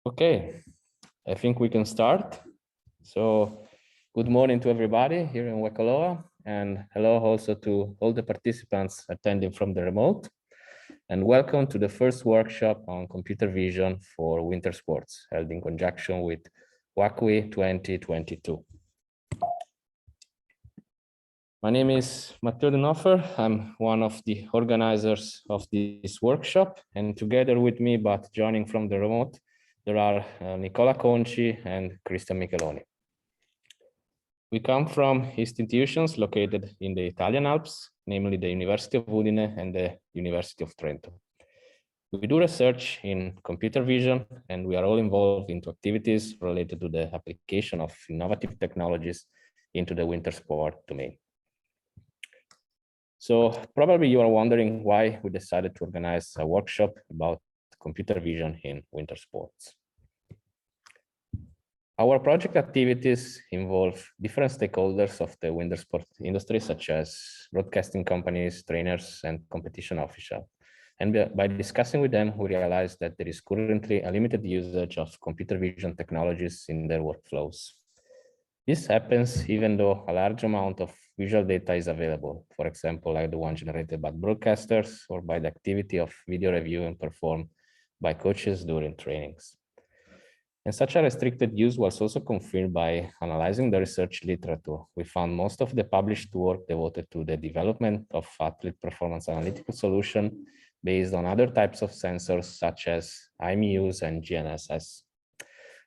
Okay, I think we can start. So good morning to everybody here in Waikoloa, and hello also to all the participants attending from the remote. And welcome to the first workshop on computer vision for winter sports, held in conjunction with WACWI 2022. My name is Matteo De Noffer. I'm one of the organizers of this workshop, and together with me, but joining from the remote, there are Nicola Conci and Christian Micheloni. We come from institutions located in the Italian Alps, namely the University of Udine and the University of Trento. We do research in computer vision, and we are all involved into activities related to the application of innovative technologies into the winter sport domain. So probably you are wondering why we decided to organize a workshop about computer vision in winter sports. Our project activities involve different stakeholders of the winter sport industry, such as broadcasting companies, trainers, and competition officials. And by discussing with them, we realized that there is currently a limited usage of computer vision technologies in their workflows. This happens even though a large amount of visual data is available, for example, like the one generated by broadcasters or by the activity of video reviewing performed by coaches during trainings. And such a restricted use was also confirmed by analyzing the research literature. We found most of the published work devoted to the development of athlete performance analytical solution based on other types of sensors such as IMUs and GNSS.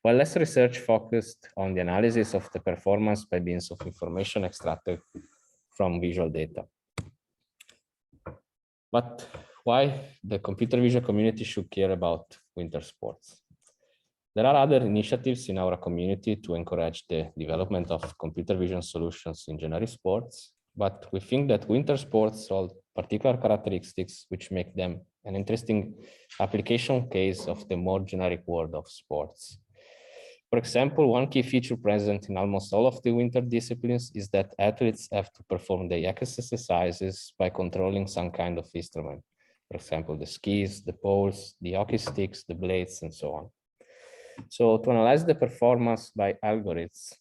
While less research focused on the analysis of the performance by means of information extracted from visual data. But why the computer vision community should care about winter sports? There are other initiatives in our community to encourage the development of computer vision solutions in generic sports, but we think that winter sports hold particular characteristics which make them an interesting application case of the more generic world of sports. For example, one key feature present in almost all of the winter disciplines is that athletes have to perform the exercises by controlling some kind of instrument. For example, the skis, the poles, the hockey sticks, the blades, and so on. So to analyze the performance by algorithms,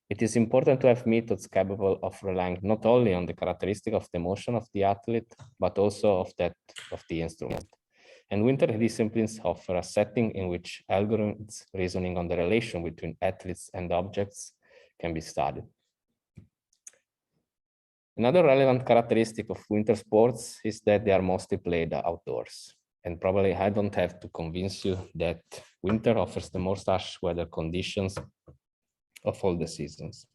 it is important to have methods capable of relying not only on the characteristic of the motion of the athlete, but also of that of the instrument. And winter disciplines offer a setting in which algorithms reasoning on the relation between athletes and objects can be studied. Another relevant characteristic of winter sports is that they are mostly played outdoors. And probably I don't have to convince you that winter offers the most harsh weather conditions of all the seasons.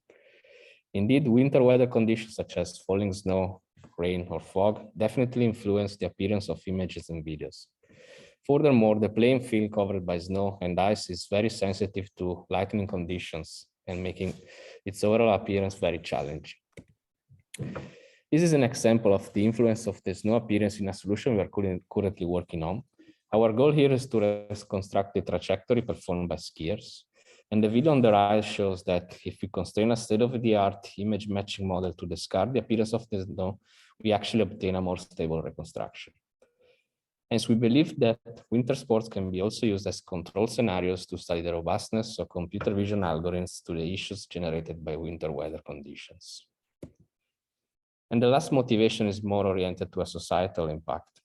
Indeed, winter weather conditions such as falling snow, rain, or fog definitely influence the appearance of images and videos. Furthermore, the playing field covered by snow and ice is very sensitive to lightning conditions and making its overall appearance very challenging. This is an example of the influence of the snow appearance in a solution we are currently working on. Our goal here is to reconstruct the trajectory performed by skiers. And the video on the right shows that if we constrain a state-of-the-art image matching model to discard the appearance of the snow, we actually obtain a more stable reconstruction. Hence, we believe that winter sports can be also used as control scenarios to study the robustness of computer vision algorithms to the issues generated by winter weather conditions. And the last motivation is more oriented to a societal impact.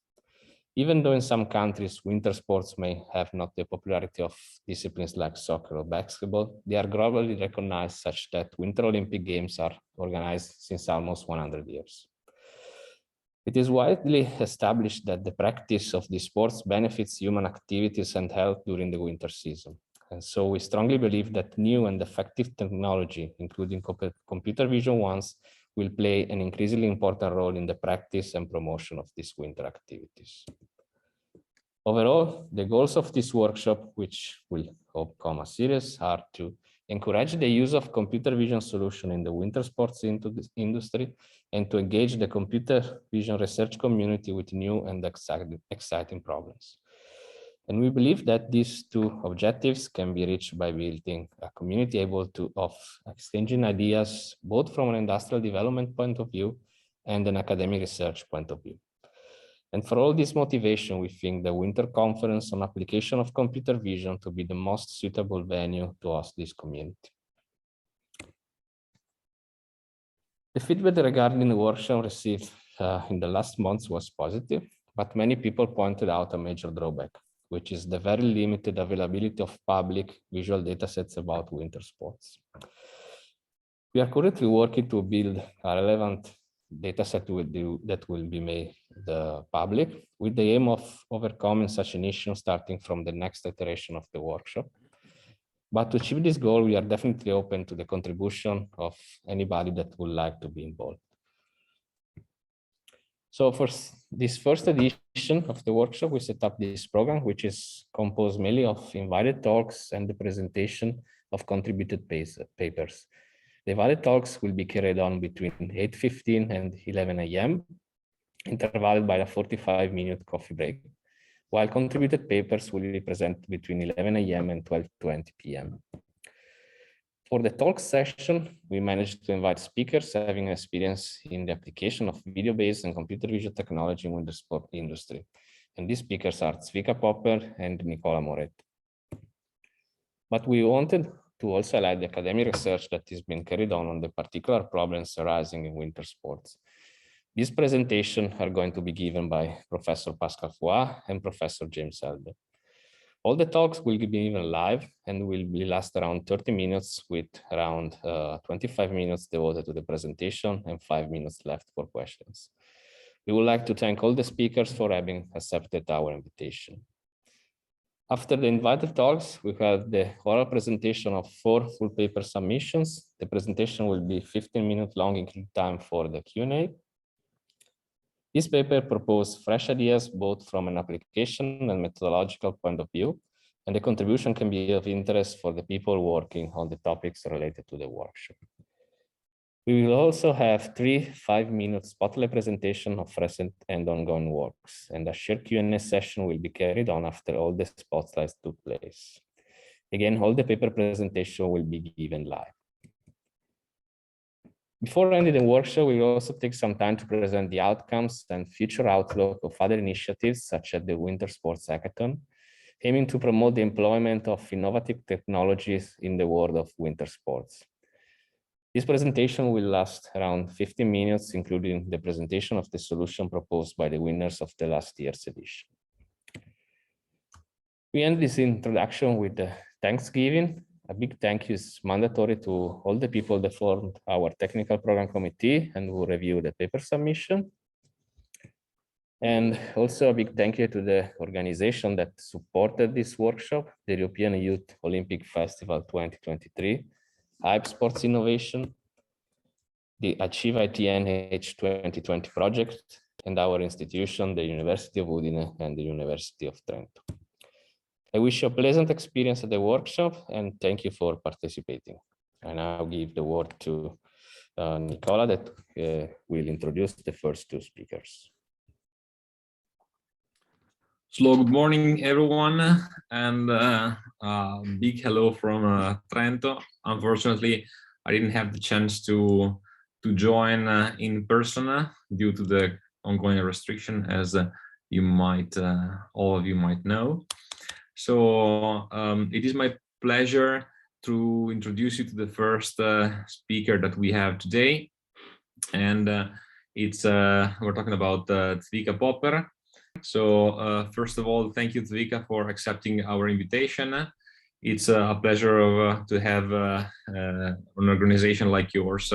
Even though in some countries, winter sports may have not the popularity of disciplines like soccer or basketball, they are globally recognized such that Winter Olympic Games are organized since almost 100 years. It is widely established that the practice of these sports benefits human activities and health during the winter season. And so we strongly believe that new and effective technology, including computer vision ones, will play an increasingly important role in the practice and promotion of these winter activities. Overall, the goals of this workshop, which will hope come a series, are to encourage the use of computer vision solution in the winter sports industry and to engage the computer vision research community with new and exciting problems. And we believe that these two objectives can be reached by building a community able to exchanging ideas, both from an industrial development point of view and an academic research point of view. And for all this motivation, we think the Winter Conference on application of computer vision to be the most suitable venue to host this community. The feedback regarding the workshop received in the last months was positive, but many people pointed out a major drawback, which is the very limited availability of public visual datasets about winter sports. We are currently working to build a relevant dataset that will be made the public, with the aim of overcoming such an issue starting from the next iteration of the workshop. But to achieve this goal, we are definitely open to the contribution of anybody that would like to be involved. So for this first edition of the workshop, we set up this program, which is composed mainly of invited talks and the presentation of contributed papers. The invited talks will be carried on between 8:15 and 11 a.m., intervaled by a 45-minute coffee break, while contributed papers will be presented between 11 a.m. and 12:20 p.m. For the talk session, we managed to invite speakers having experience in the application of video-based and computer vision technology in the sport industry. And these speakers are Zvika Popper and Nicola Moret. But we wanted to also highlight the academic research that is being carried on the particular problems arising in winter sports. These presentations are going to be given by Professor Pascal Foix and Professor James Elder. All the talks will be given live and will be last around 30 minutes with around 25 minutes devoted to the presentation and 5 minutes left for questions. We would like to thank all the speakers for having accepted our invitation. After the invited talks, we have the oral presentation of 4 full paper submissions. The presentation will be 15 minutes long, including time for the Q&A. This paper proposed fresh ideas, both from an application and methodological point of view, and the contribution can be of interest for the people working on the topics related to the workshop. We will also have 3 5-minute spotlight presentations of recent and ongoing works, and a shared Q&A session will be carried on after all the spotlights took place. Again, all the paper presentation will be given live. Before ending the workshop, we will also take some time to present the outcomes and future outlook of other initiatives, such as the Winter Sports Hackathon, aiming to promote the employment of innovative technologies in the world of winter sports. This presentation will last around 15 minutes, including the presentation of the solution proposed by the winners of the last year's edition. We end this introduction with the Thanksgiving. A big thank you is mandatory to all the people that formed our technical program committee and who reviewed the paper submission. And also a big thank you to the organization that supported this workshop, the European Youth Olympic Festival 2023, Hype Sports Innovation, the Achieve ITNH 2020 project, and our institution, the University of Udine and the University of Trento. I wish you a pleasant experience at the workshop and thank you for participating. I now give the word to Nicola that will introduce the first 2 speakers. So good morning, everyone, and big hello from Trento. Unfortunately, I didn't have the chance to join in person due to the ongoing restriction, as you might all of you might know. So it is my pleasure to introduce you to the first speaker that we have today, and we're talking about Zvika Popper. So first of all, thank you, Zvika, for accepting our invitation. It's a pleasure to have an organization like yours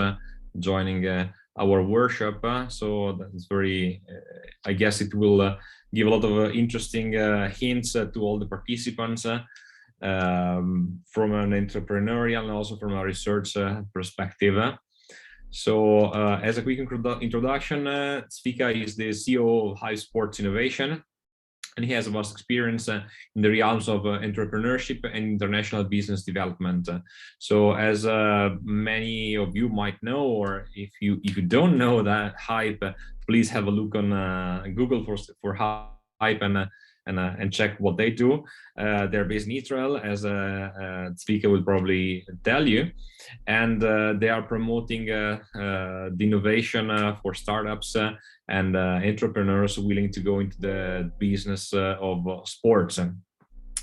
joining our workshop. So that's very, I guess it will give a lot of interesting hints to all the participants from an entrepreneurial and also from a research perspective. So as a quick introduction, Zvika is the CEO of Hype Sports Innovation, and he has a vast experience in the realms of entrepreneurship and international business development. So as many of you might know, or if you don't know that Hype, please have a look on Google for Hype and and check what they do. They're based in Israel, as Zvika will probably tell you, and they are promoting the innovation for startups and entrepreneurs willing to go into the business of sports.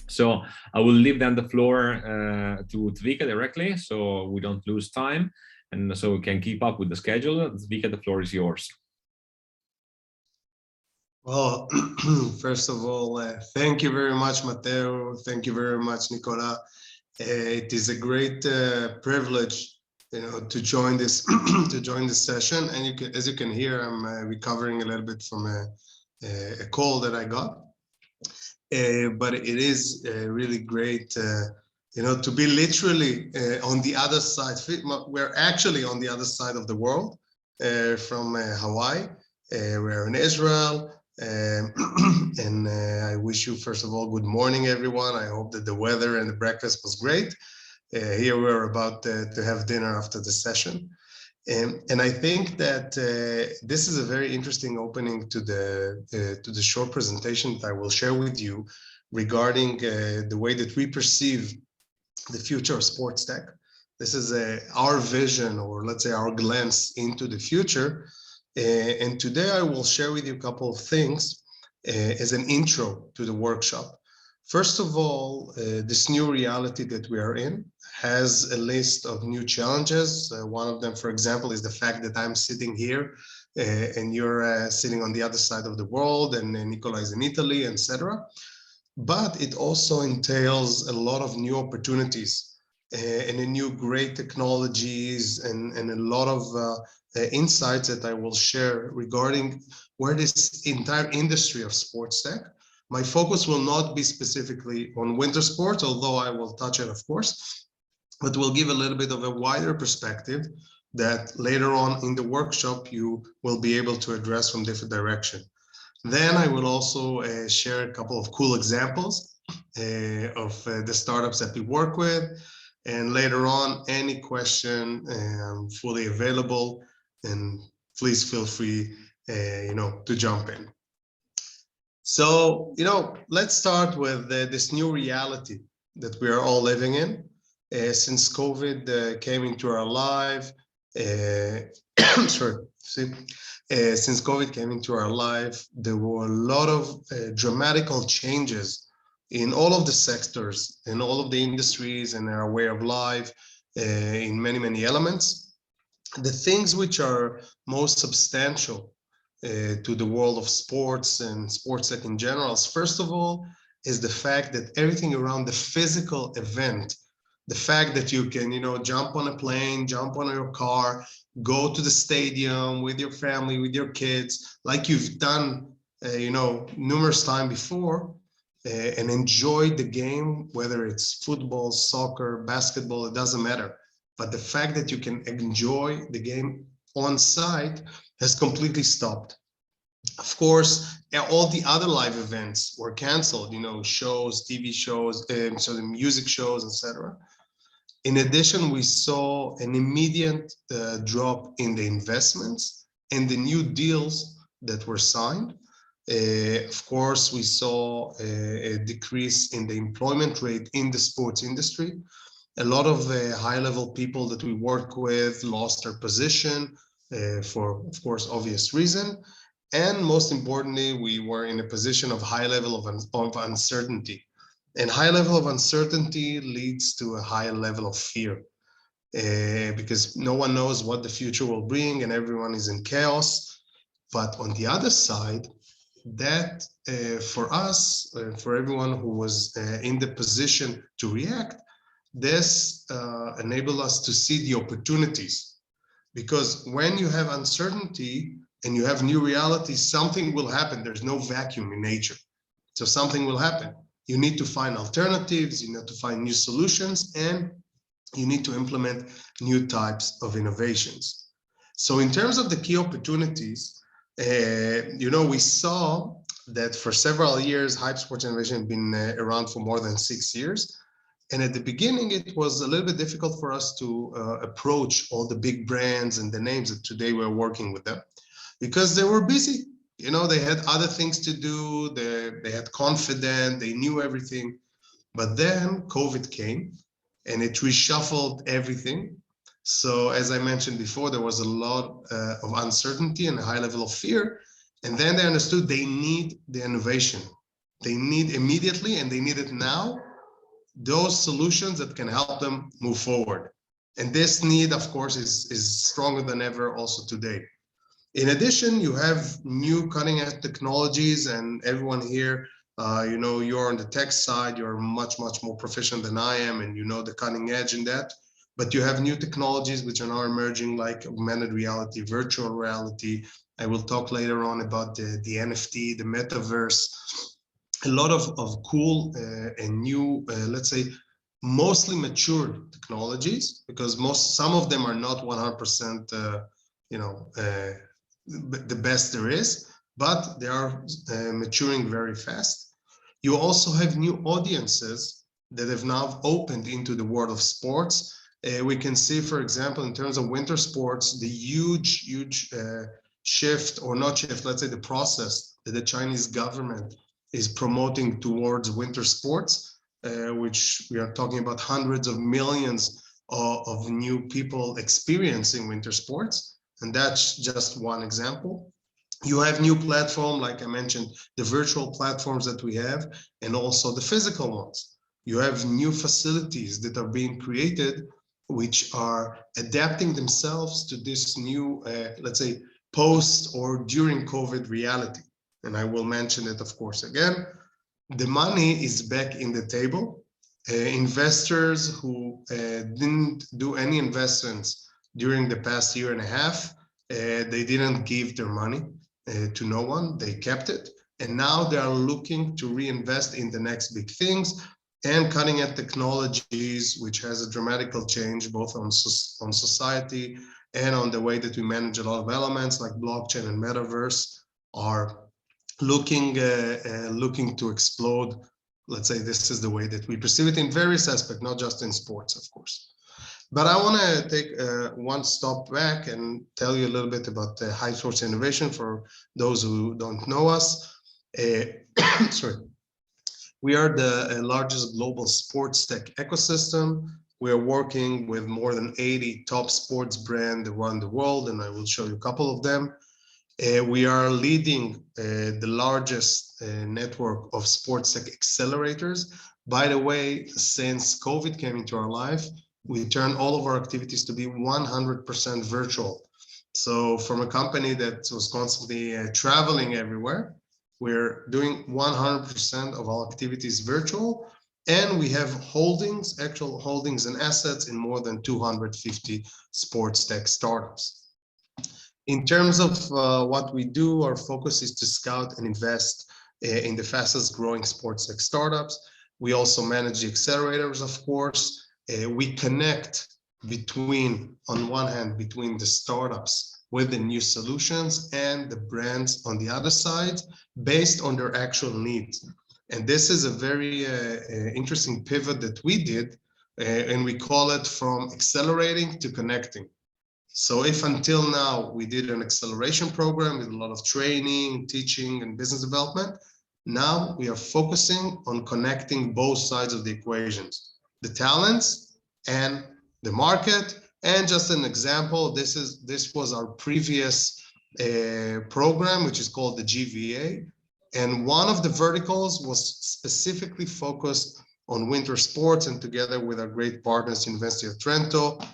So I will leave then the floor to Zvika directly, so we don't lose time, and so we can keep up with the schedule. Zvika, the floor is yours. Well, first of all, thank you very much, Matteo. Thank you very much, Nicola. It is a great privilege, to join this session. And as you can hear, I'm recovering a little bit from a cold that I got. But it is really great, to be literally on the other side. We're actually on the other side of the world, from Hawaii. We're in Israel. And I wish you, first of all, good morning, everyone. I hope that the weather and the breakfast was great. Here we're about to have dinner after the session. And I think that this is a very interesting opening to the short presentation that I will share with you regarding the way that we perceive the future of sports tech. This is our vision, or let's say our glance into the future. And today I will share with you a couple of things as an intro to the workshop. First of all, this new reality that we are in has a list of new challenges. One of them, for example, is the fact that I'm sitting here and you're sitting on the other side of the world, and Nicola is in Italy, etc. But it also entails a lot of new opportunities and a new great technologies and a lot of insights that I will share regarding where this entire industry of sports tech. My focus will not be specifically on winter sports, although I will touch it, of course, but we'll give a little bit of a wider perspective that later on in the workshop you will be able to address from different directions. Then I will also share a couple of cool examples of the startups that we work with. And later on, any question, I'm fully available, and please feel free, to jump in. So, let's start with this new reality that we are all living in. Since COVID came into our life, since COVID came into our life, there were a lot of dramatical changes in all of the sectors, in all of the industries, and our way of life, in many, many elements. The things which are most substantial to the world of sports and sports tech in general, first of all, is the fact that everything around the physical event, the fact that you can, jump on a plane, jump on your car, go to the stadium with your family, with your kids, like you've done, numerous times before, and enjoy the game, whether it's football, soccer, basketball, it doesn't matter. But the fact that you can enjoy the game on site has completely stopped. Of course, all the other live events were canceled, shows, TV shows, so the music shows, etc. In addition, we saw an immediate drop in the investments and the new deals that were signed. Of course, we saw a decrease in the employment rate in the sports industry. A lot of high-level people that we work with lost their position for, of course, obvious reason. And most importantly, we were in a position of high level of uncertainty. And high level of uncertainty leads to a high level of fear because no one knows what the future will bring and everyone is in chaos. But on the other side, that for us, for everyone who was in the position to react, this enabled us to see the opportunities. Because when you have uncertainty and you have new realities, something will happen. There's no vacuum in nature. So something will happen. You need to find alternatives, you need to find new solutions, and you need to implement new types of innovations. So in terms of the key opportunities, we saw that for several years, Hype Sports Innovation has been around for more than 6 years. And at the beginning, it was a little bit difficult for us to approach all the big brands and the names that today we're working with them because they were busy. You know, they had other things to do. They had confidence. They knew everything. But then COVID came and it reshuffled everything. So as I mentioned before, there was a lot of uncertainty and a high level of fear. And then they understood they need the innovation. They need immediately, and they need it now, those solutions that can help them move forward. And this need, of course, is stronger than ever also today. In addition, you have new cutting edge technologies, and everyone here, you know, you're on the tech side, you're much more proficient than I am, and you know the cutting edge in that. But you have new technologies which are now emerging, like augmented reality, virtual reality. I will talk later on about the NFT, the metaverse. A lot of cool and new, let's say, mostly mature technologies, because some of them are not 100%, you know, the best there is, but they are maturing very fast. You also have new audiences that have now opened into the world of sports. We can see, for example, in terms of winter sports, the huge shift, or not shift, let's say the process that the Chinese government is promoting towards winter sports, which we are talking about hundreds of millions of new people experiencing winter sports. And that's just one example. You have new platforms, like I mentioned, the virtual platforms that we have, and also the physical ones. You have new facilities that are being created, which are adapting themselves to this new, let's say, post or during COVID reality. And I will mention it, of course, again. The money is back in the table. Investors who didn't do any investments during the past year and a half, they didn't give their money to no one. They kept it. And now they are looking to reinvest in the next big things and cutting edge technologies, which has a dramatical change both on society and on the way that we manage a lot of elements like blockchain and metaverse, are looking to explode. Let's say this is the way that we perceive it in various aspects, not just in sports, of course. But I want to take one stop back and tell you a little bit about the high source innovation for those who don't know us. Sorry. We are the largest global sports tech ecosystem. We are working with more than 80 top sports brands around the world, and I will show you a couple of them. We are leading the largest network of sports tech accelerators. By the way, since COVID came into our life, we turned all of our activities to be 100% virtual. So from a company that was constantly traveling everywhere, we're doing 100% of our activities virtual, and we have holdings, actual holdings and assets in more than 250 sports tech startups. In terms of what we do, our focus is to scout and invest in the fastest growing sports tech startups. We also manage the accelerators, of course. We connect between, on one hand, between the startups with the new solutions and the brands on the other side, based on their actual needs. And this is a very interesting pivot that we did, and we call it from accelerating to connecting. So if until now we did an acceleration program with a lot of training, teaching, and business development, now we are focusing on connecting both sides of the equations, the talents and the market. And just an example, this was our previous program, which is called the GVA. And one of the verticals was specifically focused on winter sports, and together with our great partners, University of Trento,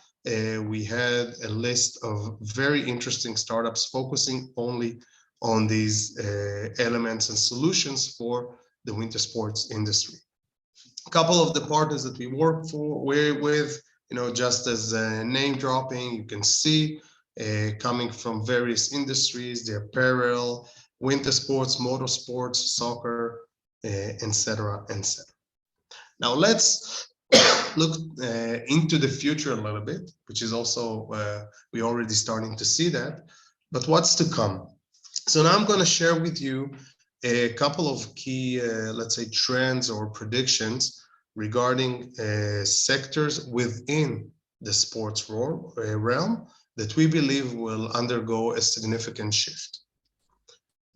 we had a list of very interesting startups focusing only on these elements and solutions for the winter sports industry. A couple of the partners that we work with, you know, just as name dropping, you can see coming from various industries, the apparel, winter sports, motorsports, soccer, etc., etc. Now let's look into the future a little bit, which is also, we're already starting to see that, but what's to come? So now I'm going to share with you a couple of key, let's say, trends or predictions regarding sectors within the sports realm that we believe will undergo a significant shift.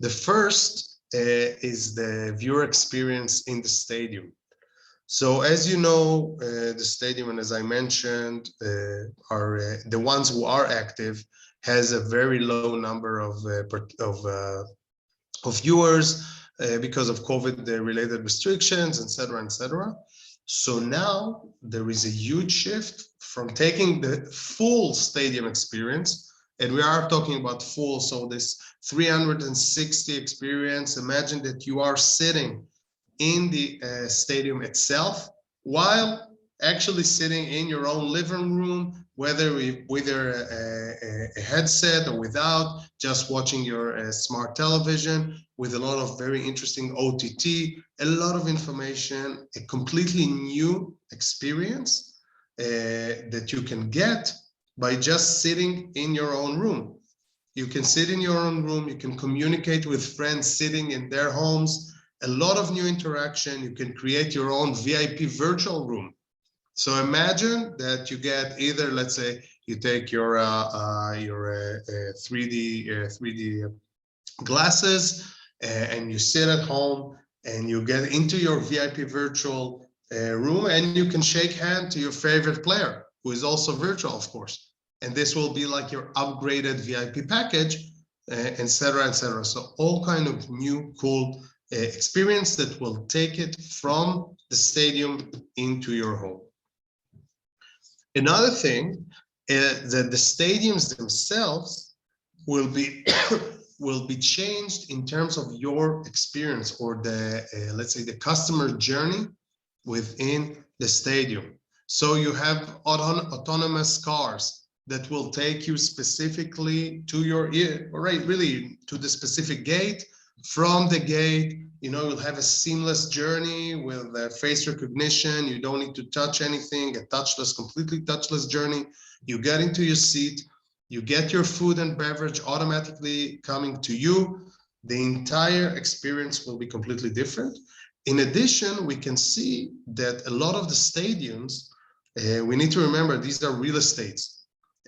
The first is the viewer experience in the stadium. So as you know, the stadium, and as I mentioned, are the ones who are active has a very low number of viewers because of COVID-related restrictions, etc., etc. So now there is a huge shift from taking the full stadium experience, and we are talking about full, so this 360 experience. Imagine that you are sitting in the stadium itself while actually sitting in your own living room, whether with a headset or without, just watching your smart television with a lot of very interesting OTT, a lot of information, a completely new experience that you can get by just sitting in your own room. You can sit in your own room, you can communicate with friends sitting in their homes, a lot of new interaction. You can create your own VIP virtual room. So imagine that you get either, let's say, you take your 3D glasses and you sit at home and you get into your VIP virtual room and you can shake hand to your favorite player, who is also virtual, of course. And this will be like your upgraded VIP package, etc., etc. So all kind of new, cool experience that will take it from the stadium into your home. Another thing is that the stadiums themselves will be will be changed in terms of your experience, or the let's say the customer journey within the stadium. So you have autonomous cars that will take you specifically to your, right, really to the specific gate. From the gate, you know, you'll have a seamless journey with face recognition. You don't need to touch anything, a touchless, completely touchless journey. You get into your seat, you get your food and beverage automatically coming to you. The entire experience will be completely different. In addition, we can see that a lot of the stadiums, we need to remember these are real estates.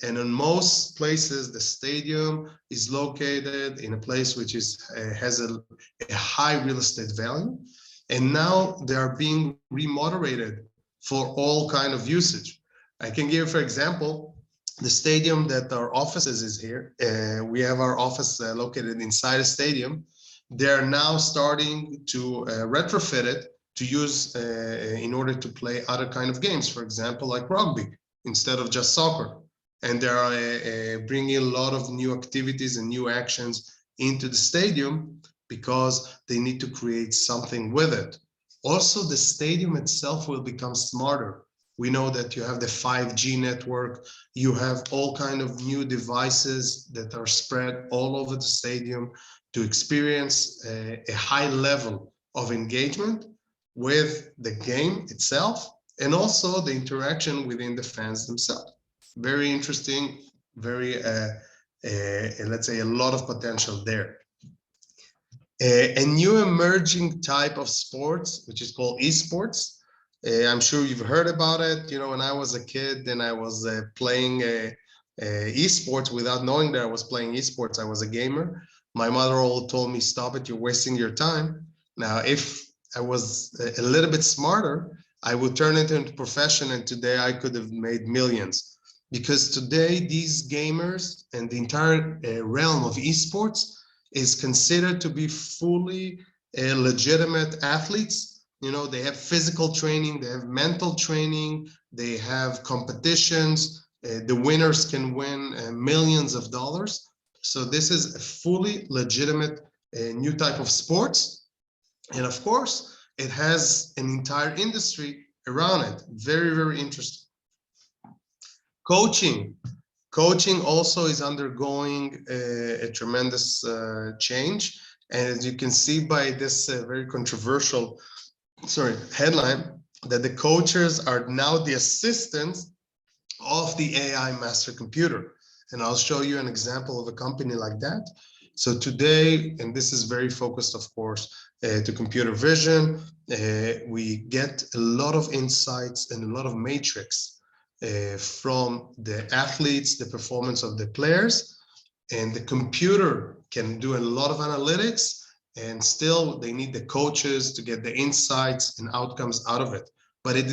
And in most places, the stadium is located in a place which is has a high real estate value. And now they are being remoderated for all kind of usage. I can give, for example, the stadium that our offices is here. We have our office located inside a stadium. They're now starting to retrofit it to use in order to play other kind of games, for example, like rugby, instead of just soccer. And they are bringing a lot of new activities and new actions into the stadium because they need to create something with it. Also, the stadium itself will become smarter. We know that you have the 5G network, you have all kind of new devices that are spread all over the stadium to experience a high level of engagement with the game itself and also the interaction within the fans themselves. Very interesting, very, let's say, a lot of potential there. A new emerging type of sports, which is called esports. I'm sure you've heard about it. You know, when I was a kid and I was playing esports without knowing that I was playing esports, I was a gamer. My mother all told me, stop it, you're wasting your time. Now, if I was a little bit smarter, I would turn it into a profession, and today I could have made millions. Because today these gamers and the entire realm of esports is considered to be fully legitimate athletes. You know, they have physical training, they have mental training, they have competitions. The winners can win millions of dollars. So this is a fully legitimate new type of sports. And of course, it has an entire industry around it. Very, very interesting. Coaching also is undergoing a tremendous change. And as you can see by this very controversial headline, that the coaches are now the assistants of the AI master computer. And I'll show you an example of a company like that. So today, and this is very focused, of course, to computer vision, we get a lot of insights and a lot of matrix from the athletes, the performance of the players. and the computer can do a lot of analytics, and still they need the coaches to get the insights and outcomes out of it. But it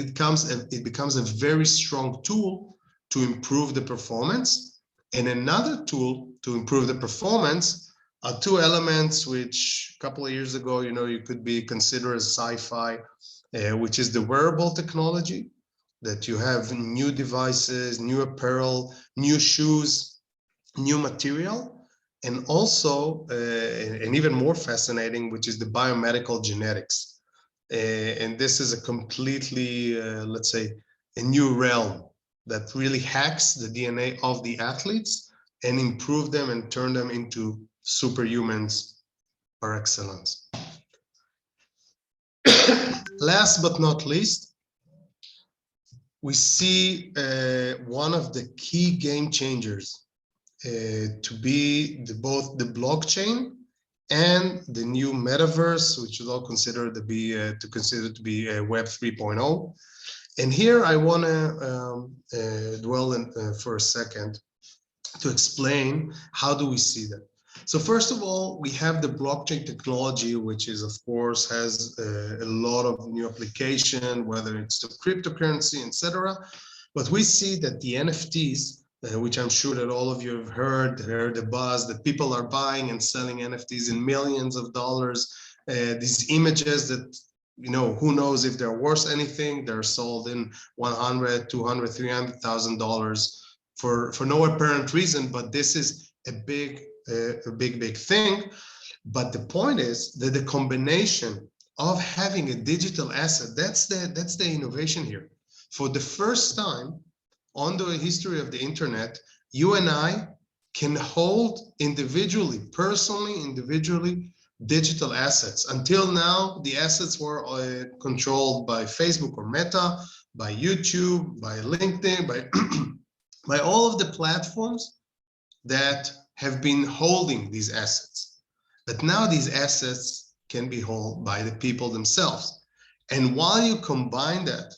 becomes a very strong tool to improve the performance. And another tool to improve the performance are two elements which a couple of years ago, you could be considered as sci-fi, which is the wearable technology, that you have new devices, new apparel, new shoes, new material, and also, and even more fascinating, which is the biomedical genetics. And this is a completely, let's say, a new realm that really hacks the DNA of the athletes and improve them and turn them into superhumans par excellence. Last but not least, we see one of the key game changers to be both the blockchain and the new metaverse, which is all considered to be Web 3.0. And here I want to dwell in for a second to explain how do we see that. So first of all, we have the blockchain technology, which is, of course, has a lot of new application, whether it's to cryptocurrency, etc. But we see that the NFTs, which I'm sure that all of you have heard the buzz, that people are buying and selling NFTs in millions of dollars. These images that, who knows if they're worth anything, they're sold in $100, $200, $300,000 for no apparent reason. But this is a big thing. But the point is that the combination of having a digital asset, that's the innovation here. For the first time on the history of the internet, you and I can hold individually, digital assets. Until now, the assets were controlled by Facebook or Meta, by YouTube, by LinkedIn, by all of the platforms that have been holding these assets. But now these assets can be held by the people themselves. And while you combine that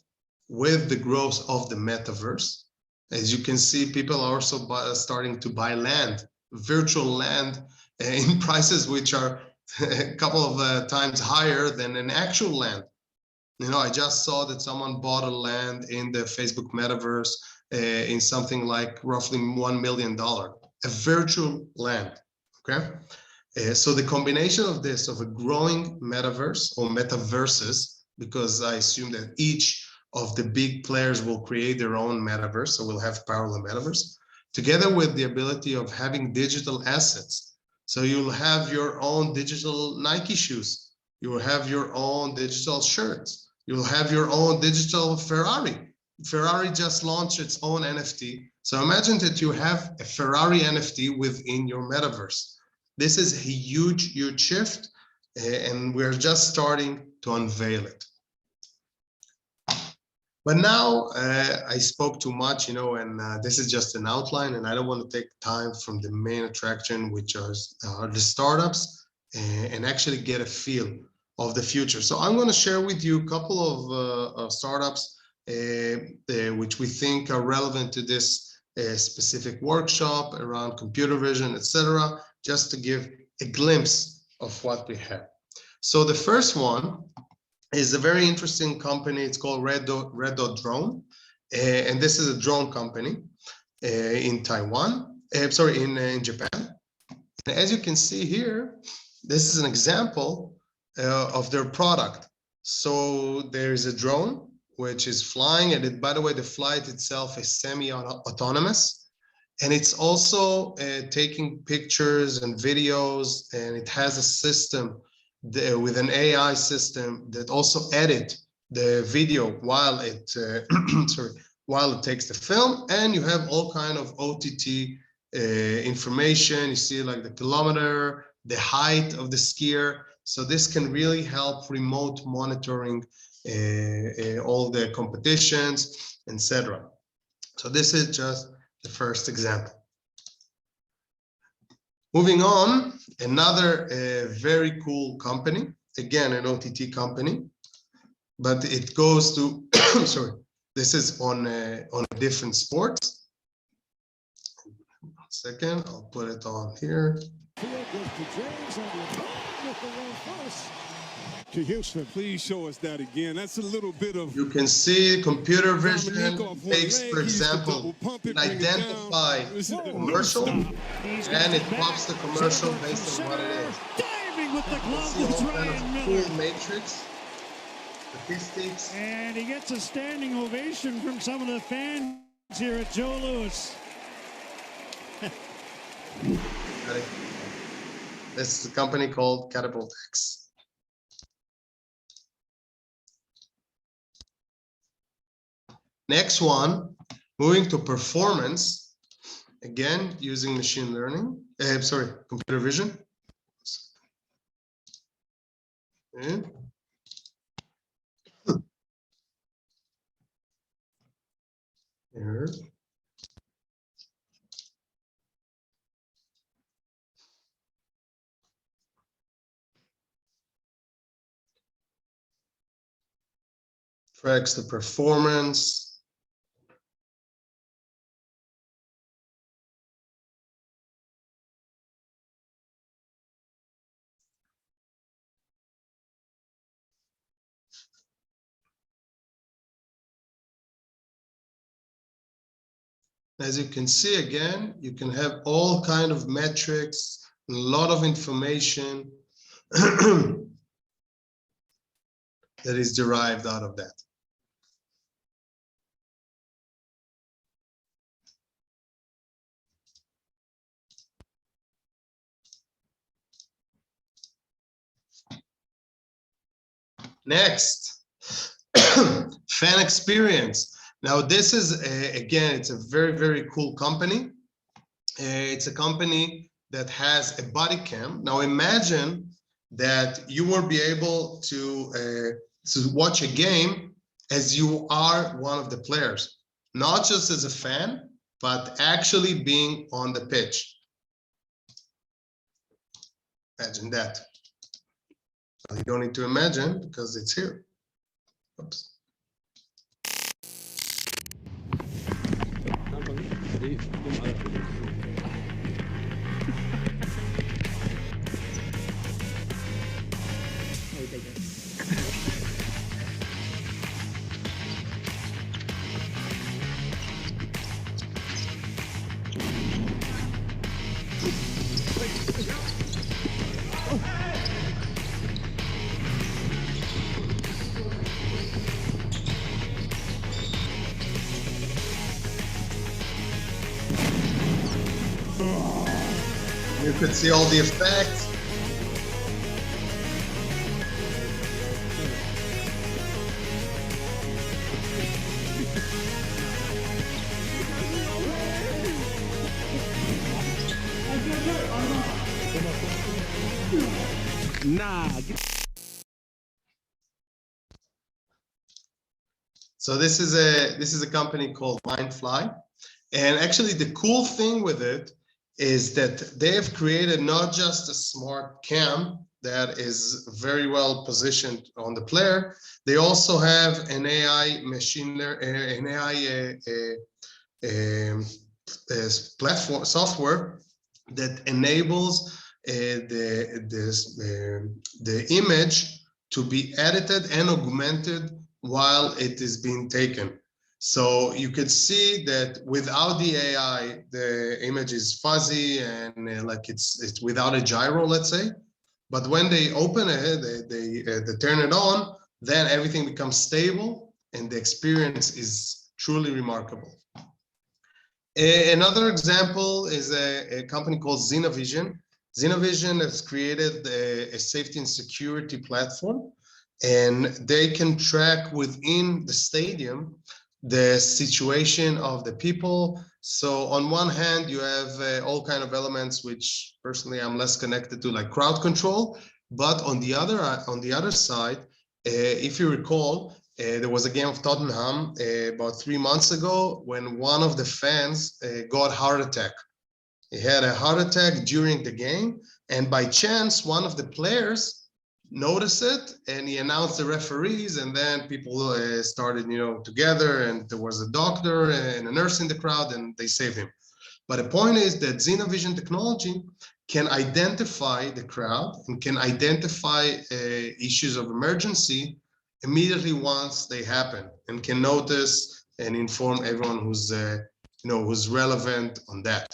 with the growth of the metaverse, as you can see, people are also starting to buy land, virtual land, in prices which are a couple of times higher than an actual land. I just saw that someone bought a land in the Facebook metaverse in something like roughly $1 million, a virtual land, okay? So the combination of this, of a growing metaverse or metaverses, because I assume that each of the big players will create their own metaverse, so we'll have parallel metaverse, together with the ability of having digital assets. So you'll have your own digital Nike shoes, you will have your own digital shirts, you'll have your own digital Ferrari. Ferrari just launched its own NFT. So imagine that you have a Ferrari NFT within your metaverse. This is a huge shift, and we're just starting to unveil it. But now I spoke too much, and this is just an outline, and I don't want to take time from the main attraction, which are the startups, and actually get a feel of the future. So I'm going to share with you a couple of startups which we think are relevant to this specific workshop around computer vision, etc., just to give a glimpse of what we have. So the first one is a very interesting company. It's called Red Dot Drone, and this is a drone company in Taiwan. In Japan. And as you can see here, this is an example of their product. So there is a drone which is flying, and by the way, the flight itself is semi-autonomous, and it's also taking pictures and videos, and it has a system with an AI system that also edit the video while it takes the film. And you have all kind of OTT information. You see like the kilometer, the height of the skier. So this can really help remote monitoring all the competitions, etc. So this is just the first example. Moving on, another very cool company, again, an OTT company, but it goes to, this is on a different sport. second, I'll put it on here. To Houston, please show us that again. That's a little bit of. You can see computer vision takes, for example, it identify commercial, and it pops the commercial based on what it is. Diving with the glove, See all that's kind Ryan of Miller. cool matrix statistics. And he gets a standing ovation from some of the fans here at Joe Louis. This is a company called Catapult X. Next one, moving to performance, again, using machine learning, computer vision. Okay. Here. Tracks the performance. As you can see, again, you can have all kind of metrics, a lot of information that is derived out of that. Next, fan experience. Now, this is, again, it's a very, very cool company. It's a company that has a body cam. Now, imagine that you will be able to watch a game as you are one of the players, not just as a fan, but actually being on the pitch. Imagine that. You don't need to imagine because it's here. Oops. You could see all the effects. Nah. So this is a company called Mindfly, and actually the cool thing with it is that they have created not just a smart cam that is very well positioned on the player, they also have an AI machine learning, an AI platform software that enables the image to be edited and augmented while it is being taken. So you could see that without the AI, the image is fuzzy and like it's without a gyro, let's say. But when they open it, they turn it on, then everything becomes stable and the experience is truly remarkable. Another example is a company called Xenovision. Xenovision has created a safety and security platform, and they can track within the stadium the situation of the people. So on one hand, you have all kind of elements, which personally I'm less connected to, like crowd control. But on the other side, if you recall, there was a game of Tottenham about 3 months ago when one of the fans got heart attack. He had a heart attack during the game, and by chance, one of the players noticed it, and he announced the referees, and then people started, together, and there was a doctor and a nurse in the crowd, and they saved him. But the point is that Xenovision technology can identify the crowd and can identify issues of emergency immediately once they happen, and can notice and inform everyone who's who's relevant on that.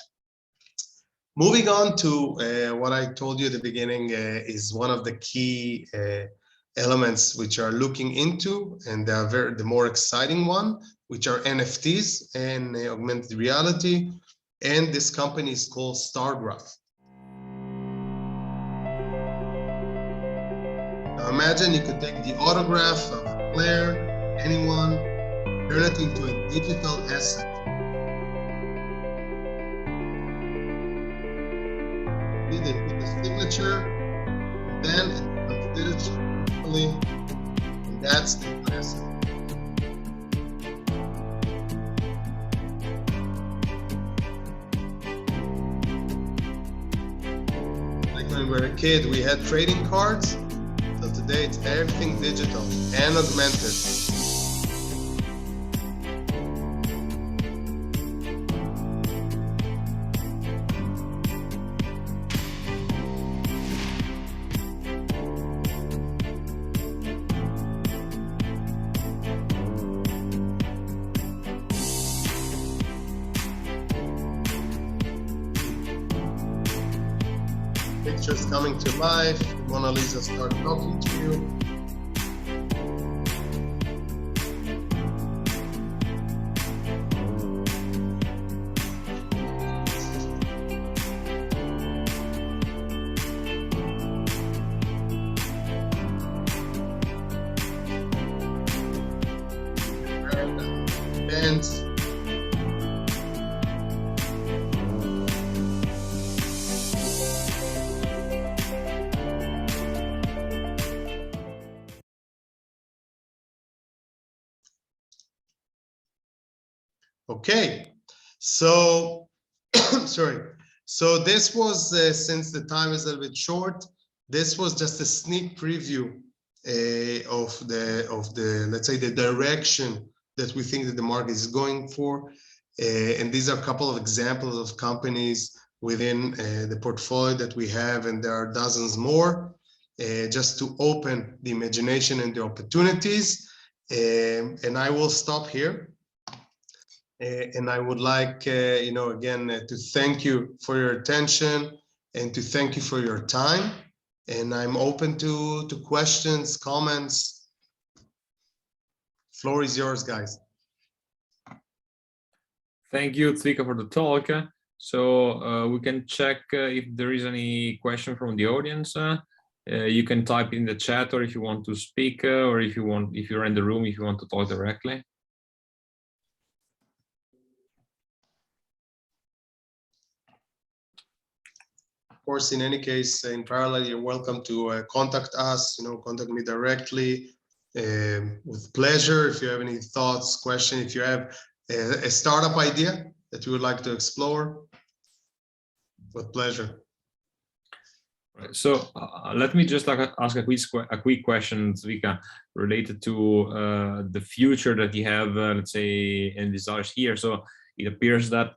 Moving on to what I told you at the beginning is one of the key elements which are looking into, and they are the more exciting one, which are NFTs and augmented reality. And this company is called StarGraph. Now imagine you could take the autograph of a player, anyone, turn it into a digital asset. They put the signature, and then it becomes digitally, and that's the asset. Like when we were a kid, we had trading cards. So today it's everything digital and augmented. Pictures coming to life. Mona Lisa start talking to you. Dance. Okay, so sorry. So this was, since the time is a little bit short, this was just a sneak preview of the let's say the direction that we think that the market is going for, and these are a couple of examples of companies within the portfolio that we have, and there are dozens more, just to open the imagination and the opportunities. And I will stop here. And I would like, again, to thank you for your attention and to thank you for your time. And I'm open to questions, comments. Floor is yours, guys. Thank you, Tzvika, for the talk. So we can check if there is any question from the audience. You can type in the chat, or if you want to speak, or if you're in the room, if you want to talk directly. Of course, in any case, in parallel, you're welcome to contact us, contact me directly with pleasure. If you have any thoughts, questions, if you have a startup idea that you would like to explore, with pleasure. Right. So let me just ask a quick question, Tzvika, related to the future that you have, let's say, envisaged here. So it appears that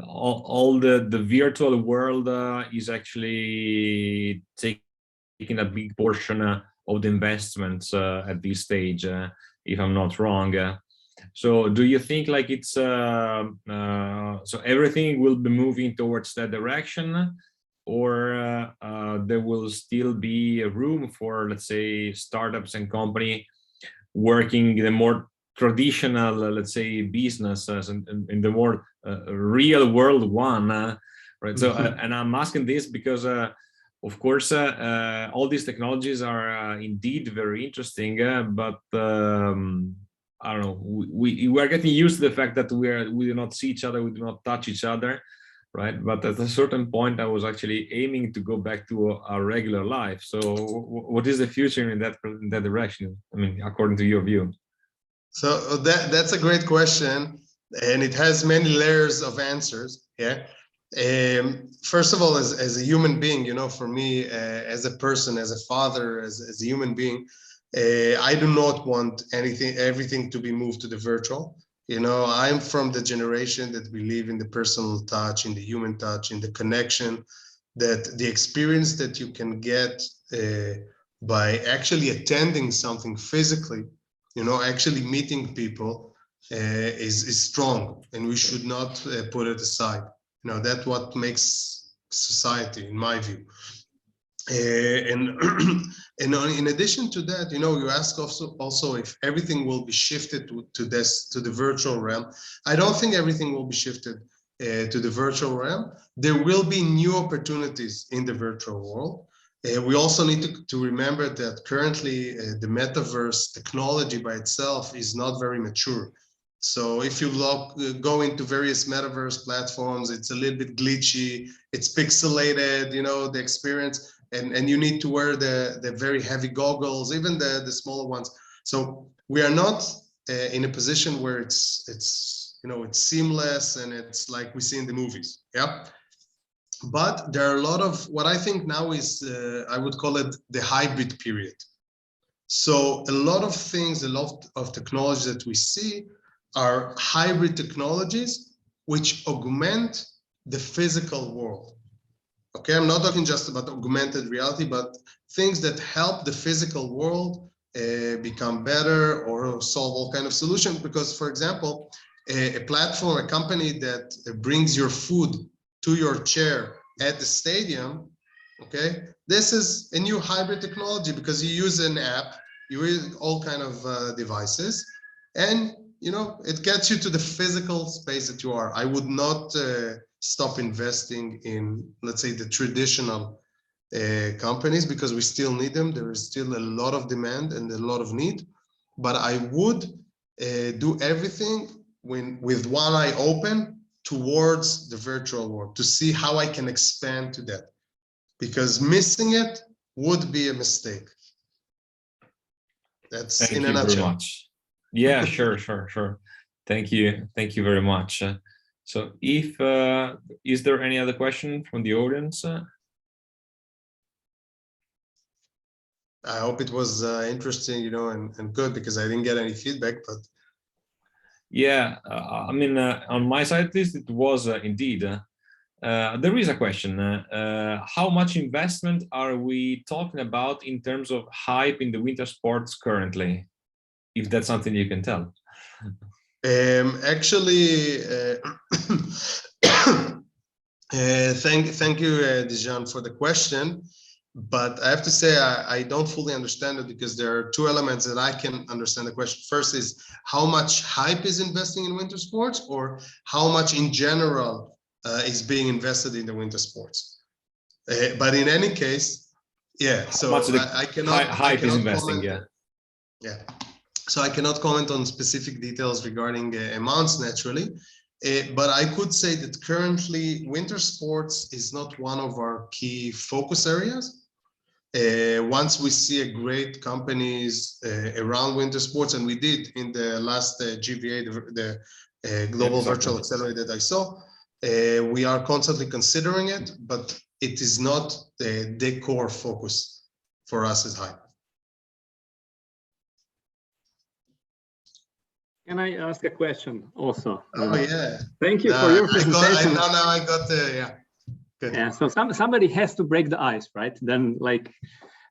all the virtual world is actually taking a big portion of the investments at this stage, if I'm not wrong. So do you think like it's so everything will be moving towards that direction, or there will still be a room for, let's say, startups and company working in a more traditional, let's say, businesses and in the more real world one, right? So, and I'm asking this because, of course, all these technologies are indeed very interesting, but I don't know, we are getting used to the fact that we do not see each other, we do not touch each other, right? But at a certain point, I was actually aiming to go back to a regular life. So, what is the future in that direction? I mean, according to your view. So that's a great question, and it has many layers of answers. Yeah. First of all, as a human being, for me, as a person, as a father, as a human being, I do not want everything to be moved to the virtual. You know, I'm from the generation that believe in the personal touch, in the human touch, in the connection, that the experience that you can get by actually attending something physically, you know, actually meeting people is strong, and we should not put it aside. You know, that's what makes society, in my view. And in addition to that, you know, you ask also if everything will be shifted to the virtual realm. I don't think everything will be shifted to the virtual realm. There will be new opportunities in the virtual world. We also need to remember that currently the metaverse technology by itself is not very mature. So if you go into various metaverse platforms, it's a little bit glitchy, it's pixelated, you know, the experience. And you need to wear the very heavy goggles, even the smaller ones. So we are not in a position where it's you know, it's seamless and it's like we see in the movies. Yeah. But there are a lot of what I think now is I would call it the hybrid period. So a lot of things, a lot of technologies that we see are hybrid technologies which augment the physical world. Okay, I'm not talking just about augmented reality, but things that help the physical world become better or solve all kind of solutions. Because, for example, a platform, a company that brings your food to your chair at the stadium, okay, this is a new hybrid technology because you use an app, you use all kind of devices, and you know, it gets you to the physical space that you are. I would not stop investing in, let's say, the traditional companies because we still need them. There is still a lot of demand and a lot of need, but I would do everything with one eye open towards the virtual world to see how I can expand to that, because missing it would be a mistake. That's in a nutshell. Thank you very much. Yeah, sure. Thank you very much. So if is there any other question from the audience? I hope it was interesting, you know, and good, because I didn't get any feedback, but yeah, I mean, on my side at least, it was indeed. There is a question. How much investment are we talking about in terms of hype in the winter sports currently? If that's something you can tell. Actually, thank you, Dijan, for the question. But I have to say I don't fully understand it, because there are two elements that I can understand the question. First is how much hype is investing in winter sports, or how much in general is being invested in the winter sports. But in any case, yeah. So I cannot. Hype is investing, comment, yeah. So I cannot comment on specific details regarding amounts, naturally. But I could say that currently winter sports is not one of our key focus areas. Once we see a great companies around winter sports, and we did in the last GVA, the Global Virtual Accelerator that I saw, we are constantly considering it, but it is not the core focus for us as Hype. Can I ask a question also? Oh yeah. Thank you for your presentation. I got the, yeah. Good. Yeah, so somebody has to break the ice, right? Then like,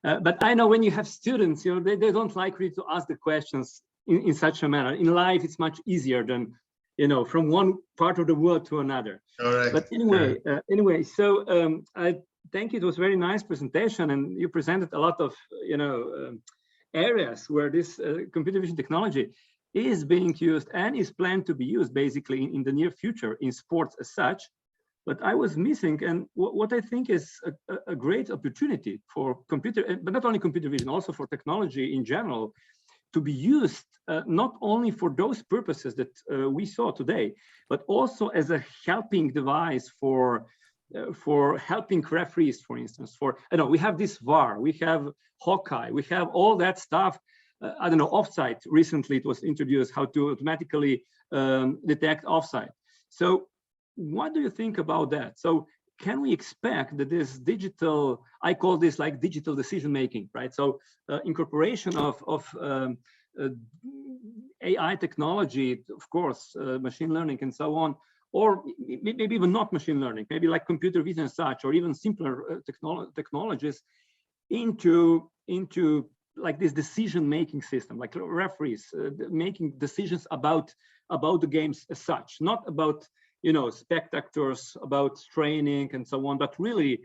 but I know when you have students, you know, they don't like really to ask the questions in such a manner. In life, it's much easier than, you know, from one part of the world to another. Correct. But anyway, so I think it was a very nice presentation, and you presented a lot of, you know, areas where this computer vision technology is being used and is planned to be used basically in the near future in sports as such. But I was missing, and what I think is a great opportunity for computer, but not only computer vision, also for technology in general, to be used not only for those purposes that we saw today, but also as a helping device for helping referees, for instance. For, I know we have this VAR, we have Hawkeye, we have all that stuff. I don't know, offside. Recently, it was introduced how to automatically detect offside. So, what do you think about that? So, can we expect that this digital, I call this like digital decision making, right? So, incorporation of AI technology, of course, machine learning and so on, or maybe even not machine learning, maybe like computer vision and such, or even simpler technologies into like this decision-making system, like referees making decisions about the games as such, not about, you know, spectators, about training and so on, but really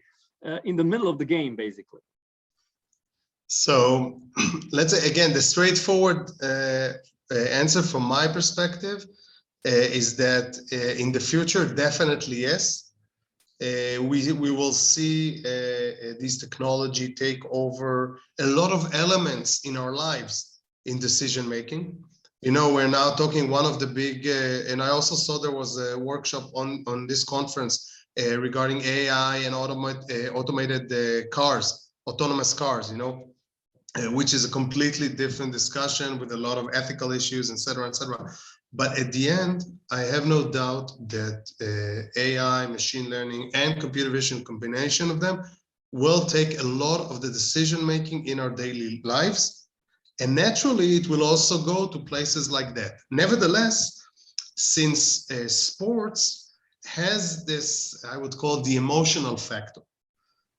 in the middle of the game, basically. So let's say, again, the straightforward answer from my perspective is that in the future, definitely yes. We will see this technology take over a lot of elements in our lives in decision making. You know, we're now talking one of the big, and I also saw there was a workshop on this conference regarding AI and automated cars, autonomous cars, you know, which is a completely different discussion with a lot of ethical issues, et cetera, et cetera. But at the end, I have no doubt that AI, machine learning, and computer vision, combination of them, will take a lot of the decision-making in our daily lives. And naturally, it will also go to places like that. Nevertheless, since sports has this, I would call the emotional factor.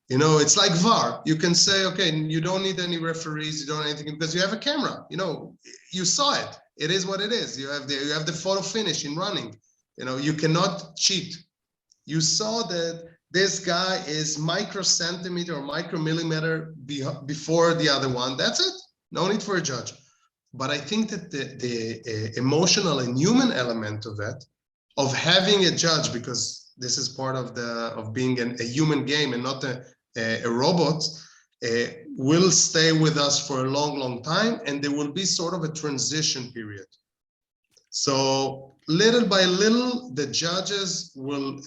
You know, it's like VAR. You can say, okay, you don't need any referees, you don't need anything because you have a camera. You know, you saw it. It is what it is. You have the photo finish in running. You know, you cannot cheat. You saw that this guy is microcentimeter or micromillimeter before the other one. That's it. No need for a judge. But I think that the emotional and human element of that, of having a judge, because this is part of being a human game and not a robot, will stay with us for a long, long time, and there will be sort of a transition period. So little by little, the judges will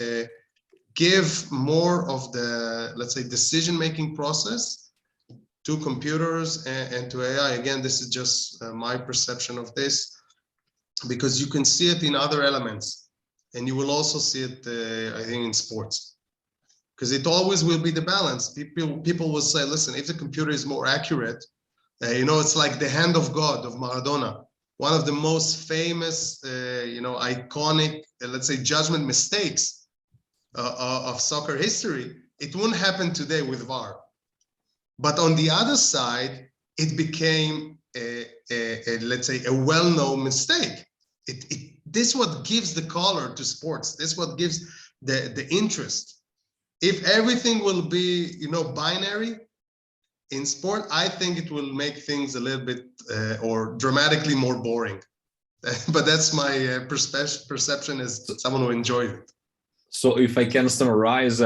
give more of the, let's say, decision-making process to computers and to AI. Again, this is just my perception of this, because you can see it in other elements, and you will also see it, I think, in sports. Because it always will be the balance. People will say, listen, if the computer is more accurate, you know, it's like the hand of God of Maradona, one of the most famous, you know, iconic, let's say, judgment mistakes of soccer history. It wouldn't happen today with VAR. But on the other side, it became let's say, a well-known mistake. This is what gives the color to sports. This is what gives the interest. If everything will be, you know, binary in sport, I think it will make things a little bit or dramatically more boring. But that's my perception as someone who enjoys it. So if I can summarize,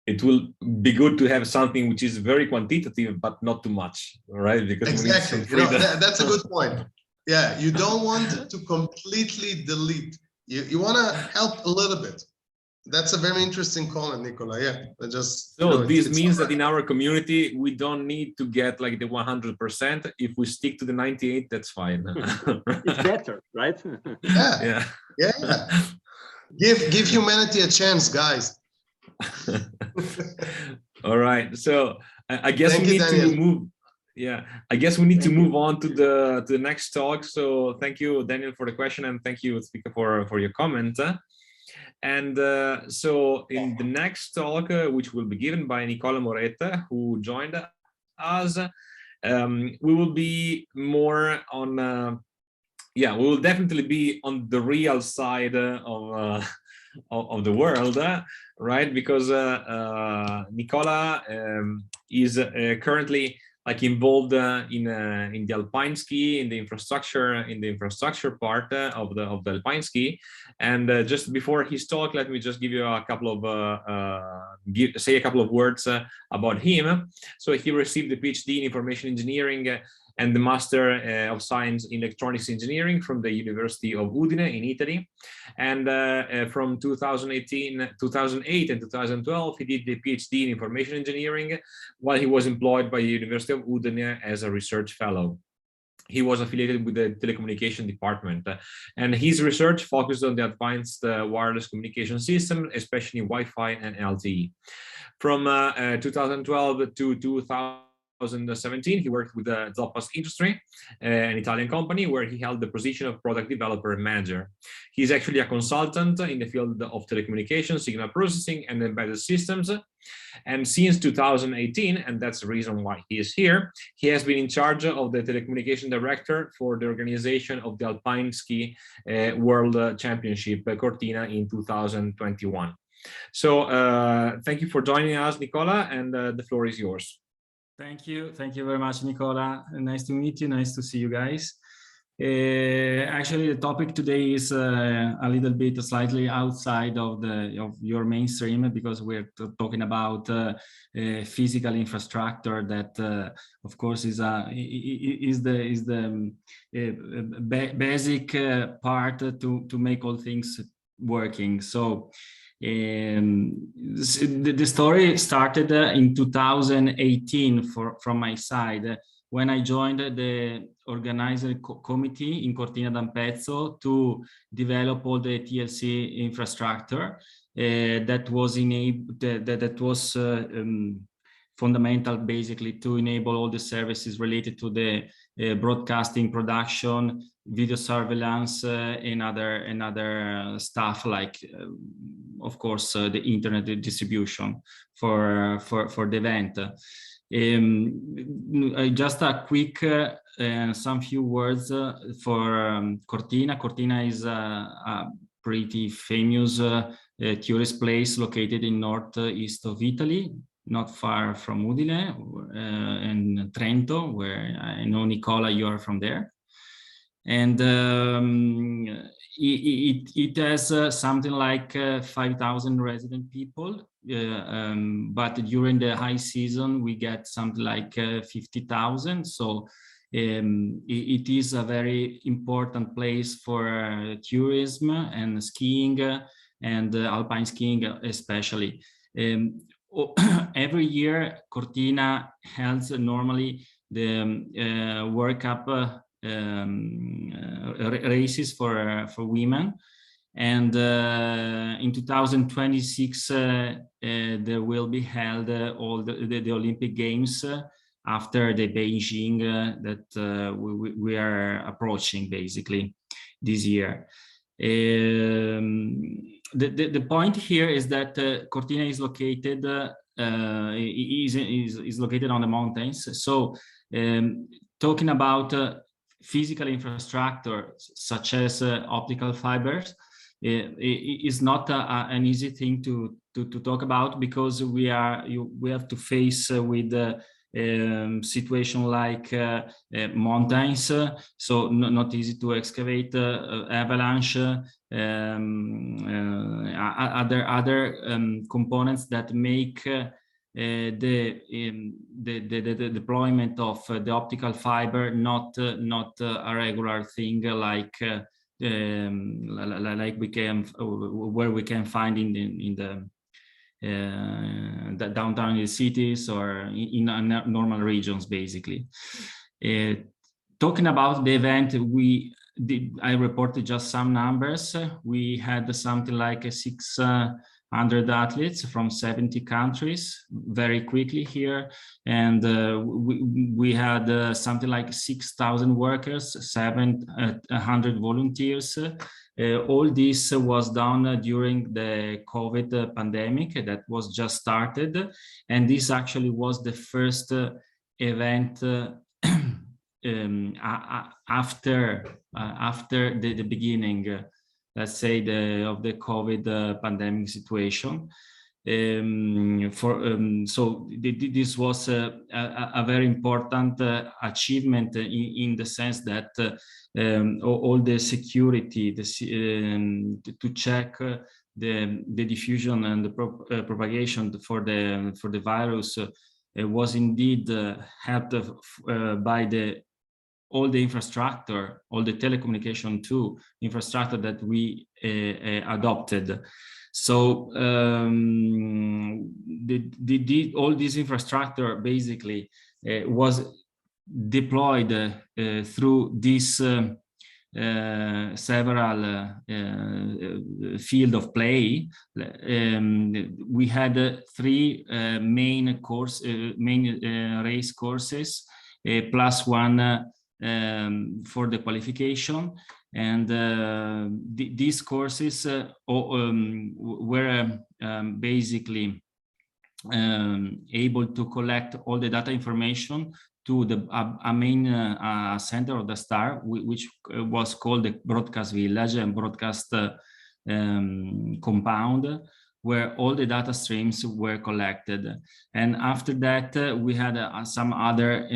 it will be good to have something which is very quantitative, but not too much, right? Because exactly, you know, that's a good point. Yeah, you don't want to completely delete. You want to help a little bit. That's a very interesting comment, Nicola. Yeah, just so you know, this means that in our community we don't need to get like the 100%. If we stick to the 98, that's fine. It's better, right? Yeah. Give humanity a chance, guys. All right. So I guess we need to move. Yeah, I guess we need to move on to the next talk. So thank you, Daniel, for the question, and thank you, speaker, for your comment. And so in the next talk, which will be given by Nicola Moretta, who joined us, we will be more on, we will definitely be on the real side of the world, right? Because Nicola is currently like involved in the alpine ski, in the infrastructure part of the alpine ski. And just before his talk, let me just give you a couple of say a couple of words about him. So he received a PhD in information engineering and the Master of Science in Electronics Engineering from the University of Udine in Italy. And from 2008 and 2012, he did the PhD in Information Engineering while he was employed by the University of Udine as a research fellow. He was affiliated with the telecommunication department, and his research focused on the advanced wireless communication system, especially Wi-Fi and LTE. From 2012 to 2014, 2017, he worked with the Zoppa's Industry, an Italian company, where he held the position of product developer and manager. He's actually a consultant in the field of telecommunications, signal processing, and embedded systems. And since 2018, and that's the reason why he is here, he has been in charge of the telecommunication director for the organization of the Alpine Ski World Championship, Cortina, in 2021. So thank you for joining us, Nicola, and the floor is yours. Thank you very much, Nicola. Nice to meet you. Nice to see you guys. Actually, the topic today is a little bit slightly outside of your mainstream, because we're talking about physical infrastructure that, of course, is the basic part to make all things working. So the story started in 2018 from my side, when I joined the organizer committee in Cortina d'Ampezzo to develop all the TLC infrastructure that was fundamental, basically, to enable all the services related to the broadcasting, production, video surveillance, and other stuff, like of course the internet distribution for the event. Just a quick some few words for Cortina. Cortina is a pretty famous tourist place located in northeast of Italy, not far from Udine and Trento, where I know, Nicola, you are from there. And it has something like 5,000 resident people, but during the high season we get something like 50,000. So it is a very important place for tourism and skiing, and alpine skiing especially. Every year Cortina holds normally the World Cup races for women, and in 2026 there will be held all the Olympic Games after the Beijing that we are approaching, basically, this year. The point here is that Cortina is located is located on the mountains. So talking about physical infrastructure such as optical fibers is not an easy thing to talk about, because we have to face with situation like mountains, so not easy to excavate, avalanche, other components that make the deployment of the optical fiber not a regular thing like we can find in the downtown in the cities or in normal regions, basically. Talking about the event, I reported just some numbers. We had something like 600 athletes from 70 countries very quickly here, and we had something like 6,000 workers, 700 volunteers. All this was done during the COVID pandemic that was just started, and this actually was the first event after the beginning, let's say, of the COVID pandemic situation. So this was a very important achievement in the sense that all the security, to check the diffusion and the propagation for the virus was indeed helped by all the infrastructure, all the telecommunication infrastructure that we adopted. So all this infrastructure basically was deployed through this several field of play. We had three main race courses, plus one for the qualification, and these courses were basically able to collect all the data information to the main center of the star, which was called the broadcast village and broadcast compound, where all the data streams were collected. And after that, we had some other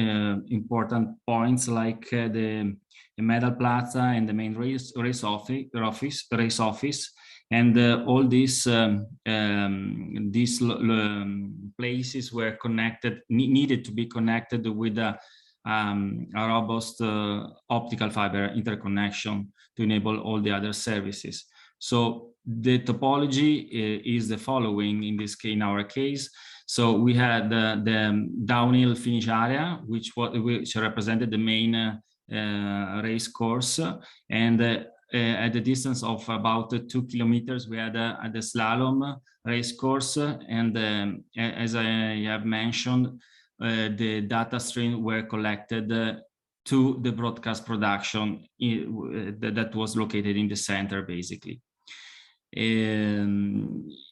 important points, like the medal plaza and the main race office, and all these places were connected, needed to be connected with a robust optical fiber interconnection to enable all the other services. So the topology is the following in this case, in our case. So we had the downhill finish area, which represented the main race course, and at the distance of about 2 kilometers, we had the slalom race course, and as I have mentioned, the data stream were collected to the broadcast production that was located in the center, basically.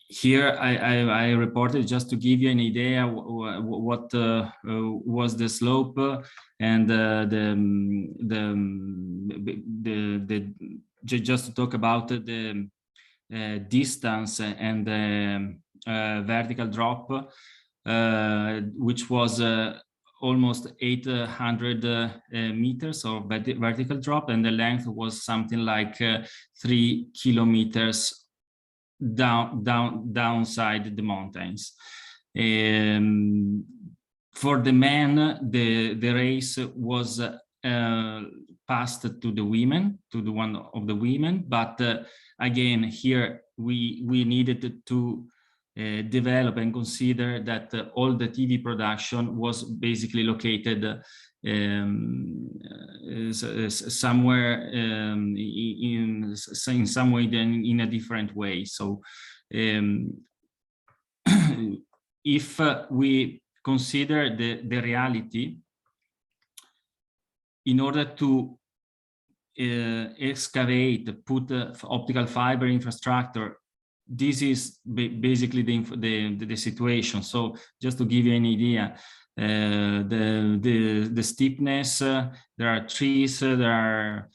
Here I reported, just to give you an idea what was the slope and just to talk about the distance and the vertical drop, which was almost 800 meters of vertical drop, and the length was something like 3 kilometers downside the mountains. For the men, the race was passed to the women, to the one of the women, but again, here we needed to develop and consider that all the TV production was basically located somewhere in some way, then in a different way. So if we consider the reality, in order to excavate, put optical fiber infrastructure, this is basically the situation. So just to give you an idea, the steepness, there are trees, there are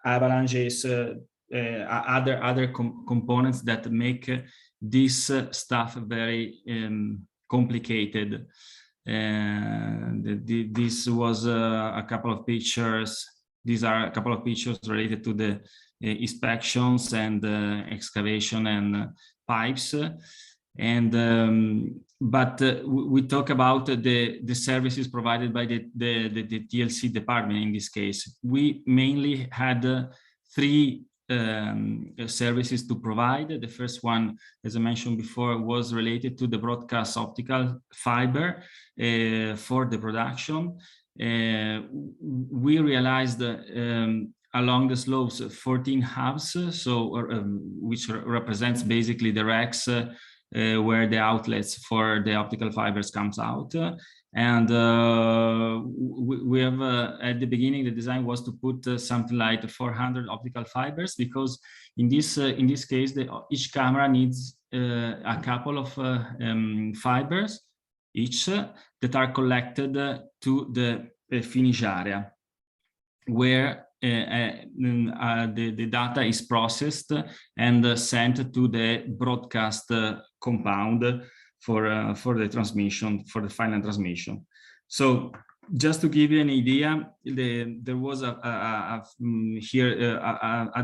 avalanches, other components that make this stuff very complicated. This was a couple of pictures. These are a couple of pictures related to the inspections and excavation and pipes. And but we talk about the services provided by the TLC department. In this case, we mainly had three services to provide. The first one, as I mentioned before, was related to the broadcast optical fiber for the production. We realized along the slopes 14 hubs, so which represents basically the racks where the outlets for the optical fibers comes out. And we have at the beginning, the design was to put something like 400 optical fibers, because in this case, each camera needs a couple of fibers each that are collected to the finish area, where the data is processed and sent to the broadcast compound for the transmission, for the final transmission. So just to give you an idea, there was a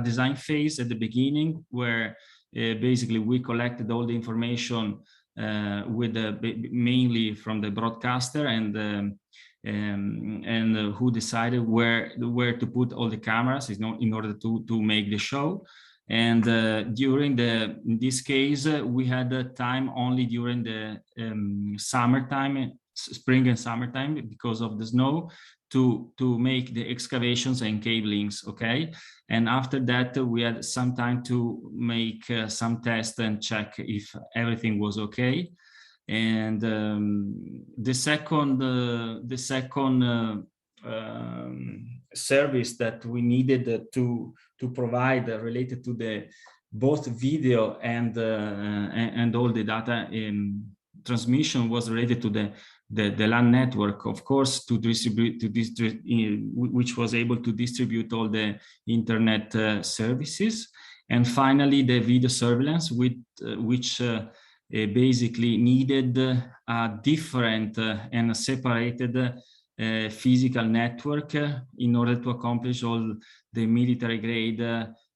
design phase at the beginning where basically we collected all the information mainly from the broadcaster and who decided where to put all the cameras in order to make the show. And during in this case, we had time only during the summertime spring and summertime because of the snow to make the excavations and cablings, okay? And after that, we had some time to make some tests and check if everything was okay. And the second service that we needed to provide related to the both video and all the data transmission was related to the LAN network, of course, to distribute which was able to distribute all the internet services. And finally, the video surveillance, which basically needed a different and a separated physical network in order to accomplish all the military grade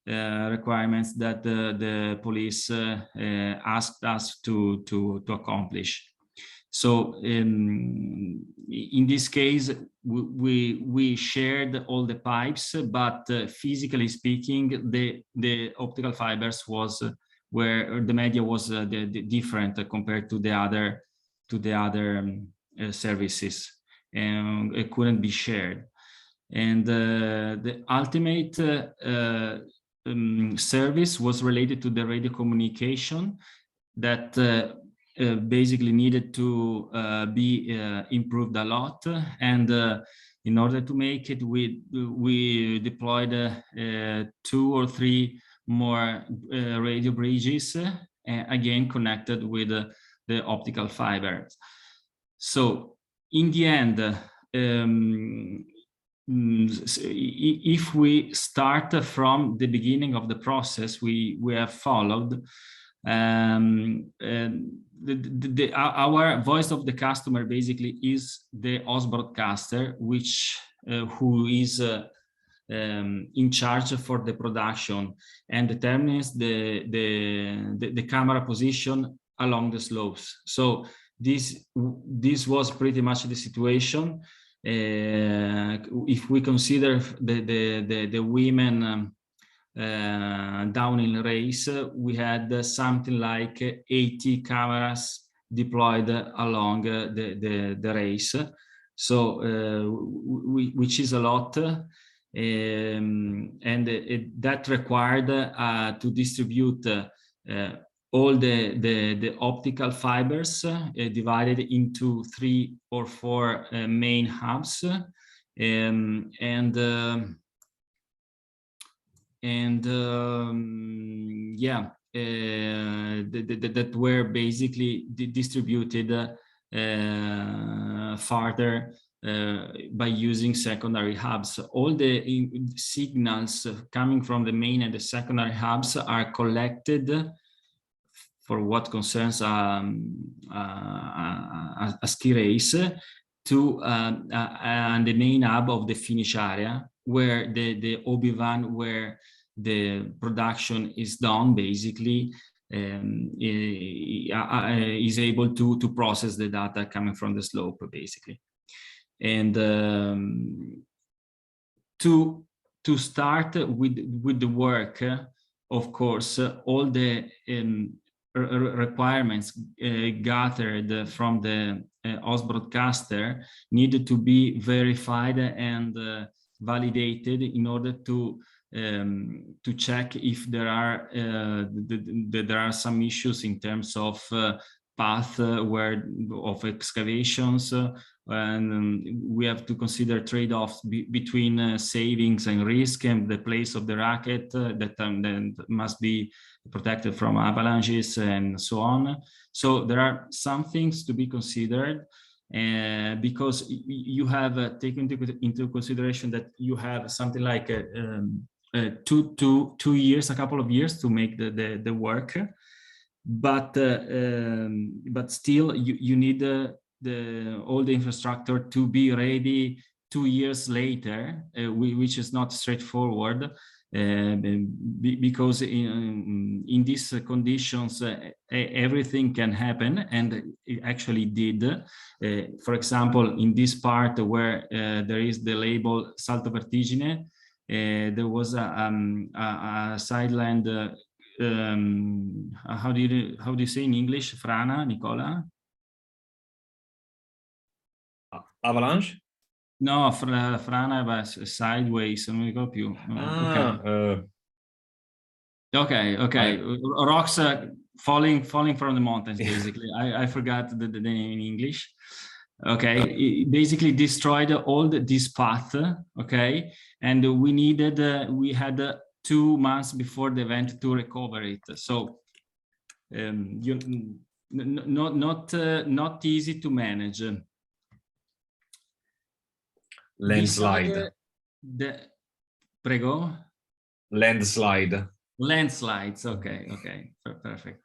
requirements that the police asked us to accomplish. So in this case, we shared all the pipes, but physically speaking, the optical fibers was where the media was different compared to the other services, and it couldn't be shared. And the ultimate service was related to the radio communication that basically needed to be improved a lot. And in order to make it, we deployed 2 or 3 more radio bridges, again connected with the optical fibers. So in the end, if we start from the beginning of the process we have followed, our voice of the customer basically is the host broadcaster, which who is in charge for the production and determines the camera position along the slopes. So this was pretty much the situation. If we consider the women downhill race, we had something like 80 cameras deployed along the race, so which is a lot, and that required to distribute all the optical fibers divided into 3 or 4 main hubs, that were basically distributed farther by using secondary hubs. All the signals coming from the main and the secondary hubs are collected for what concerns a ski race to the main hub of the finish area, where the OB van where the production is done basically is able to process the data coming from the slope basically. And to start with the work, of course, all the requirements gathered from the host broadcaster needed to be verified and validated in order to check if there are some issues in terms of path of excavations, and we have to consider trade-offs between savings and risk and the place of the racket that then must be protected from avalanches and so on. So there are some things to be considered, because you have taken into consideration that you have something like 2 years, a couple of years to make the work, but still you need all the infrastructure to be ready 2 years later, which is not straightforward, because in these conditions everything can happen, and it actually did. For example, in this part where there is the label Salto Vertigine, there was a sideland. How do you say in English, Frana, Nicola? Avalanche? No, frana va sideways, non mi ricordo più. Okay. Rocks falling from the mountains, basically. I forgot the name in English. Okay, it basically destroyed all this path. Okay, and we had 2 months before the event to recover it. So not easy to manage. Landslide. Prego. Landslide. Landslides. Okay, perfect.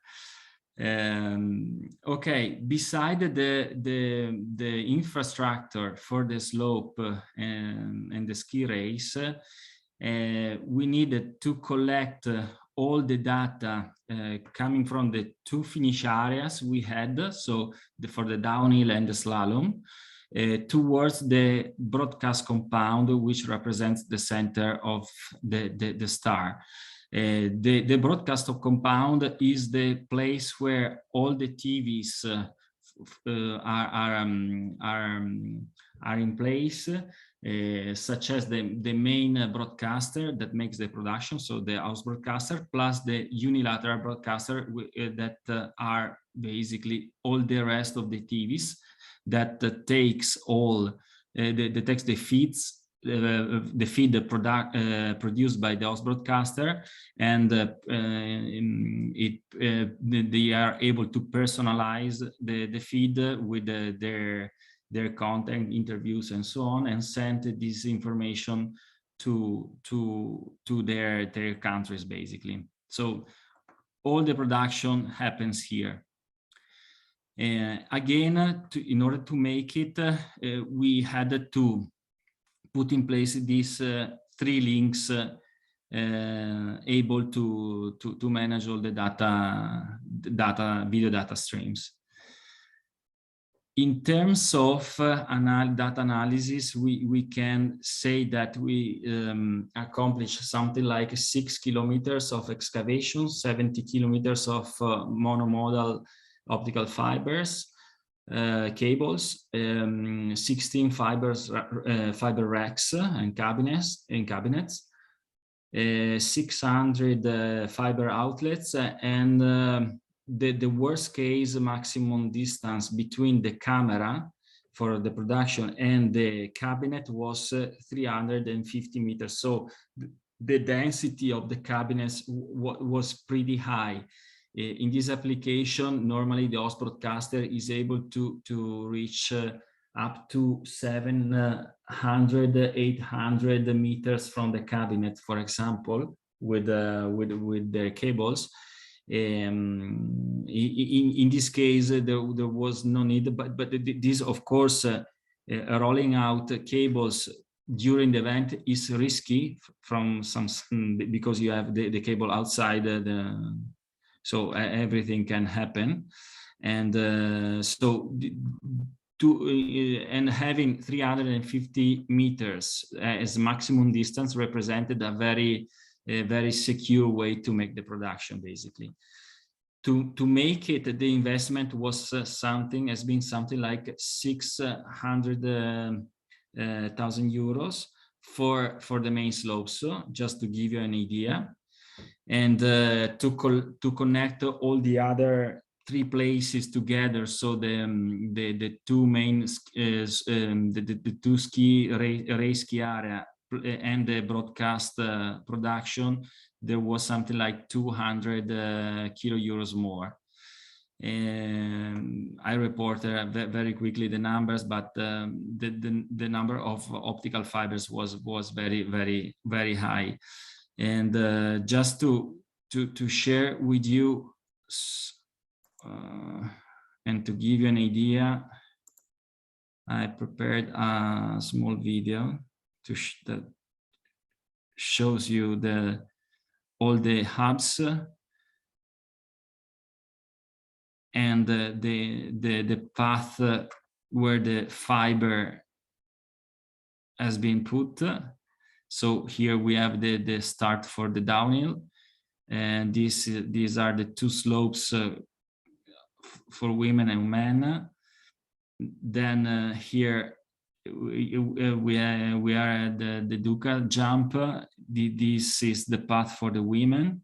Okay, beside the infrastructure for the slope and the ski race, we needed to collect all the data coming from the 2 finish areas we had, so for the downhill and the slalom, towards the broadcast compound, which represents the center of the star. The broadcast compound is the place where all the TVs are in place, such as the main broadcaster that makes the production, so the house broadcaster, plus the unilateral broadcaster that are basically all the rest of the TVs that takes all takes the feeds. The feed produced by the host broadcaster, and they are able to personalize the feed with their content, interviews, and so on, and send this information to their countries, basically. So all the production happens here. Again, in order to make it, we had to put in place these 3 links able to manage all the video data streams. In terms of data analysis, we can say that we accomplished something like 6 kilometers of excavation, 70 kilometers of monomodal optical fibers, cables, 16 fiber racks and cabinets, 600 fiber outlets, and the worst case maximum distance between the camera for the production and the cabinet was 350 meters. So the density of the cabinets was pretty high. In this application, normally the host broadcaster is able to reach up to 700, 800 meters from the cabinet, for example, with the cables. In this case, there was no need, but this, of course, rolling out cables during the event is risky because you have the cable outside so everything can happen, and and having 350 meters as maximum distance represented a very secure way to make the production, basically. To make it, the investment was something like 600,000 euros for the main slopes, so just to give you an idea. And to connect all the other 3 places together, so the 2 main the 2 race ski area and the broadcast production, there was something like 200 kilo euros more. And I reported very quickly the numbers, but the number of optical fibers was very high. And just to share with you and to give you an idea, I prepared a small video that shows you all the hubs and the path where the fiber has been put. So here we have the start for the downhill, and these are the 2 slopes for women and men. Then here we are at the Duca jump. This is the path for the women,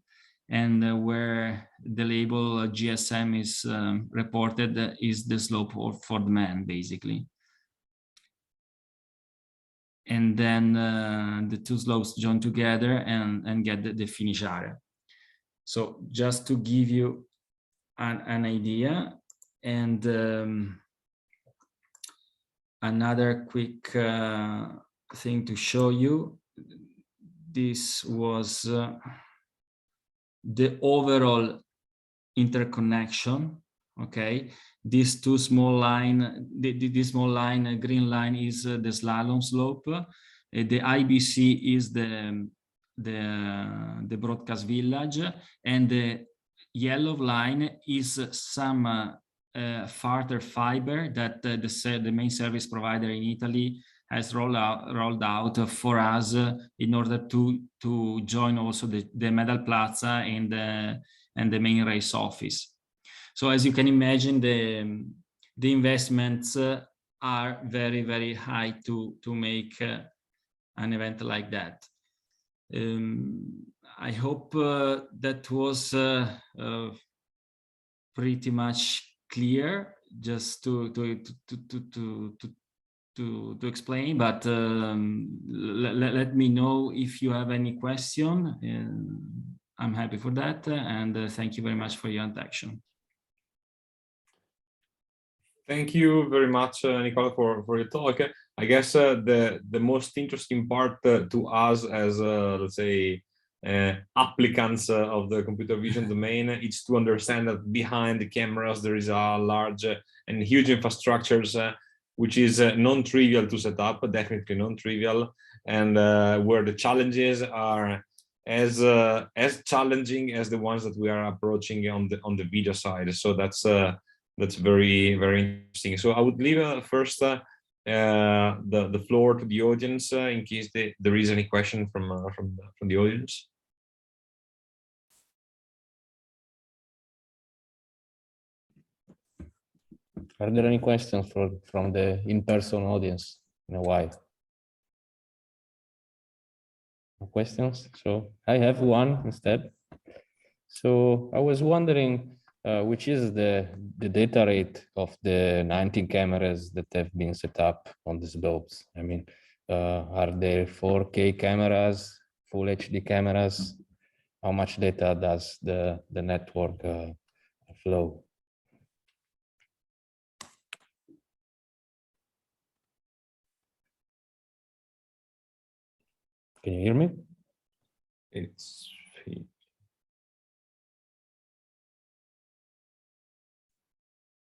and where the label GSM is reported is the slope for the men, basically. And then the two slopes join together and get the finish area. So just to give you an idea, and another quick thing to show you, this was the overall interconnection. Okay, these two small line, this small line, green line is the slalom slope. The IBC is the broadcast village, and the yellow line is some further fiber that the main service provider in Italy has rolled out for us in order to join also the medal plaza and the main race office. So as you can imagine, the investments are very, very high to make an event like that. I hope that was pretty much clear, just to explain. But let me know if you have any question. I'm happy for that, and thank you very much for your attention. Thank you very much, Nicola, for your talk. I guess the most interesting part to us as, let's say, applicants of the computer vision domain is to understand that behind the cameras there is a large and huge infrastructures which is non-trivial to set up, definitely non-trivial, and where the challenges are as challenging as the ones that we are approaching on the video side. So that's very, very interesting. So I would leave first the floor to the audience in case there is any question from the audience. Are there any questions from the in-person audience in a while? No questions? So I have one instead. So I was wondering which is the data rate of the 19 cameras that have been set up on the slopes. I mean, are there 4K cameras, full HD cameras? How much data does the network flow? Can you hear me?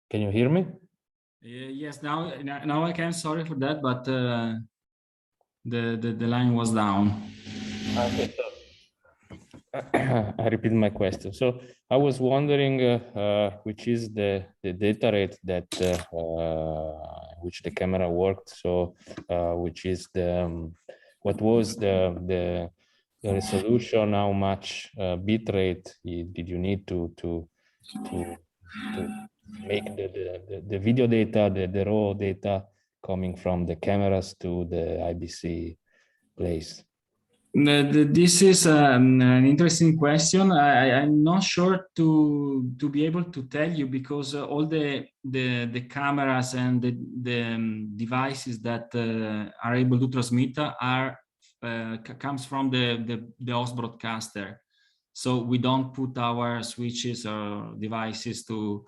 Can you hear me? Yes, now I can. Sorry for that, but the line was down. Okay, so I repeat my question. So I was wondering which is the data rate that which the camera worked. So which is the what was the resolution? How much bit rate did you need to make the video data, the raw data coming from the cameras to the IBC place? This is an interesting question. I'm not sure to be able to tell you, because all the cameras and the devices that are able to transmit are comes from the host broadcaster. So we don't put our switches or devices to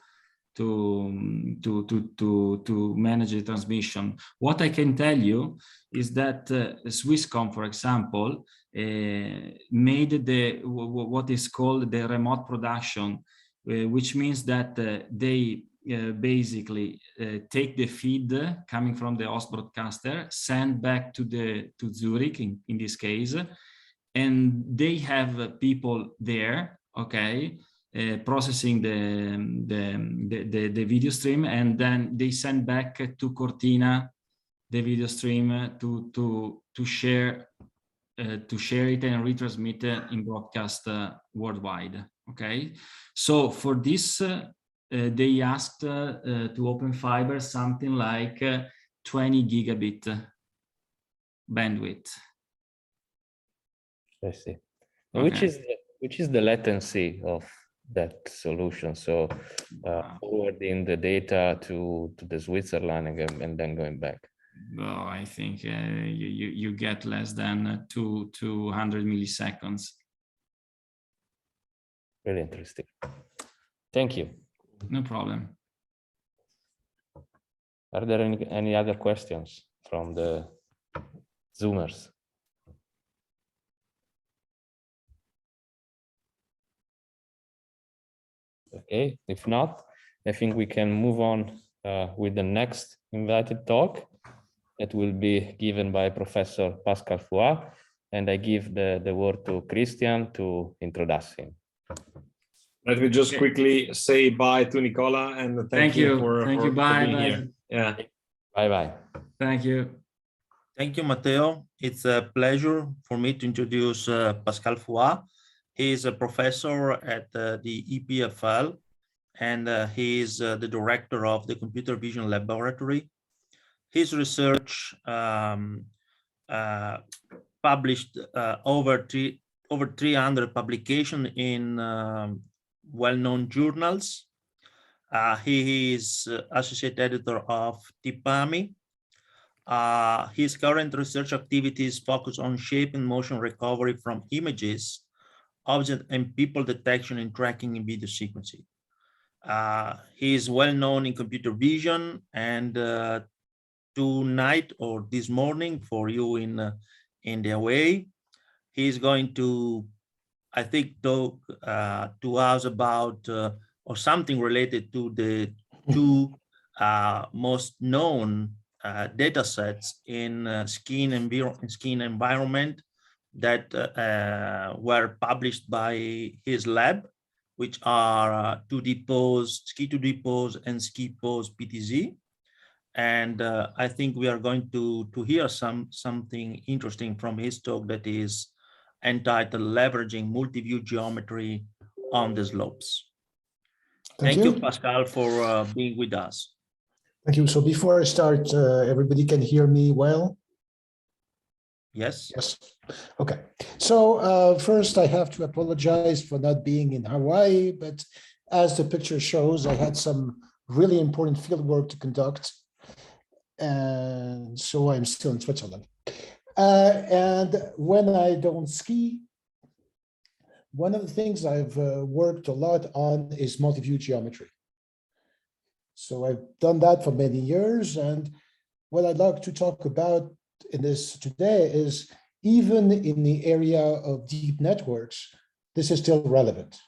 manage the transmission. What I can tell you is that Swisscom, for example, made what is called the remote production, which means that they basically take the feed coming from the host broadcaster, send back to Zurich in this case, and they have people there, okay, processing the video stream, and then they send back to Cortina the video stream to share it and retransmit in broadcast worldwide. Okay, so for this they asked to Open Fiber something like 20 gigabit bandwidth. I see. Okay. Which is the latency of that solution? So forwarding the data to the Switzerland and then going back. Well, I think you get less than 200 milliseconds. Really interesting. Thank you. No problem. Are there any other questions from the Zoomers? Okay, if not, I think we can move on with the next invited talk that will be given by Professor Pascal Foix, and I give the word to Christian to introduce him. Let me just quickly say bye to Nicola and thank you for Bye. being here. Yeah. Bye. Thank you. Thank you, Matteo. It's a pleasure for me to introduce Pascal Foix. He is a professor at the EPFL, and he is the director of the Computer Vision Laboratory. His research published over 300 publications in well-known journals. He is associate editor of TIPAMI. His current research activities focus on shape and motion recovery from images, object and people detection and tracking in video sequencing. He is well known in computer vision, and tonight or this morning for you in the away, he is going to, I think, talk to us about or something related to the two most known data sets in skin environment that were published by his lab, which are 2D pose, ski 2D pose, and ski pose PTZ. And I think we are going to hear something interesting from his talk that is entitled Leveraging Multi-View Geometry on the Slopes. Thank you, Pascal, for being with us. Thank you. So before I start, everybody can hear me well? Yes. Yes. Okay. So first, I have to apologize for not being in Hawaii, but as the picture shows, I had some really important field work to conduct. And so I'm still in Switzerland. And when I don't ski, one of the things I've worked a lot on is multi-view geometry. So I've done that for many years. And what I'd like to talk about in this today is even in the area of deep networks, this is still relevant.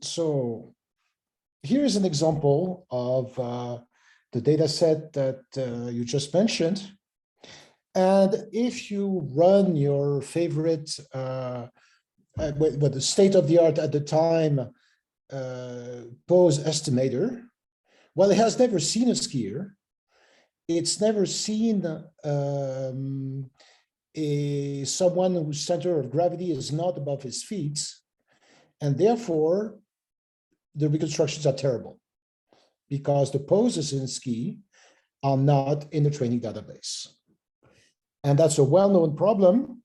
So here's an example of the data set that you just mentioned. And if you run your favorite, the state of the art at the time, pose estimator, well, it has never seen a skier. It's never seen someone whose center of gravity is not above his feet. And therefore, the reconstructions are terrible because the poses in ski are not in the training database. And that's a well-known problem.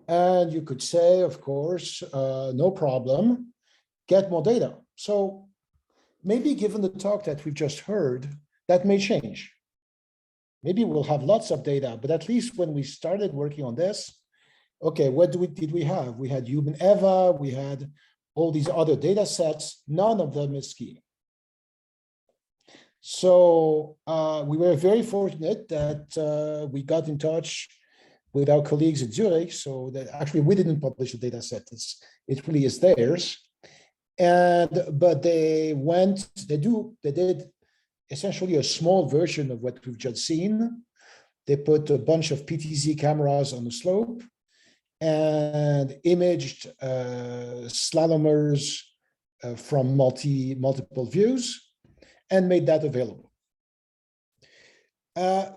And you could say, of course, no problem, get more data. So maybe given the talk that we've just heard, that may change. Maybe we'll have lots of data, but at least when we started working on this, okay, what did we have? We had human EVA, we had all these other data sets, none of them is skiing. So we were very fortunate that we got in touch with our colleagues in Zurich, so that actually we didn't publish the data set, it really is theirs. But they did essentially a small version of what we've just seen. They put a bunch of PTZ cameras on the slope and imaged slalomers from multiple views and made that available.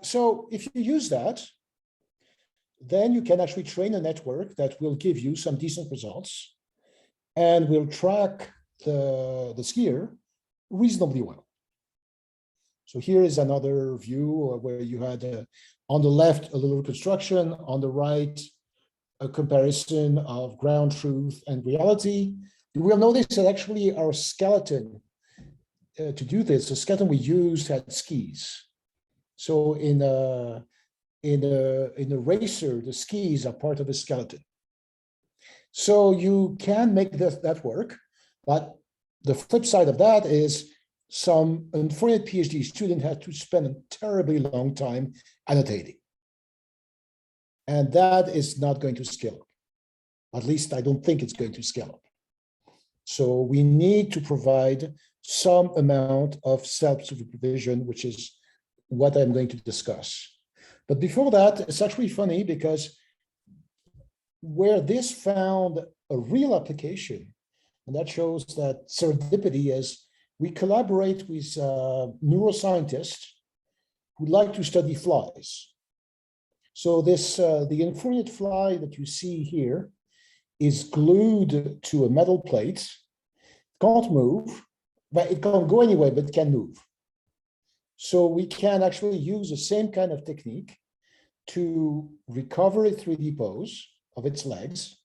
So if you use that, then you can actually train a network that will give you some decent results and will track the skier reasonably well. So here is another view where you had on the left a little reconstruction, on the right a comparison of ground truth and reality. You will notice that actually our skeleton to do this, the skeleton we used had skis. So in a racer, the skis are part of the skeleton. So you can make that work, but the flip side of that is some unfortunate PhD student had to spend a terribly long time annotating. And that is not going to scale up. At least I don't think it's going to scale up. So we need to provide some amount of self-supervision, which is what I'm going to discuss. But before that, it's actually funny because where this found a real application, and that shows that serendipity is we collaborate with neuroscientists who like to study flies. So this, the infinite fly that you see here is glued to a metal plate, can't move, but it can't go anywhere, but it can move. So we can actually use the same kind of technique to recover a 3D pose of its legs,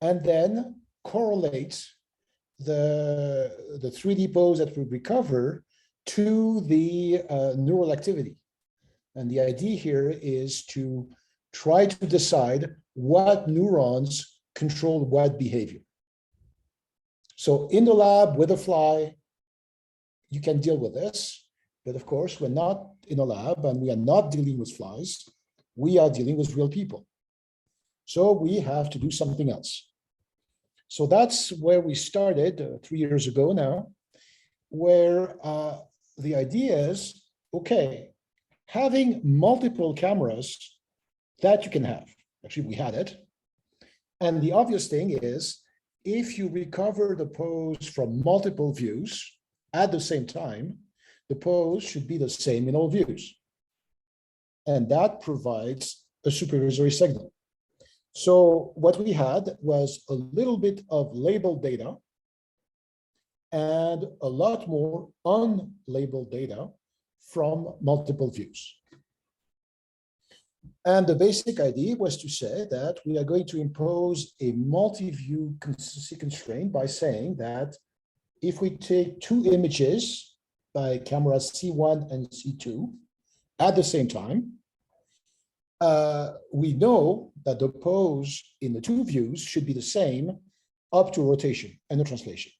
and then correlate the 3D pose that we recover to the neural activity. And the idea here is to try to decide what neurons control what behavior. So in the lab with a fly, you can deal with this, but of course, we're not in a lab and we are not dealing with flies. We are dealing with real people. So we have to do something else. So that's where we started 3 years ago now, where the idea is, okay, having multiple cameras that you can have. Actually, we had it. And the obvious thing is, if you recover the pose from multiple views at the same time, the pose should be the same in all views. And that provides a supervisory signal. So what we had was a little bit of labeled data and a lot more unlabeled data from multiple views. And the basic idea was to say that we are going to impose a multi-view consistency constraint by saying that if we take two images by cameras C1 and C2 at the same time, we know that the pose in the two views should be the same up to rotation and the translation.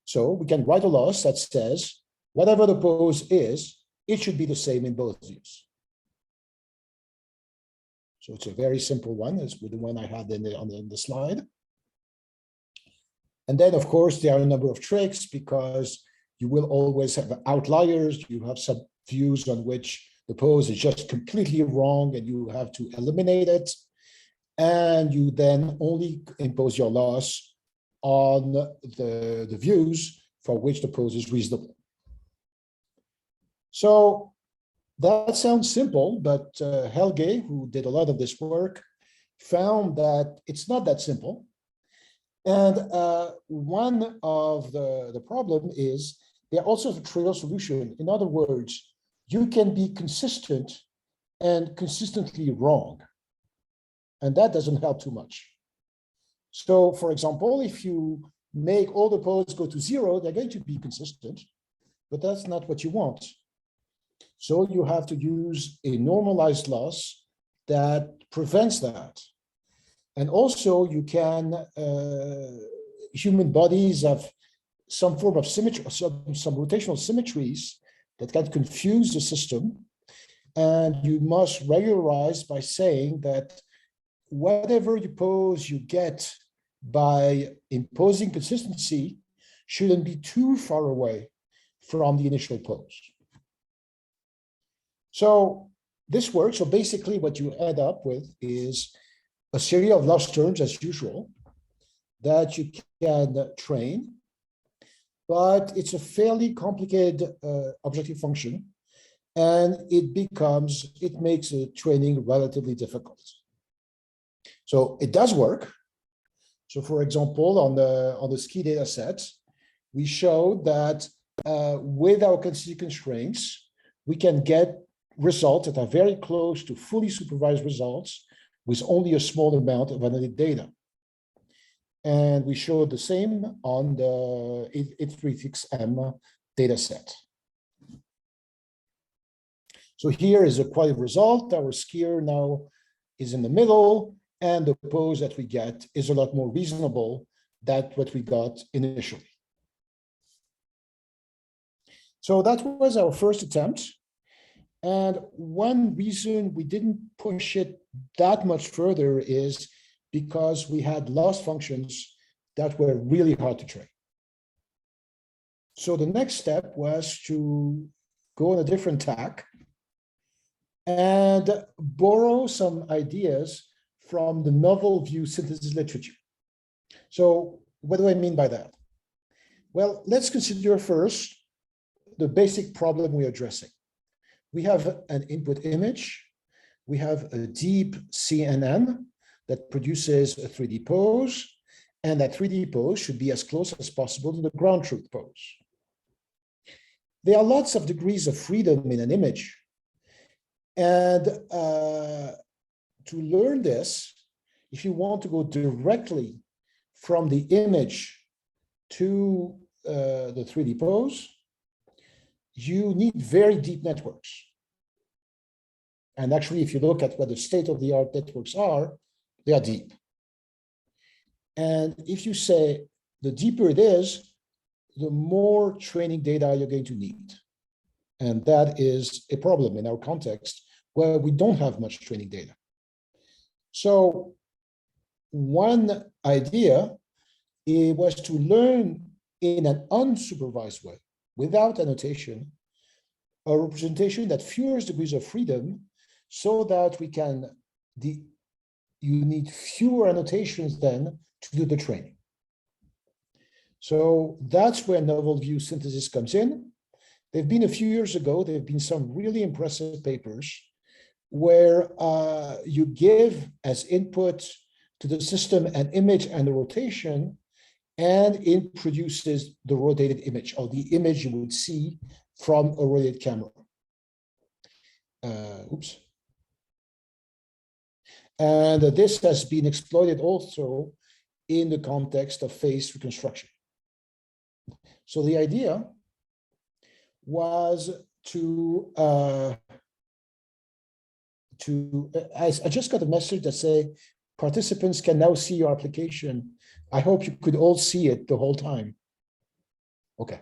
So we can write a loss that says, whatever the pose is, it should be the same in both views. So it's a very simple one, as with the one I had on the slide. And then, of course, there are a number of tricks because you will always have outliers. You have some views on which the pose is just completely wrong and you have to eliminate it. And you then only impose your loss on the views for which the pose is reasonable. So that sounds simple, but Helge, who did a lot of this work, found that it's not that simple. And one of the problem is there are also a trivial solution. In other words, you can be consistent and consistently wrong. And that doesn't help too much. So for example, if you make all the poses go to 0, they're going to be consistent, but that's not what you want. So you have to use a normalized loss that prevents that. And also you can, human bodies have some form of symmetry, some rotational symmetries that can confuse the system. And you must regularize by saying that whatever you pose you get by imposing consistency shouldn't be too far away from the initial pose. So this works. So basically what you end up with is a series of loss terms as usual that you can train, but it's a fairly complicated objective function and it makes the training relatively difficult. So it does work. So for example, on the ski data set, we showed that with our constraints, we can get results that are very close to fully supervised results with only a small amount of analytic data. And we showed the same on the 836M data set. So here is a quality result. Our skier now is in the middle, and the pose that we get is a lot more reasonable than what we got initially. So that was our first attempt. And one reason we didn't push it that much further is because we had loss functions that were really hard to train. So the next step was to go on a different tack and borrow some ideas from the novel view synthesis literature. So what do I mean by that? Well, let's consider first the basic problem we're addressing. We have an input image. We have a deep CNN that produces a 3D pose, and that 3D pose should be as close as possible to the ground truth pose. There are lots of degrees of freedom in an image. And to learn this, if you want to go directly from the image to the 3D pose, you need very deep networks. And actually, if you look at what the state-of-the-art networks are, they are deep. And if you say the deeper it is, the more training data you're going to need. And that is a problem in our context where we don't have much training data. So one idea was to learn in an unsupervised way, without annotation, a representation that fewer degrees of freedom so that we can, you need fewer annotations then to do the training. So that's where novel view synthesis comes in. There've been a few years ago, there have been some really impressive papers where you give as input to the system an image and a rotation, and it produces the rotated image, or the image you would see from a rotated camera. Oops. And this has been exploited also in the context of face reconstruction. So the idea was I just got a message that say participants can now see your application. I hope you could all see it the whole time. Okay.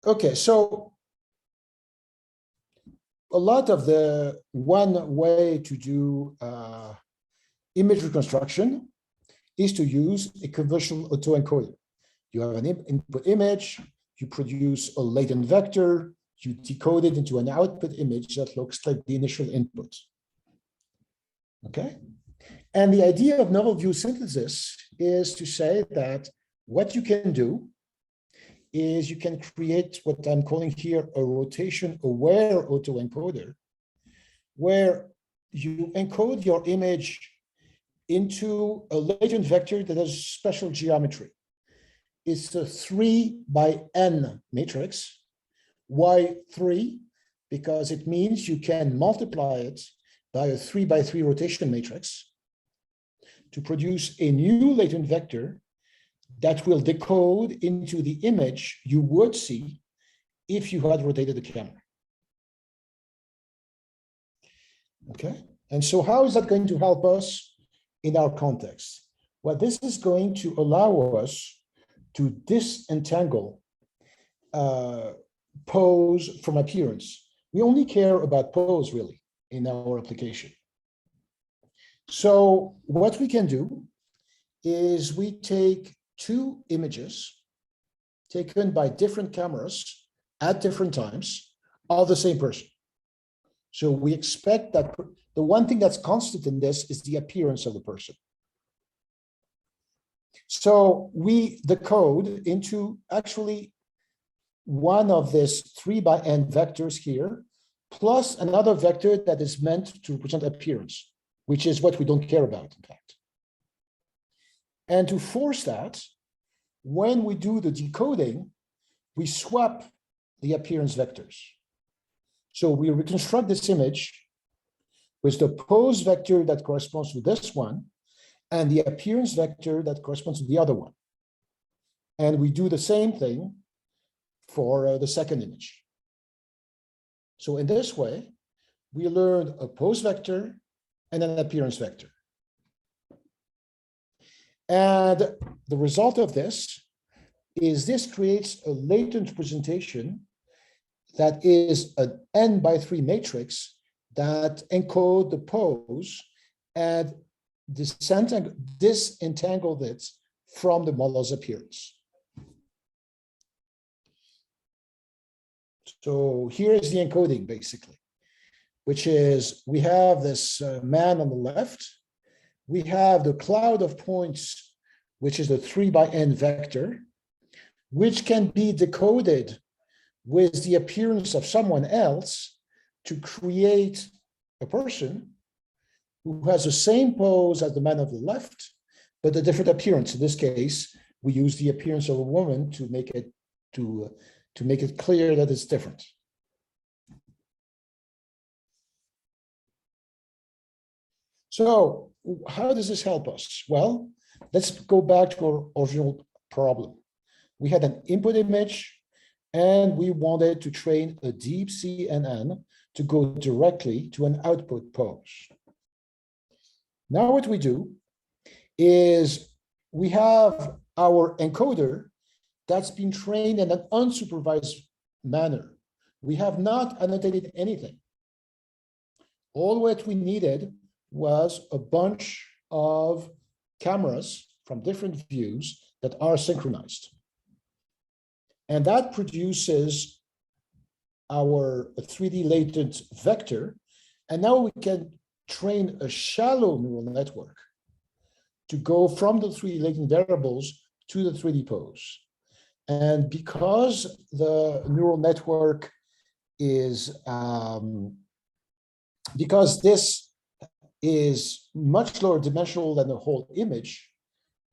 Okay, so a lot of the one way to do image reconstruction is to use a convolutional autoencoder. You have an input image, you produce a latent vector, you decode it into an output image that looks like the initial input. Okay? And the idea of novel view synthesis is to say that what you can do is you can create what I'm calling here a rotation-aware autoencoder, where you encode your image into a latent vector that has special geometry. It's a 3x(n) matrix. Why 3? Because it means you can multiply it by a 3x3 rotation matrix to produce a new latent vector that will decode into the image you would see if you had rotated the camera. Okay, and so how is that going to help us in our context? Well, this is going to allow us to disentangle pose from appearance. We only care about pose really in our application. So what we can do is we take two images taken by different cameras at different times of the same person. So we expect that the one thing that's constant in this is the appearance of the person. So we decode into actually one of these 3x(n) vectors here, plus another vector that is meant to represent appearance, which is what we don't care about, in fact. And to force that, when we do the decoding, we swap the appearance vectors. So we reconstruct this image with the pose vector that corresponds to this one and the appearance vector that corresponds to the other one. And we do the same thing for the second image. So in this way, we learned a pose vector and an appearance vector. And the result of this is this creates a latent presentation that is an n/3 matrix that encode the pose and disentangled it from the model's appearance. So here is the encoding, basically, which is we have this man on the left. We have the cloud of points, which is the 3/n vector, which can be decoded with the appearance of someone else to create a person who has the same pose as the man of the left, but a different appearance. In this case, we use the appearance of a woman to make it clear that it's different. So how does this help us? Well, let's go back to our original problem. We had an input image and we wanted to train a deep CNN to go directly to an output pose. Now what we do is we have our encoder that's been trained in an unsupervised manner. We have not annotated anything. All what we needed was a bunch of cameras from different views that are synchronized. And that produces our 3D latent vector. And now we can train a shallow neural network to go from the 3D latent variables to the 3D pose. And because the neural network is, because this is much lower dimensional than the whole image,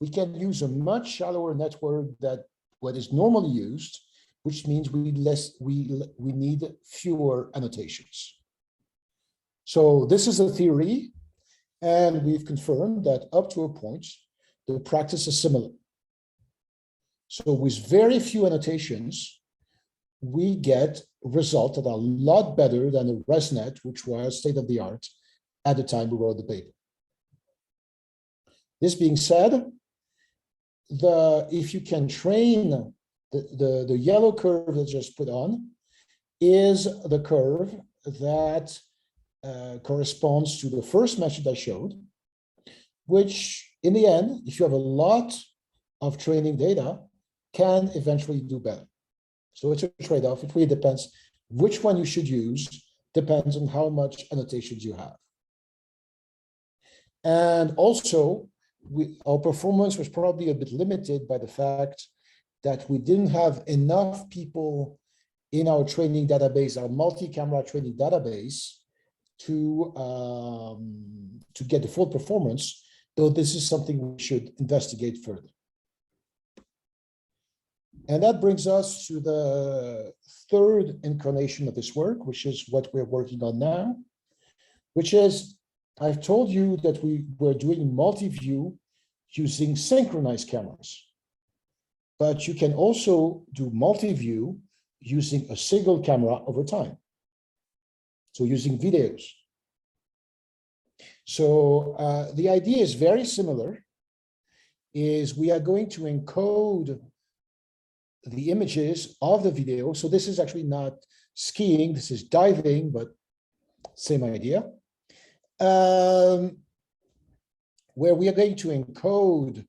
we can use a much shallower network than what is normally used, which means we need fewer annotations. So this is a theory, and we've confirmed that up to a point, the practice is similar. So with very few annotations, we get results that are a lot better than the ResNet, which was state of the art at the time we wrote the paper. This being said, if you can train the yellow curve that's just put on is the curve that corresponds to the first method I showed, which in the end, if you have a lot of training data, can eventually do better. So it's a trade-off. It really depends which one you should use, depends on how much annotations you have. And also, our performance was probably a bit limited by the fact that we didn't have enough people in our training database, our multi-camera training database, to get the full performance, though this is something we should investigate further. And that brings us to the third incarnation of this work, which is what we're working on now, which is, I've told you that we were doing multi-view using synchronized cameras, but you can also do multi-view using a single camera over time. So using videos. So the idea is very similar, is we are going to encode the images of the video. So this is actually not skiing, this is diving, but same idea. Where we are going to encode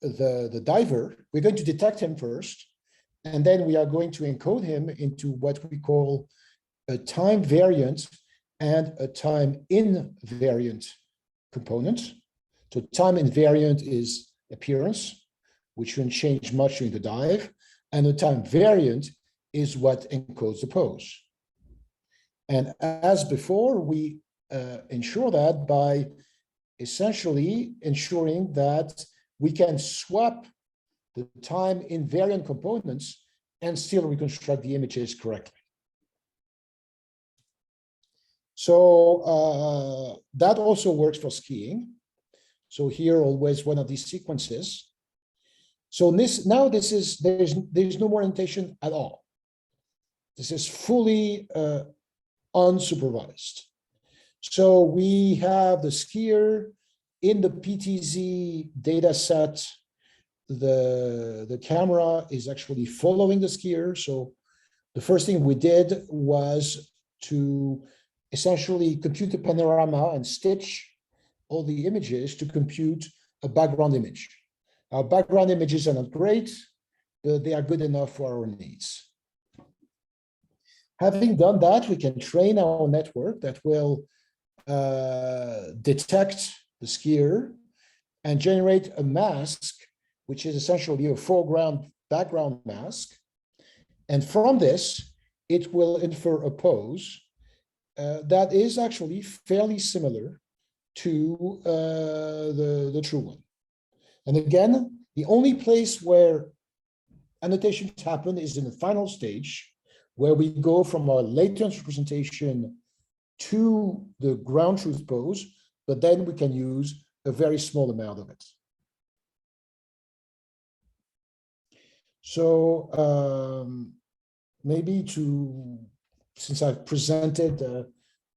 the diver. We're going to detect him first, and then we are going to encode him into what we call a time variant and a time invariant component. So time invariant is appearance, which shouldn't change much during the dive, and the time variant is what encodes the pose. And as before, we ensure that by essentially ensuring that we can swap the time invariant components and still reconstruct the images correctly. So that also works for skiing. So here always one of these sequences. So there's no more annotation at all. This is fully unsupervised. So we have the skier in the PTZ data set. The camera is actually following the skier. So the first thing we did was to essentially compute the panorama and stitch all the images to compute a background image. Our background images are not great, but they are good enough for our needs. Having done that, we can train our network that will detect the skier and generate a mask, which is essentially a foreground background mask. And from this, it will infer a pose that is actually fairly similar to the true one. And again, the only place where annotations happen is in the final stage, where we go from our latent representation to the ground truth pose, but then we can use a very small amount of it. So maybe since I've presented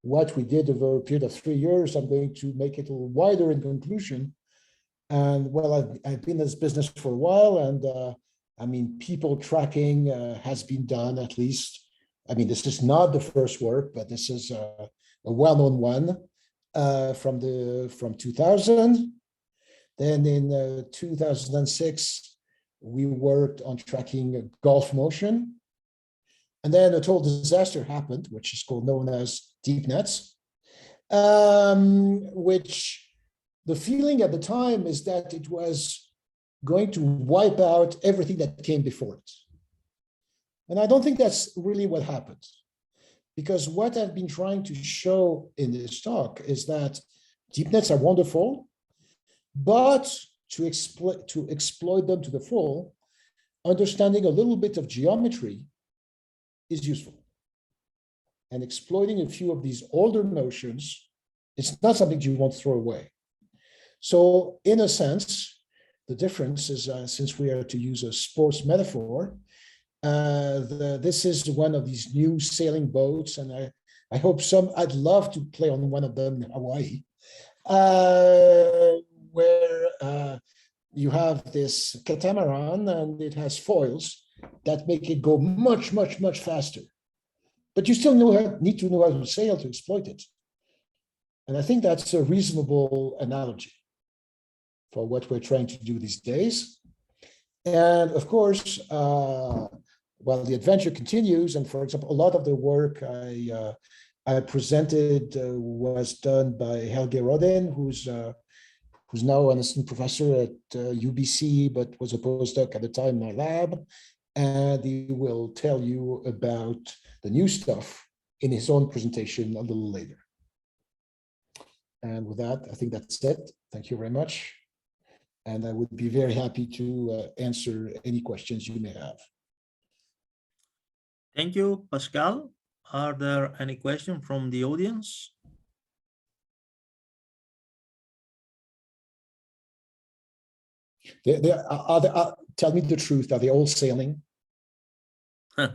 what we did over a period of 3 years, I'm going to make it a little wider in conclusion. And well, I've been in this business for a while, and I mean, people tracking has been done at least. I mean, this is not the first work, but this is a well-known one from 2000. Then in 2006, we worked on tracking golf motion. And then a total disaster happened, which is known as deep nets, which the feeling at the time is that it was going to wipe out everything that came before it. And I don't think that's really what happened, because what I've been trying to show in this talk is that deep nets are wonderful, but to exploit them to the full, understanding a little bit of geometry is useful. And exploiting a few of these older notions, it's not something you want to throw away. So in a sense, the difference is, since we are to use a sports metaphor, this is one of these new sailing boats, and I hope I'd love to play on one of them in Hawaii, where you have this catamaran and it has foils that make it go much, much, much faster. But you still need to know how to sail to exploit it. And I think that's a reasonable analogy for what we're trying to do these days. And of course, well, the adventure continues. And for example, a lot of the work I presented was done by Helge Rodin, who's now an assistant professor at UBC, but was a postdoc at the time in my lab. And he will tell you about the new stuff in his own presentation a little later. And with that, I think that's it. Thank you very much. And I would be very happy to answer any questions you may have. Thank you, Pascal. Are there any questions from the audience? Tell me the truth. Are they all sailing? No,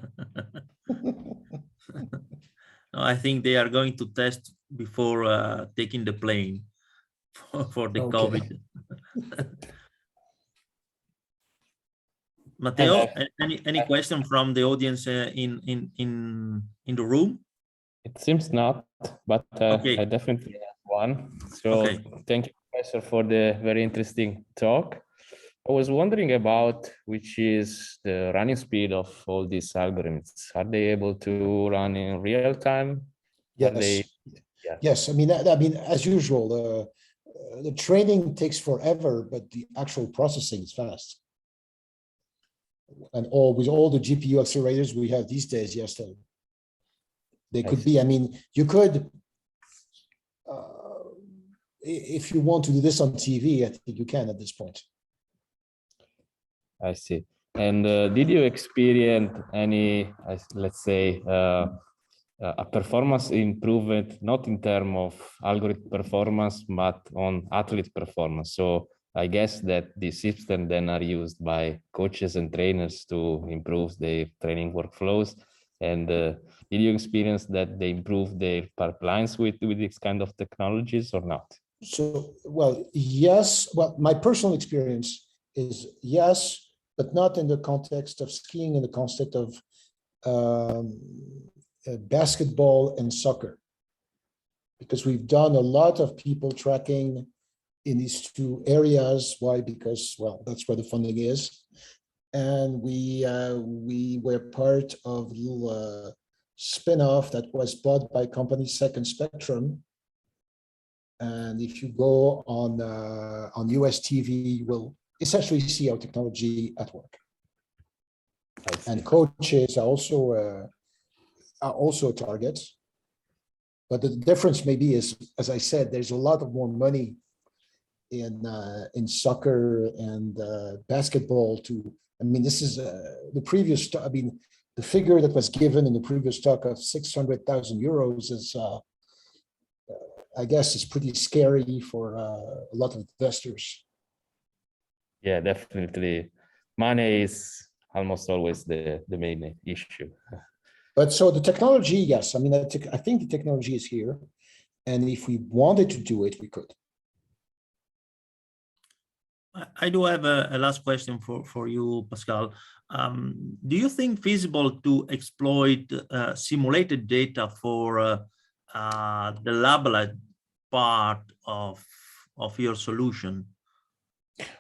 I think they are going to test before taking the plane for the COVID. Matteo, any question from the audience in the room? It seems not, but okay. I definitely have one. So okay. Thank you, Professor, for the very interesting talk. I was wondering about which is the running speed of all these algorithms. Are they able to run in real time? Yes. Yes. I mean, as usual, the training takes forever, but the actual processing is fast. And with all the GPU accelerators we have these days, yes, they could be. I mean, you could, if you want to do this on TV, I think you can at this point. I see. And did you experience any, let's say, a performance improvement, not in terms of algorithm performance, but on athlete performance? So I guess that the systems then are used by coaches and trainers to improve their training workflows. And did you experience that they improve their pipelines with this kind of technologies or not? So, well, yes. Well, my personal experience is yes, but not in the context of skiing, in the context of basketball and soccer, because we've done a lot of people tracking in these two areas. Why? Because, well, that's where the funding is. And we were part of a little spin-off that was bought by company Second Spectrum. And if you go on US TV, you will essentially see our technology at work. And coaches are also targets. But the difference maybe is, as I said, there's a lot of more money in soccer and basketball to. I mean, this is the previous. I mean, the figure that was given in the previous talk of 600,000 euros is, I guess, is pretty scary for a lot of investors. Yeah, definitely. Money is almost always the main issue. But so the technology, yes. I mean, I think the technology is here, and if we wanted to do it, we could. I do have a last question for you, Pascal. Do you think feasible to exploit simulated data for the labeling part of your solution?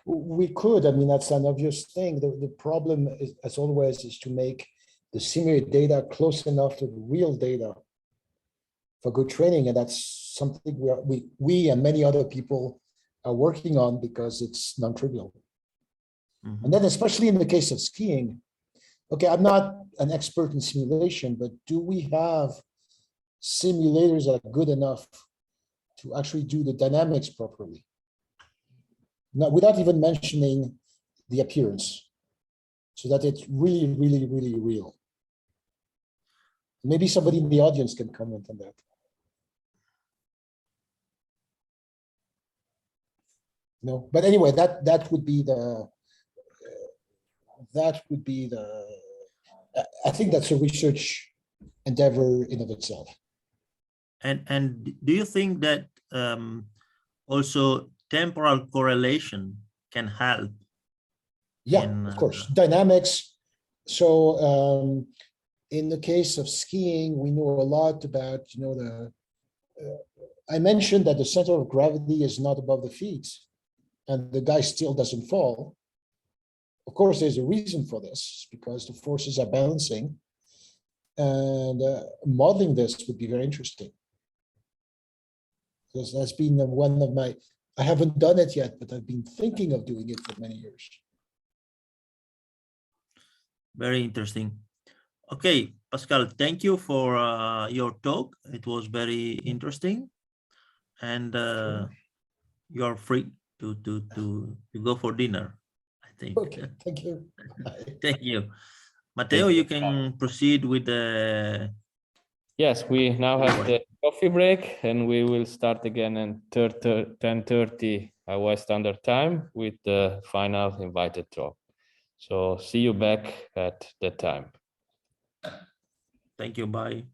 We could. I mean, that's an obvious thing. The problem is, as always, is to make the simulated data close enough to the real data for good training, and that's something we and many other people are working on because it's non-trivial. And then, especially in the case of skiing, okay, I'm not an expert in simulation, but do we have simulators that are good enough to actually do the dynamics properly? Not, without even mentioning the appearance, so that it's really, really, really real. Maybe somebody in the audience can comment on that. No, but anyway, that would be the. I think that's a research endeavor in of itself. And do you think that also temporal correlation can help? Yeah, of course. Dynamics. So in the case of skiing, we know a lot about, I mentioned that the center of gravity is not above the feet and the guy still doesn't fall. Of course, there's a reason for this, because the forces are balancing, and modeling this would be very interesting. Because that's been one of my, I haven't done it yet, but I've been thinking of doing it for many years. Very interesting. Okay, Pascal, thank you for your talk. It was very interesting, and you're free to go for dinner, I think. Okay, thank you. Thank you. Matteo, you can proceed with the... Yes, we now have the coffee break, and we will start again at 10:30 our standard time with the final invited talk. So see you back at that time. Thank you. Bye.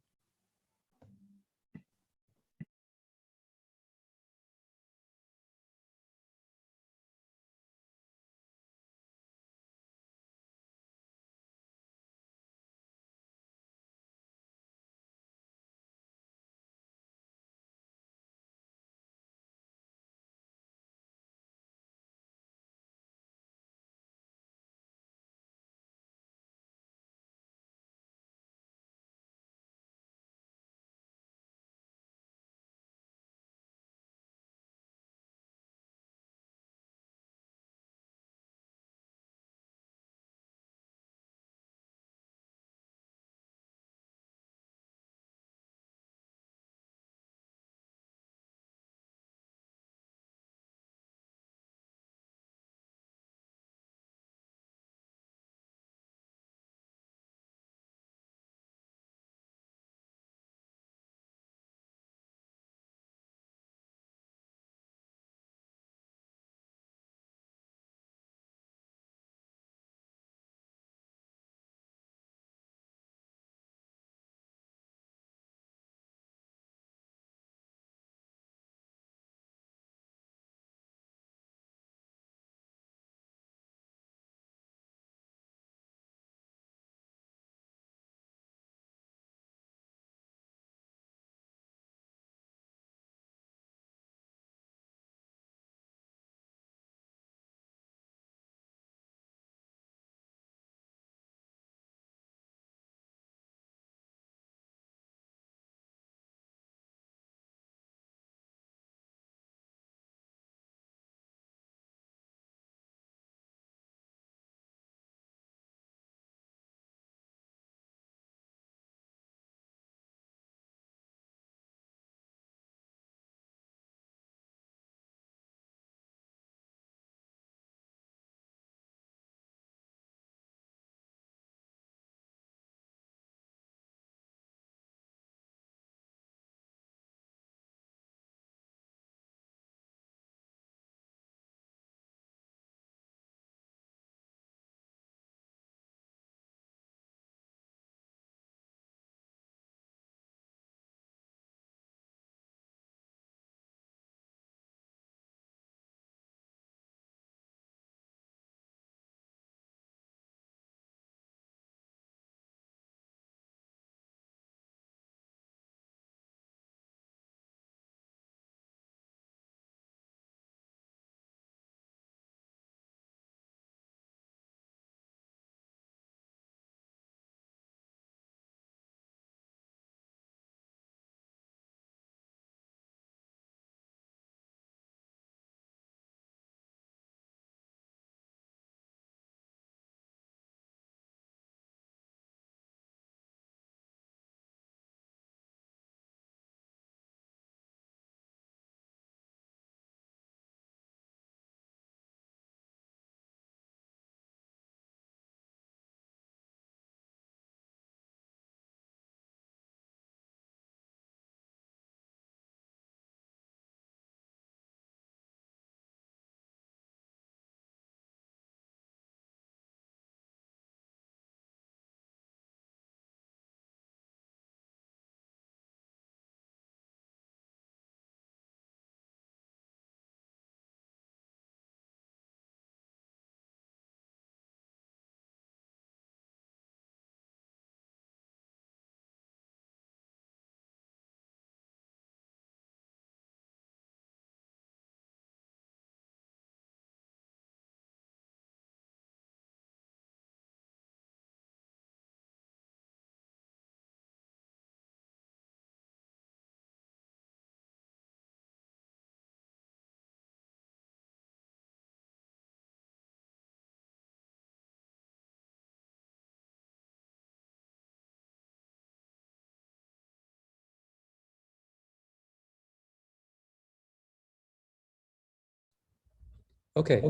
Okay.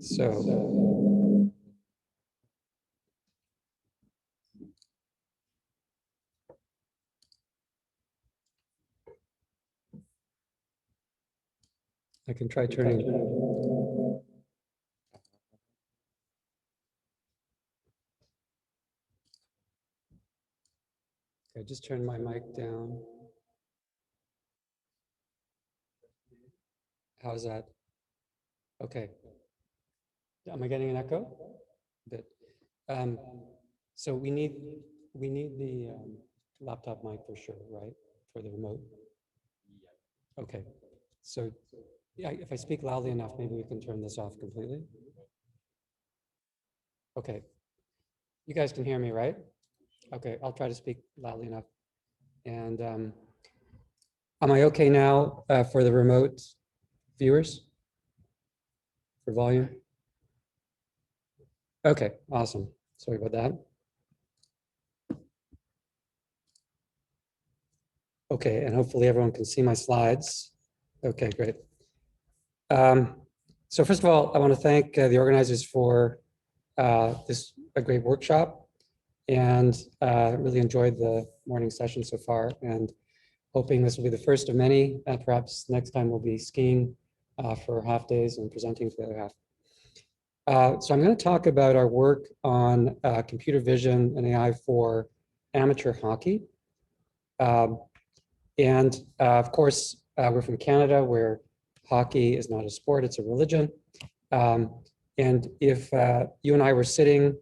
So I can try turning. Okay, just turn my mic down. How's that? Okay. Am I getting an echo? Good. So we need the laptop mic for sure, right? For the remote. Okay. So yeah, if I speak loudly enough, maybe we can turn this off completely. Okay. You guys can hear me, right? Okay, I'll try to speak loudly enough. And am I okay now for the remote viewers? For volume? Okay, awesome. Sorry about that. Okay, and hopefully everyone can see my slides. Okay, great. So first of all, I want to thank the organizers for this a great workshop, and really enjoyed the morning session so far, and hoping this will be the first of many. Perhaps next time we'll be skiing for half days and presenting for the other half. So I'm going to talk about our work on computer vision and AI for amateur hockey. And of course, we're from Canada, where hockey is not a sport, it's a religion. And if you and I were sitting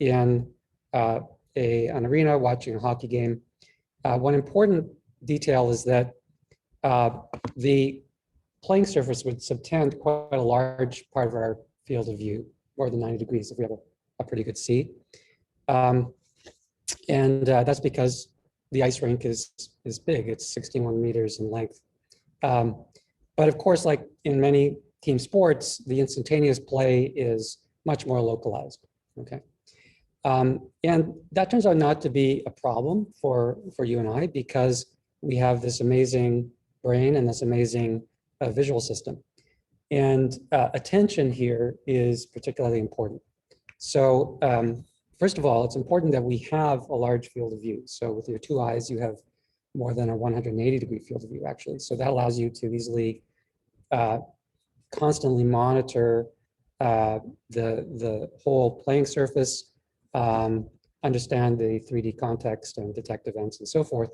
in an arena watching a hockey game, one important detail is that the playing surface would subtend quite a large part of our field of view, more than 90 degrees if we have a pretty good seat. And that's because the ice rink is big. It's 61 meters in length. But of course, like in many team sports, the instantaneous play is much more localized, okay? And that turns out not to be a problem for you and I, because we have this amazing brain and this amazing visual system. And attention here is particularly important. So first of all, it's important that we have a large field of view. So with your two eyes, you have more than a 180-degree field of view, actually. So that allows you to easily constantly monitor the whole playing surface, understand the 3D context and detect events and so forth.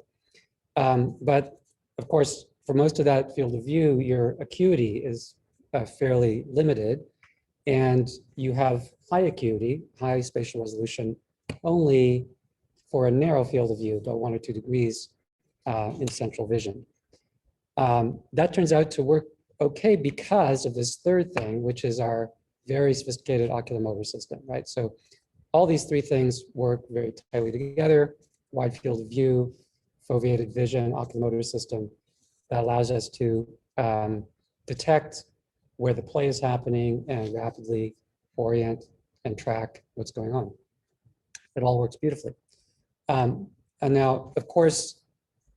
But of course, for most of that field of view, your acuity is fairly limited, and you have high acuity, high spatial resolution, only for a narrow field of view, about 1 or 2 degrees in central vision. That turns out to work okay because of this third thing, which is our very sophisticated oculomotor system, right? So all these three things work very tightly together: wide field of view, foveated vision, oculomotor system, that allows us to detect where the play is happening and rapidly orient and track what's going on. It all works beautifully. And now, of course,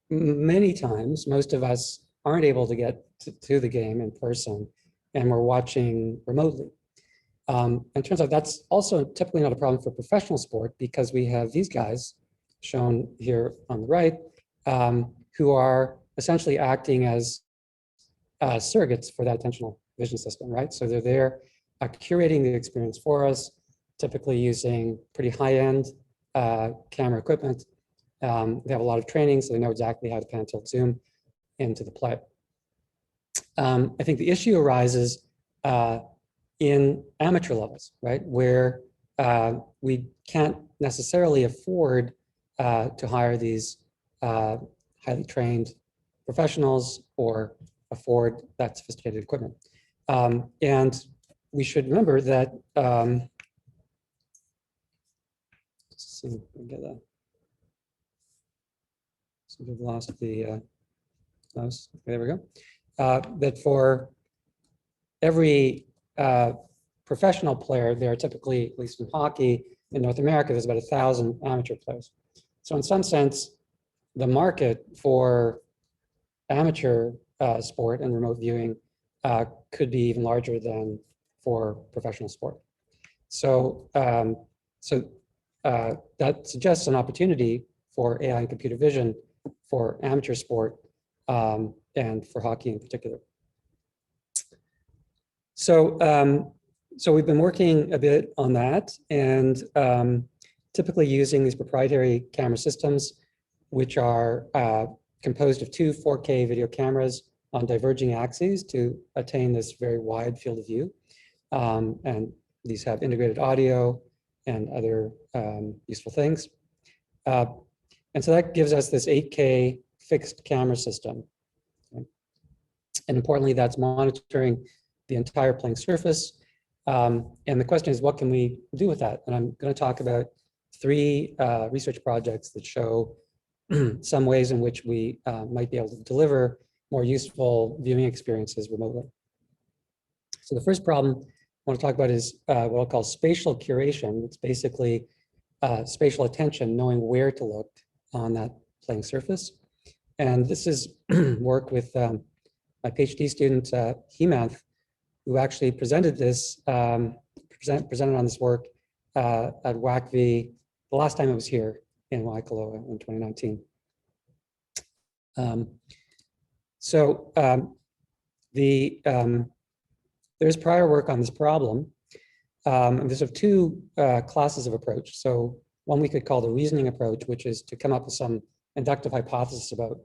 many times, most of us aren't able to get to the game in person, and we're watching remotely. And it turns out that's also typically not a problem for professional sport, because we have these guys shown here on the right, who are essentially acting as surrogates for that attentional vision system, right? So they're there curating the experience for us, typically using pretty high-end camera equipment. They have a lot of training, so they know exactly how to pan, tilt, zoom into the play. I think the issue arises in amateur levels, right? Where we can't necessarily afford to hire these highly trained professionals or afford that sophisticated equipment. And we should remember that, let's see if we can get that. So we've lost the mouse. Okay, there we go. That for every professional player, there are typically, at least in hockey, in North America, there's about 1,000 amateur players. So in some sense, the market for amateur sport and remote viewing could be even larger than for professional sport. So, that suggests an opportunity for AI and computer vision for amateur sport and for hockey in particular. So, so we've been working a bit on that, and typically using these proprietary camera systems, which are composed of 2 4K video cameras on diverging axes to attain this very wide field of view. And these have integrated audio and other useful things. And so that gives us this 8K fixed camera system. And importantly, that's monitoring the entire playing surface. And the question is, what can we do with that? And I'm going to talk about 3 research projects that show some ways in which we might be able to deliver more useful viewing experiences remotely. So the first problem I want to talk about is what I'll call spatial curation. It's basically spatial attention, knowing where to look on that playing surface. And this is work with my PhD student, Hemanth, who actually presented this, presented on this work at WACV the last time it was here in Waikoloa in 2019. There's prior work on this problem. And there's 2 classes of approach. So one we could call the reasoning approach, which is to come up with some inductive hypothesis about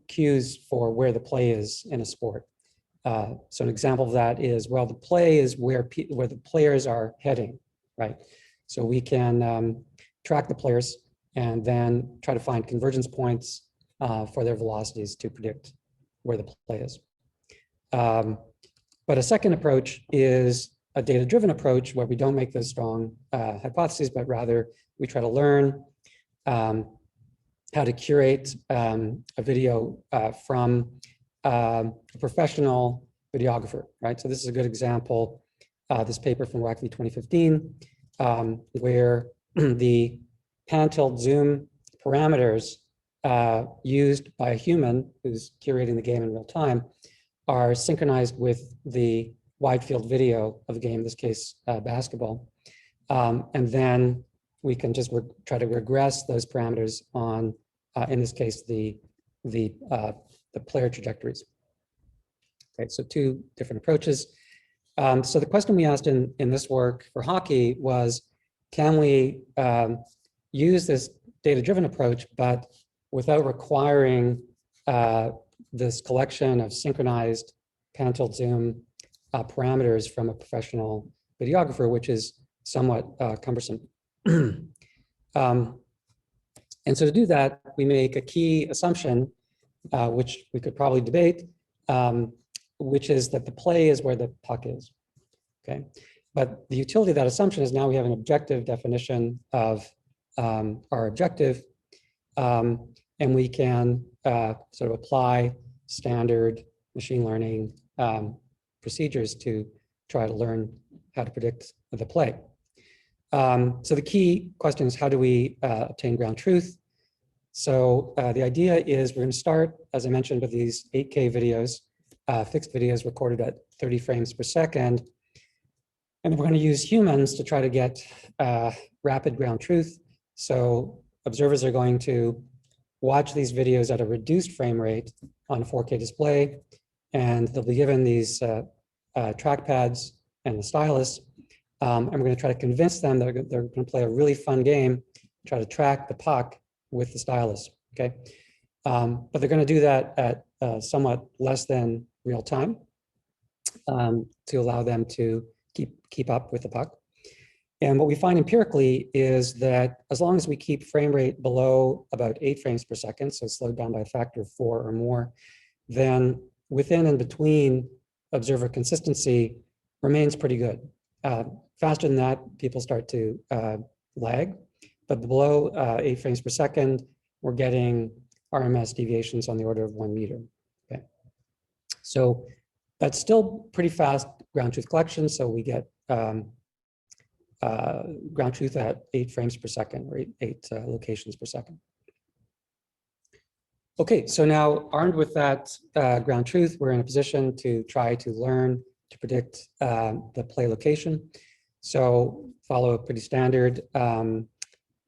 cues for where the play is in a sport. So an example of that is, well, the play is where the players are heading, right? So we can track the players and then try to find convergence points for their velocities to predict where the play is. But a second approach is a data-driven approach where we don't make those strong hypotheses, but rather we try to learn how to curate a video from a professional videographer, right? So this is a good example, this paper from WACV 2015, where the pan, tilt, zoom parameters used by a human who's curating the game in real time are synchronized with the wide field video of the game, in this case, basketball. And then we can just try to regress those parameters on, in this case, the player trajectories. Okay, so 2 different approaches. So the question we asked in this work for hockey was, can we use this data-driven approach, but without requiring this collection of synchronized pan, tilt, zoom parameters from a professional videographer, which is somewhat cumbersome. And so to do that, we make a key assumption, which we could probably debate, which is that the play is where the puck is, okay? But the utility of that assumption is now we have an objective definition of our objective, and we can sort of apply standard machine learning procedures to try to learn how to predict the play. So the key question is, how do we obtain ground truth? So the idea is we're going to start, as I mentioned, with these 8K videos, fixed videos recorded at 30 frames per second. And we're going to use humans to try to get rapid ground truth. So observers are going to watch these videos at a reduced frame rate on a 4K display, and they'll be given these trackpads and the stylus. And we're going to try to convince them that they're going to play a really fun game, try to track the puck with the stylus, okay? But they're going to do that at somewhat less than real time to allow them to keep up with the puck. And what we find empirically is that as long as we keep frame rate below about 8 frames per second, so slowed down by a factor of 4 or more, then within and between observer consistency remains pretty good. Faster than that, people start to lag, but below 8 frames per second, we're getting RMS deviations on the order of 1 meter. Okay, so that's still pretty fast ground truth collection. So we get ground truth at 8 frames per second, or eight locations per second. Okay, so now armed with that ground truth, we're in a position to try to learn to predict the play location. So follow a pretty standard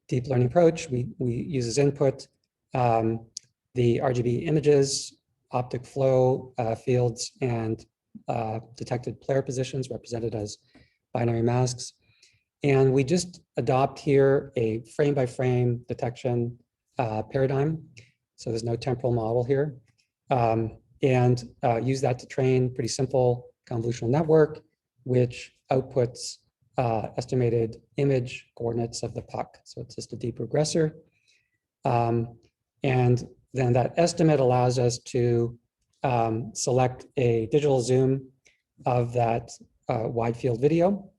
deep learning approach. We use as input the RGB images, optic flow fields, and detected player positions represented as binary masks. And we just adopt here a frame-by-frame detection paradigm. So there's no temporal model here. And use that to train pretty simple convolutional network, which outputs estimated image coordinates of the puck. So it's just a deep regressor. And then that estimate allows us to select a digital zoom of that wide field video,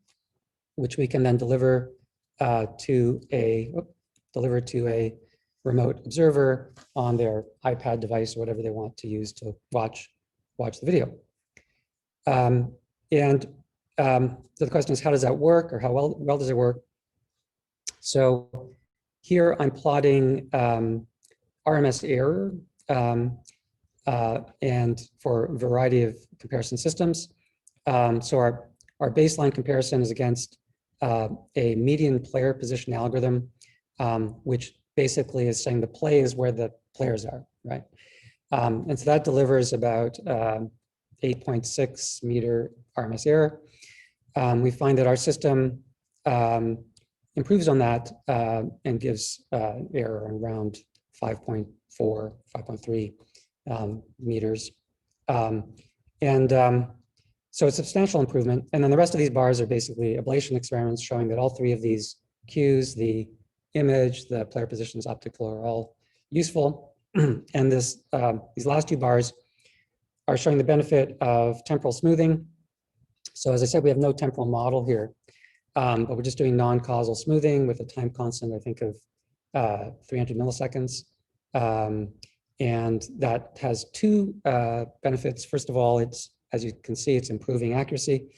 which we can then deliver to a remote observer on their iPad device or whatever they want to use to watch the video. So the question is, how does that work, or how well does it work? So here I'm plotting RMS error and for a variety of comparison systems. So our baseline comparison is against a median player position algorithm, which basically is saying the play is where the players are, right? And so that delivers about 8.6 meter RMS error. We find that our system improves on that and gives error around 5.4, 5.3 meters. So it's a substantial improvement. And then the rest of these bars are basically ablation experiments showing that all three of these cues, the image, the player positions, optic flow, are all useful. And these last two bars are showing the benefit of temporal smoothing. So as I said, we have no temporal model here, but we're just doing non-causal smoothing with a time constant, I think, of 300 milliseconds. And that has two benefits. First of all, it's, as you can see, it's improving accuracy,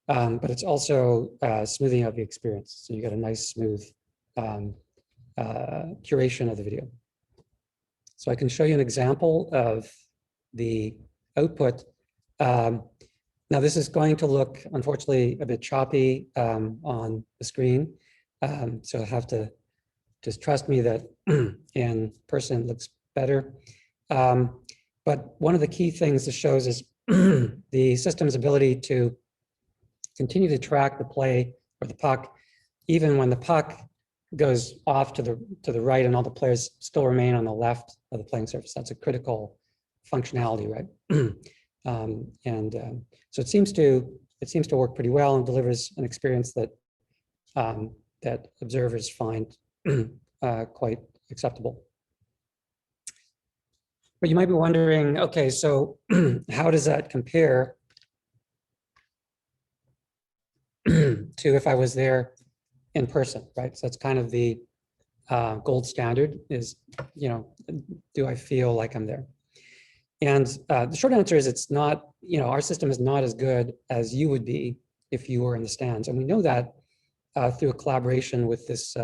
but it's also smoothing out the experience. So you get a nice smooth curation of the video. So I can show you an example of the output. Now this is going to look, unfortunately, a bit choppy on the screen. So I have to just trust me that in person it looks better. But one of the key things this shows is the system's ability to continue to track the play or the puck, even when the puck goes off to the right and all the players still remain on the left of the playing surface. That's a critical functionality, right? So it seems to work pretty well and delivers an experience that that observers find quite acceptable. But you might be wondering, okay, so how does that compare to if I was there in person, right? So that's kind of the gold standard is, you know, do I feel like I'm there? And the short answer is it's not, you know, our system is not as good as you would be if you were in the stands. And we know that through a collaboration with this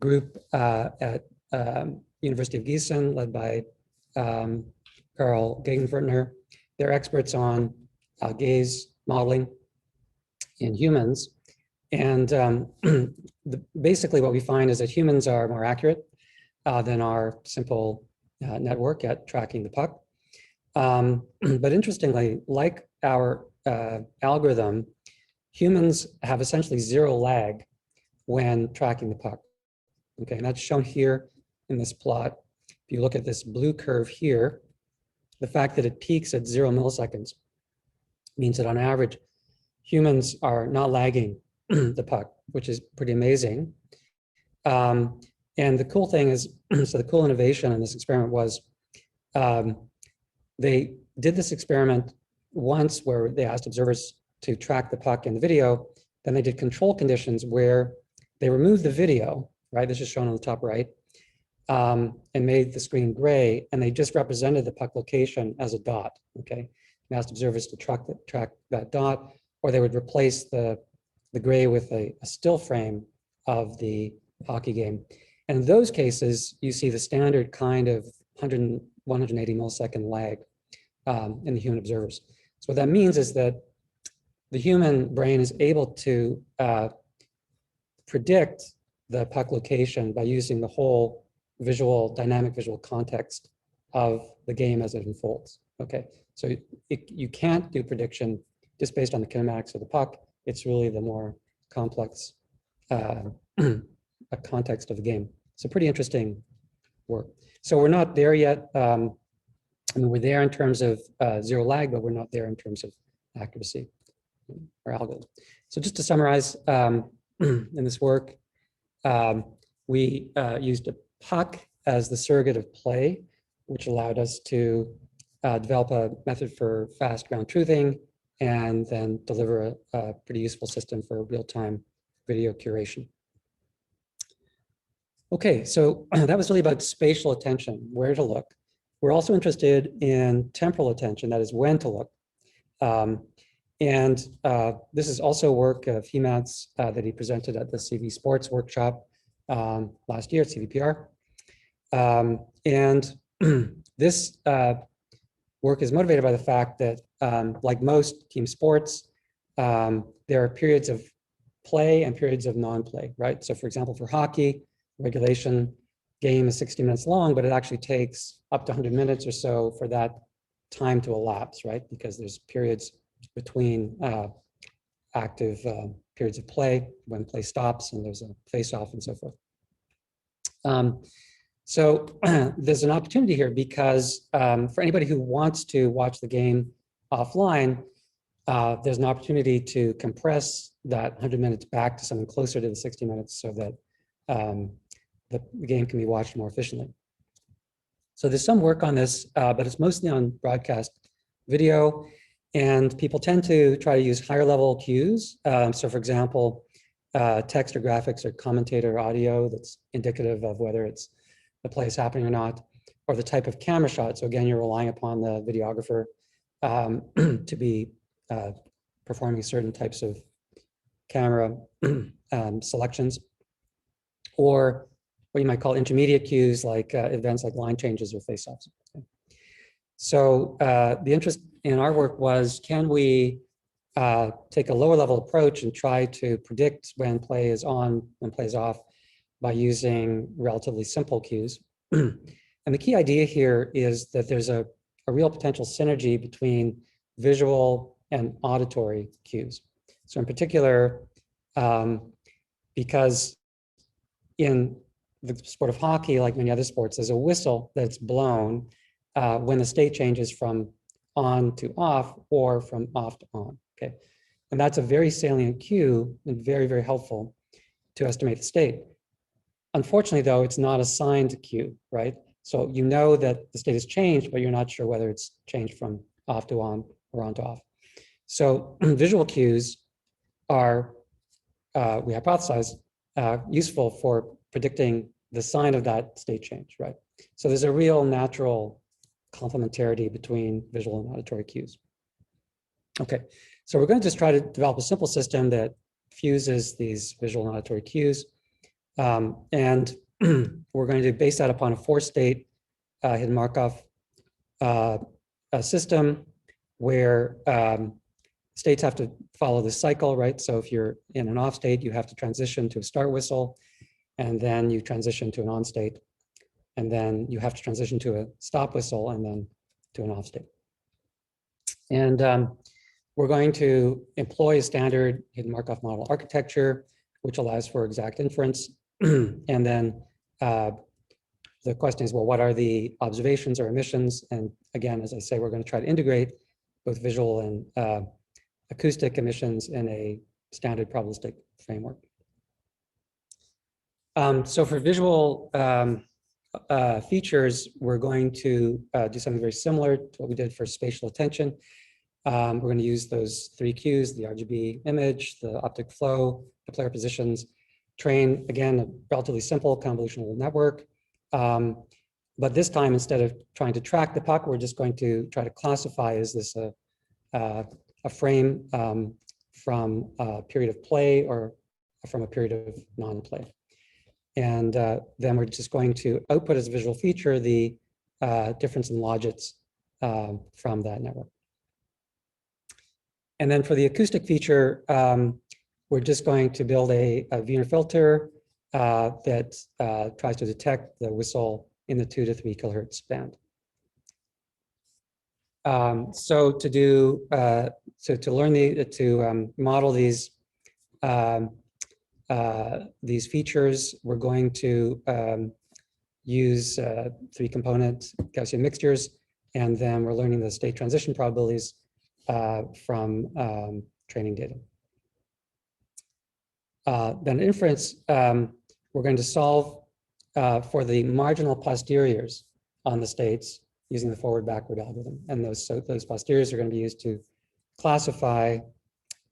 group at University of Gießen, led by Karl Gegenwärtner. They're experts on gaze modeling in humans. And basically what we find is that humans are more accurate than our simple network at tracking the puck. But interestingly, like our algorithm, humans have essentially zero lag when tracking the puck. Okay, and that's shown here in this plot. If you look at this blue curve here, the fact that it peaks at 0 milliseconds means that on average, humans are not lagging the puck, which is pretty amazing. And the cool thing is, so the cool innovation in this experiment was they did this experiment once where they asked observers to track the puck in the video. Then they did control conditions where they removed the video, right? This is shown on the top right, and made the screen gray, and they just represented the puck location as a dot, okay? And asked observers to track that dot, or they would replace the gray with a still frame of the hockey game. And in those cases, you see the standard kind of 180 millisecond lag in the human observers. So what that means is that the human brain is able to predict the puck location by using the whole dynamic visual context of the game as it unfolds. Okay, so you can't do prediction just based on the kinematics of the puck. It's really the more complex a context of the game. So pretty interesting work. So we're not there yet. I mean, we're there in terms of zero lag, but we're not there in terms of accuracy or algorithm. So just to summarize, in this work, we used a puck as the surrogate of play, which allowed us to develop a method for fast ground truthing and then deliver a pretty useful system for real-time video curation. Okay, so that was really about spatial attention, where to look. We're also interested in temporal attention, that is when to look. This is also work of Himat's that he presented at the CV Sports workshop last year at CVPR. This work is motivated by the fact that, like most team sports, there are periods of play and periods of non-play, right? So for example, for hockey, regulation game is 60 minutes long, but it actually takes up to 100 minutes or so for that time to elapse, right? Because there's periods between active periods of play when play stops and there's a face-off and so forth. So there's an opportunity here because for anybody who wants to watch the game offline, there's an opportunity to compress that 100 minutes back to something closer to the 60 minutes so that the game can be watched more efficiently. So there's some work on this, but it's mostly on broadcast video, and people tend to try to use higher level cues. So for example, text or graphics or commentator audio that's indicative of whether it's the play is happening or not, or the type of camera shot. So again, you're relying upon the videographer to be performing certain types of camera selections, or what you might call intermediate cues like events like line changes or face-offs. Okay. So the interest in our work was, can we take a lower level approach and try to predict when play is on, when play is off by using relatively simple cues. And the key idea here is that there's a real potential synergy between visual and auditory cues. So in particular, because in the sport of hockey, like many other sports, there's a whistle that's blown when the state changes from on to off or from off to on, okay? And that's a very salient cue and very, very helpful to estimate the state. Unfortunately, though, it's not a signed cue, right? So you know that the state has changed, but you're not sure whether it's changed from off to on or on to off. So visual cues are, we hypothesize, useful for predicting the sign of that state change, right? So there's a real natural complementarity between visual and auditory cues. Okay, so we're going to just try to develop a simple system that fuses these visual and auditory cues. And we're going to base that upon a four-state hidden Markov system where states have to follow the cycle, right? So if you're in an off state, you have to transition to a start whistle, and then you transition to an on state, and then you have to transition to a stop whistle, and then to an off state. And we're going to employ a standard hidden Markov model architecture, which allows for exact inference. And then the question is, well, what are the observations or emissions? And again, as I say, we're going to try to integrate both visual and acoustic emissions in a standard probabilistic framework. So for visual features, we're going to do something very similar to what we did for spatial attention. We're going to use those three cues, the RGB image, the optic flow, the player positions, train, again, a relatively simple convolutional network. But this time, instead of trying to track the puck, we're just going to try to classify, is this a frame from a period of play or from a period of non-play. And then we're just going to output as a visual feature the difference in logits from that network. And then for the acoustic feature, we're just going to build a Wiener filter that tries to detect the whistle in the 2 to 3 kilohertz band. So to do, to learn to model these features, we're going to use 3-component Gaussian mixtures, and then we're learning the state transition probabilities from training data. Then inference, we're going to solve for the marginal posteriors on the states using the forward-backward algorithm. And those posteriors are going to be used to classify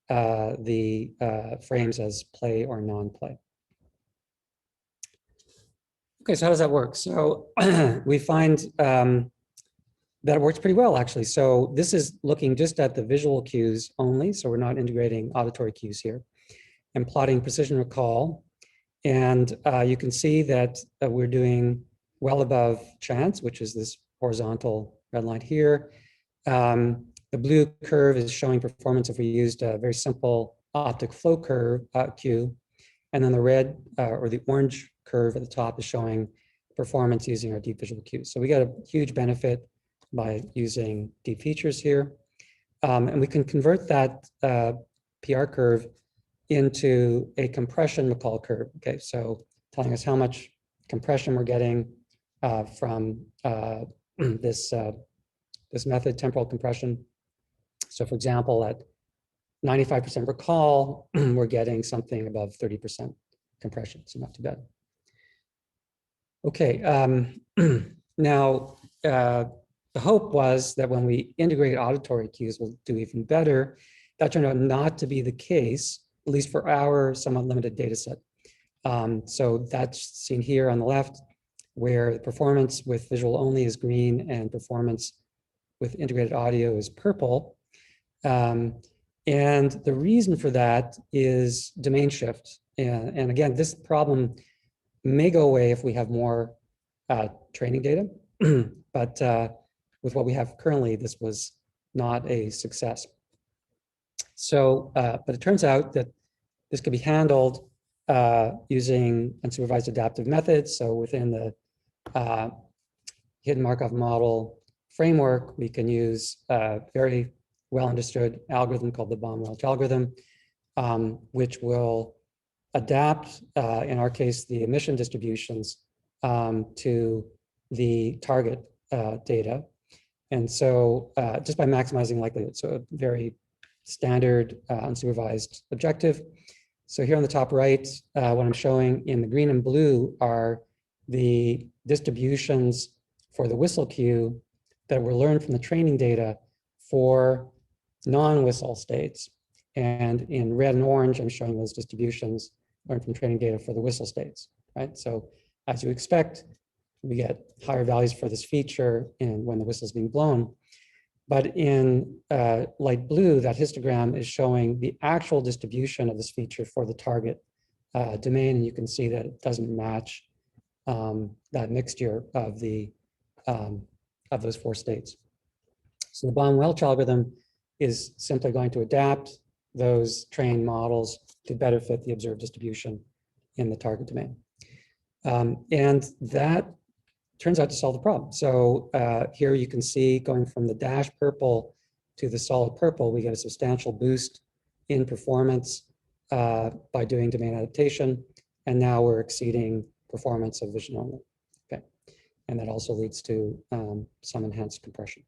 the frames as play or non-play. Okay, so how does that work? So we find that it works pretty well, actually. So this is looking just at the visual cues only, so we're not integrating auditory cues here, and plotting precision recall. And you can see that we're doing well above chance, which is this horizontal red line here. The blue curve is showing performance if we used a very simple optic flow curve cue. And then the red or the orange curve at the top is showing performance using our deep visual cues. So we got a huge benefit by using deep features here. And we can convert that PR curve into a compression recall curve. Okay, so telling us how much compression we're getting from this method, temporal compression. So for example, at 95% recall, we're getting something above 30% compression, so not too bad. Okay, now the hope was that when we integrate auditory cues, we'll do even better. That turned out not to be the case, at least for our somewhat limited data set. So that's seen here on the left, where the performance with visual only is green and performance with integrated audio is purple. And the reason for that is domain shift. And again, this problem may go away if we have more training data, but with what we have currently, this was not a success. So, but it turns out that this could be handled using unsupervised adaptive methods. So within the hidden Markov model framework, we can use a very well understood algorithm called the Baum-Welch algorithm, which will adapt, in our case, the emission distributions to the target data. And so just by maximizing likelihood, so a very standard unsupervised objective. So here on the top right, what I'm showing in the green and blue are the distributions for the whistle cue that were learned from the training data for non-whistle states. And in red and orange, I'm showing those distributions learned from training data for the whistle states, right? So as you expect, we get higher values for this feature when the whistle is being blown. But in light blue, that histogram is showing the actual distribution of this feature for the target domain, and you can see that it doesn't match that mixture of those 4 states. So the Baum-Welch algorithm is simply going to adapt those trained models to better fit the observed distribution in the target domain. And that turns out to solve the problem. So here you can see going from the dash purple to the solid purple, we get a substantial boost in performance by doing domain adaptation. And now we're exceeding performance of vision only. Okay. And that also leads to some enhanced compression.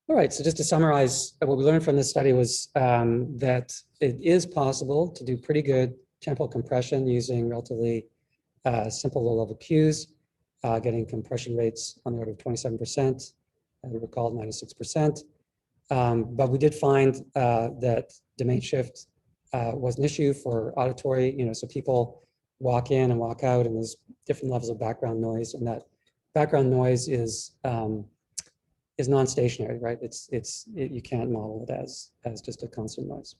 All right, so just to summarize, what we learned from this study was that it is possible to do pretty good temporal compression using relatively simple low-level cues, getting compression rates on the order of 27%, and we recall -6%. But we did find that domain shift was an issue for auditory, so people walk in and walk out, and there's different levels of background noise, and that background noise is non-stationary, right? You can't model it as just a constant noise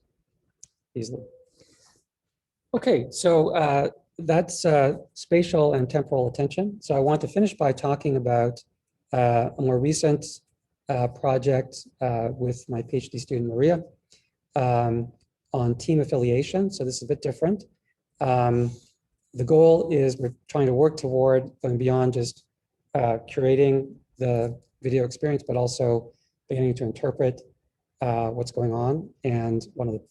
easily. Okay, so that's spatial and temporal attention. So I want to finish by talking about a more recent project with my PhD student, Maria, on team affiliation. So this is a bit different. The goal is we're trying to work toward going beyond just curating the video experience, but also beginning to interpret what's going on. And one of the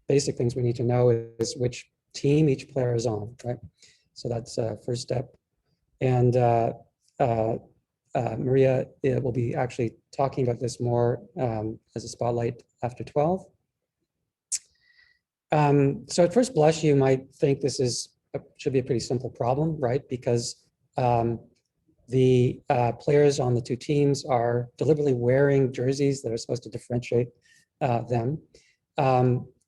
basic things we need to know is which team each player is on, right? So that's first step. And Maria will be actually talking about this more as a spotlight after 12. So at first blush, you might think this should be a pretty simple problem, right? Because the players on the two teams are deliberately wearing jerseys that are supposed to differentiate them.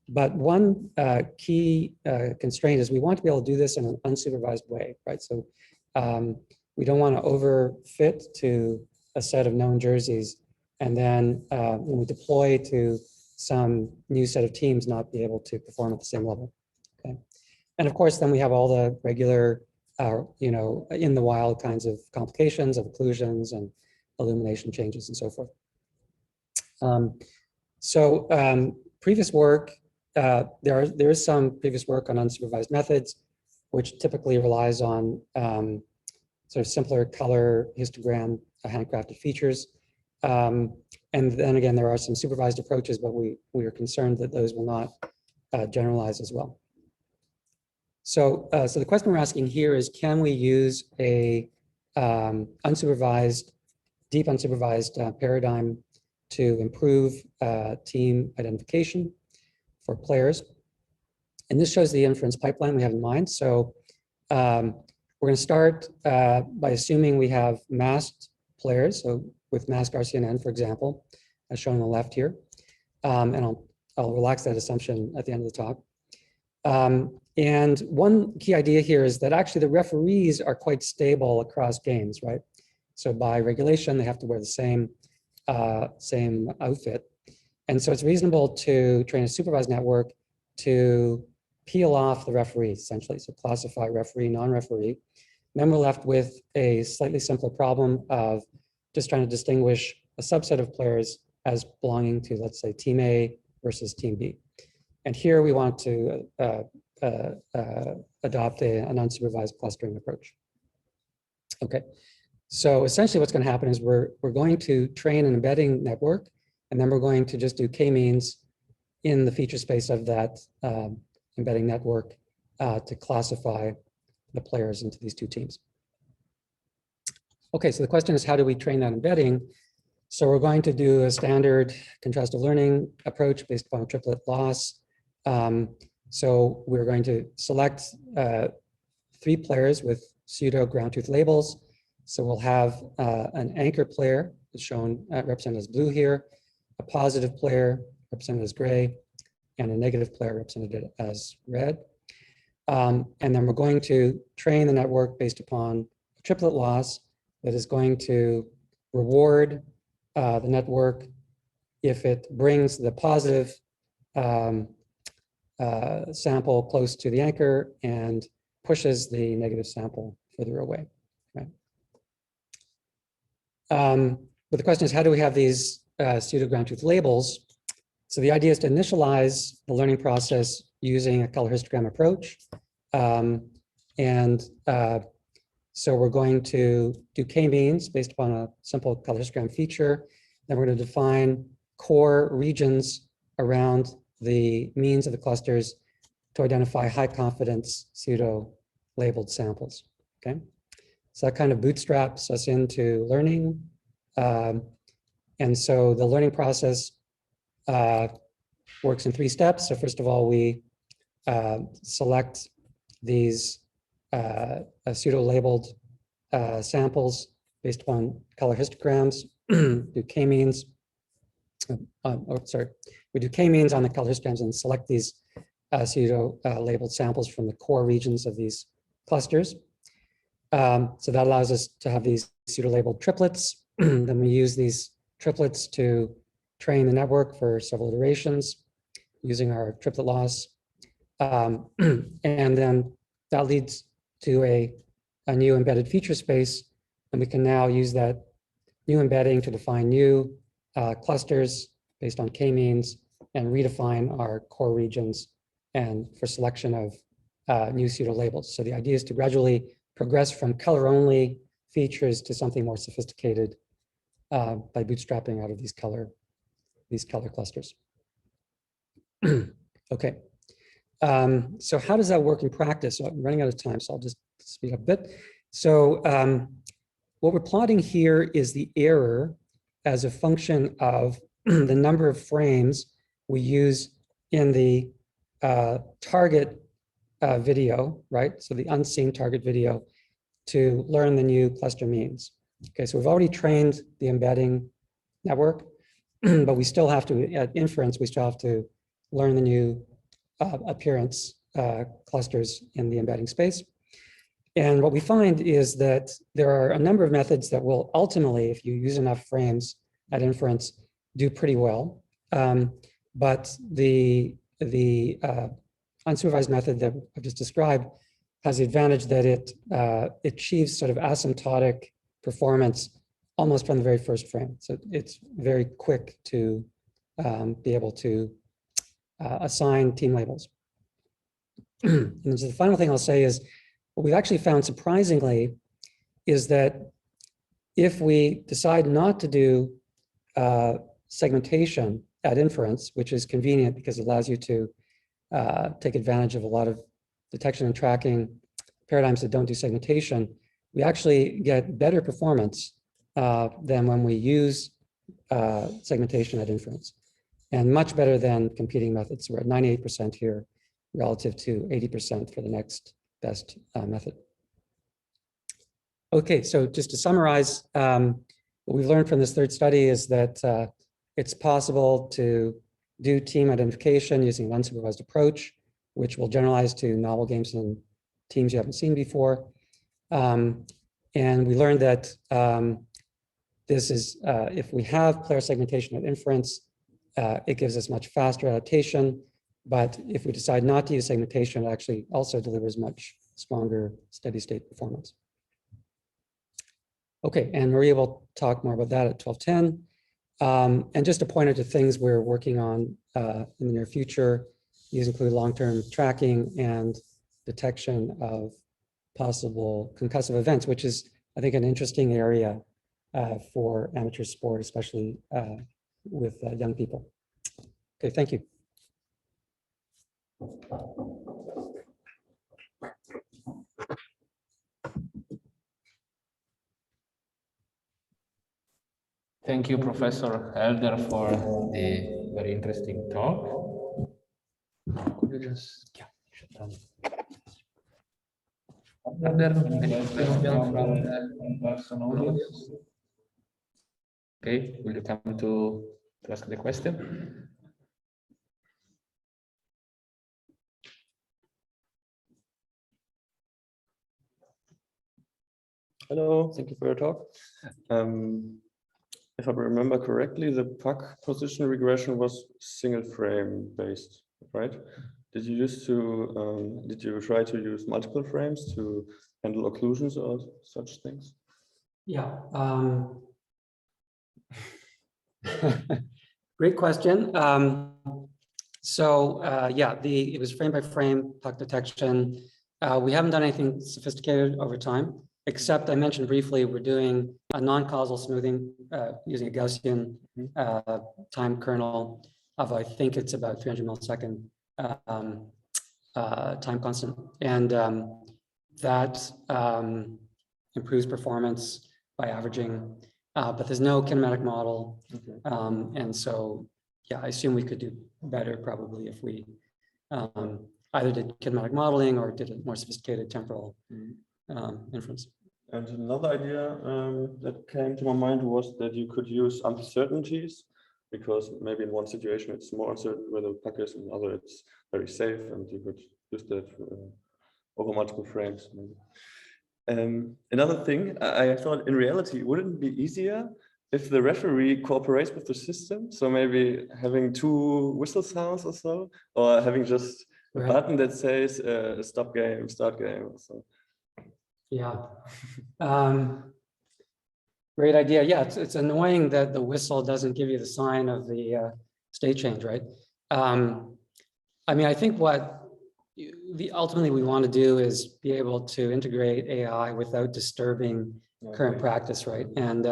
But one key constraint is we want to be able to do this in an unsupervised way, right? So we don't want to overfit to a set of known jerseys, and then when we deploy to some new set of teams, not be able to perform at the same level. Okay, and of course, then we have all the regular, in the wild kinds of complications of occlusions and illumination changes and so forth. Previous work, there is some previous work on unsupervised methods, which typically relies on sort of simpler color histogram handcrafted features. And then again, there are some supervised approaches, but we are concerned that those will not generalize as well. So the question we're asking here is, can we use a deep unsupervised paradigm to improve team identification for players? And this shows the inference pipeline we have in mind. So we're going to start by assuming we have masked players. So with masked RCNN, for example, as shown on the left here. And I'll relax that assumption at the end of the talk. And one key idea here is that actually the referees are quite stable across games, right? So by regulation, they have to wear the same outfit. And so it's reasonable to train a supervised network to peel off the referees, essentially. So classify referee, non-referee. Then we're left with a slightly simpler problem of just trying to distinguish a subset of players as belonging to, let's say, team A versus team B. And here we want to adopt an unsupervised clustering approach. Okay, so essentially what's going to happen is we're going to train an embedding network, and then we're going to just do k-means in the feature space of that embedding network to classify the players into these two teams. Okay, so the question is, how do we train that embedding? So we're going to do a standard contrastive learning approach based upon triplet loss. So we're going to select 3 players with pseudo ground truth labels. So we'll have an anchor player shown represented as blue here, a positive player represented as gray, and a negative player represented as red. And then we're going to train the network based upon a triplet loss that is going to reward the network if it brings the positive sample close to the anchor and pushes the negative sample further away. Right? But the question is, how do we have these pseudo ground truth labels? So the idea is to initialize the learning process using a color histogram approach. So we're going to do k-means based upon a simple color histogram feature. Then we're going to define core regions around the means of the clusters to identify high confidence pseudo labeled samples. Okay, so that kind of bootstraps us into learning. And so the learning process works in 3 steps. So first of all, we select these pseudo-labeled samples based upon color histograms, do k-means. We do k-means on the color histograms and select these pseudo-labeled samples from the core regions of these clusters. So that allows us to have these pseudo-labeled triplets. Then we use these triplets to train the network for several iterations using our triplet loss. And then that leads to a new embedded feature space, and we can now use that new embedding to define new clusters based on k-means and redefine our core regions and for selection of new pseudo labels. So the idea is to gradually progress from color-only features to something more sophisticated by bootstrapping out of these color clusters. Okay. So how does that work in practice? So I'm running out of time, so I'll just speed up a bit. So what we're plotting here is the error as a function of the number of frames we use in the target video, right? So the unseen target video to learn the new cluster means. Okay, so we've already trained the embedding network, but we still have to, at inference, we still have to learn the new appearance clusters in the embedding space. And what we find is that there are a number of methods that will ultimately, if you use enough frames at inference, do pretty well. But the unsupervised method that I've just described has the advantage that it achieves sort of asymptotic performance almost from the very first frame. So it's very quick to be able to assign team labels. And so the final thing I'll say is, what we've actually found surprisingly is that if we decide not to do segmentation at inference, which is convenient because it allows you to take advantage of a lot of detection and tracking paradigms that don't do segmentation, we actually get better performance than when we use segmentation at inference, and much better than competing methods. We're at 98% here relative to 80% for the next best method. Okay, so just to summarize, what we've learned from this third study is that it's possible to do team identification using an unsupervised approach, which will generalize to novel games and teams you haven't seen before. And we learned that this is, if we have player segmentation at inference, it gives us much faster adaptation. But if we decide not to use segmentation, it actually also delivers much stronger steady state performance. Okay, and Maria will talk more about that at 12:10. And just a pointer to things we're working on in the near future. These include long-term tracking and detection of possible concussive events, which is, I think, an interesting area for amateur sport, especially with young people. Okay, thank you. Thank you, Professor Elder, for the very interesting talk. Could you just shut down? Are there any questions from the audience? Okay, will you come to ask the question? Hello, thank you for your talk. If I remember correctly, the PUC position regression was single frame based, right? Did you try to use multiple frames to handle occlusions or such things? Yeah. Great question. Yeah, it was frame by frame PUC detection. We haven't done anything sophisticated over time, except I mentioned briefly, we're doing a non-causal smoothing using a Gaussian time kernel of, I think it's about 300 millisecond time constant. And that improves performance by averaging, but there's no kinematic model. And so, yeah, I assume we could do better probably if we either did kinematic modeling or did a more sophisticated temporal inference. And another idea that came to my mind was that you could use uncertainties, because maybe in one situation it's more uncertain whether the PUC is, in other it's very safe, and you could use that over multiple frames. Another thing, I thought in reality, wouldn't it be easier if the referee cooperates with the system? So maybe having 2 whistle sounds or so, or having just a button that says stop game, start game. So. Yeah. Great idea. Yeah, it's annoying that the whistle doesn't give you the sign of the state change, right? I mean, I think what ultimately we want to do is be able to integrate AI without disturbing current practice, right? And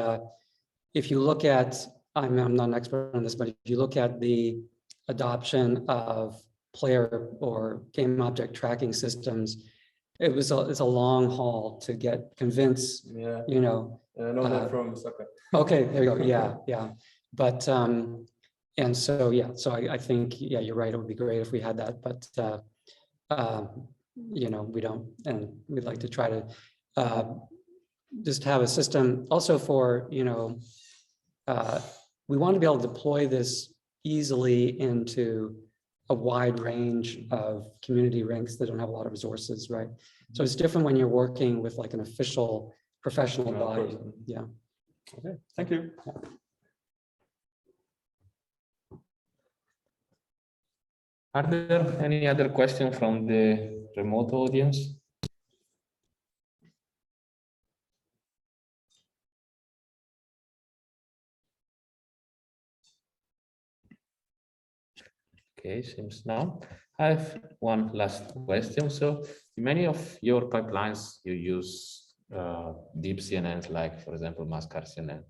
if you look at, I'm not an expert on this, but if you look at the adoption of player or game object tracking systems, it's a long haul to convince, you know. I know that from soccer. Okay, there you go. Yeah, yeah. But and so yeah, so I think you're right. It would be great if we had that, but you know, we don't, and we'd like to try to just have a system also for, you know, we want to be able to deploy this easily into a wide range of community rinks that don't have a lot of resources, right? So it's different when you're working with like an official professional body. Yeah. Okay, thank you. Are there any other questions from the remote audience? Okay, seems now. I have one last question. So in many of your pipelines, you use deep CNNs, like, for example, Mascar CNN.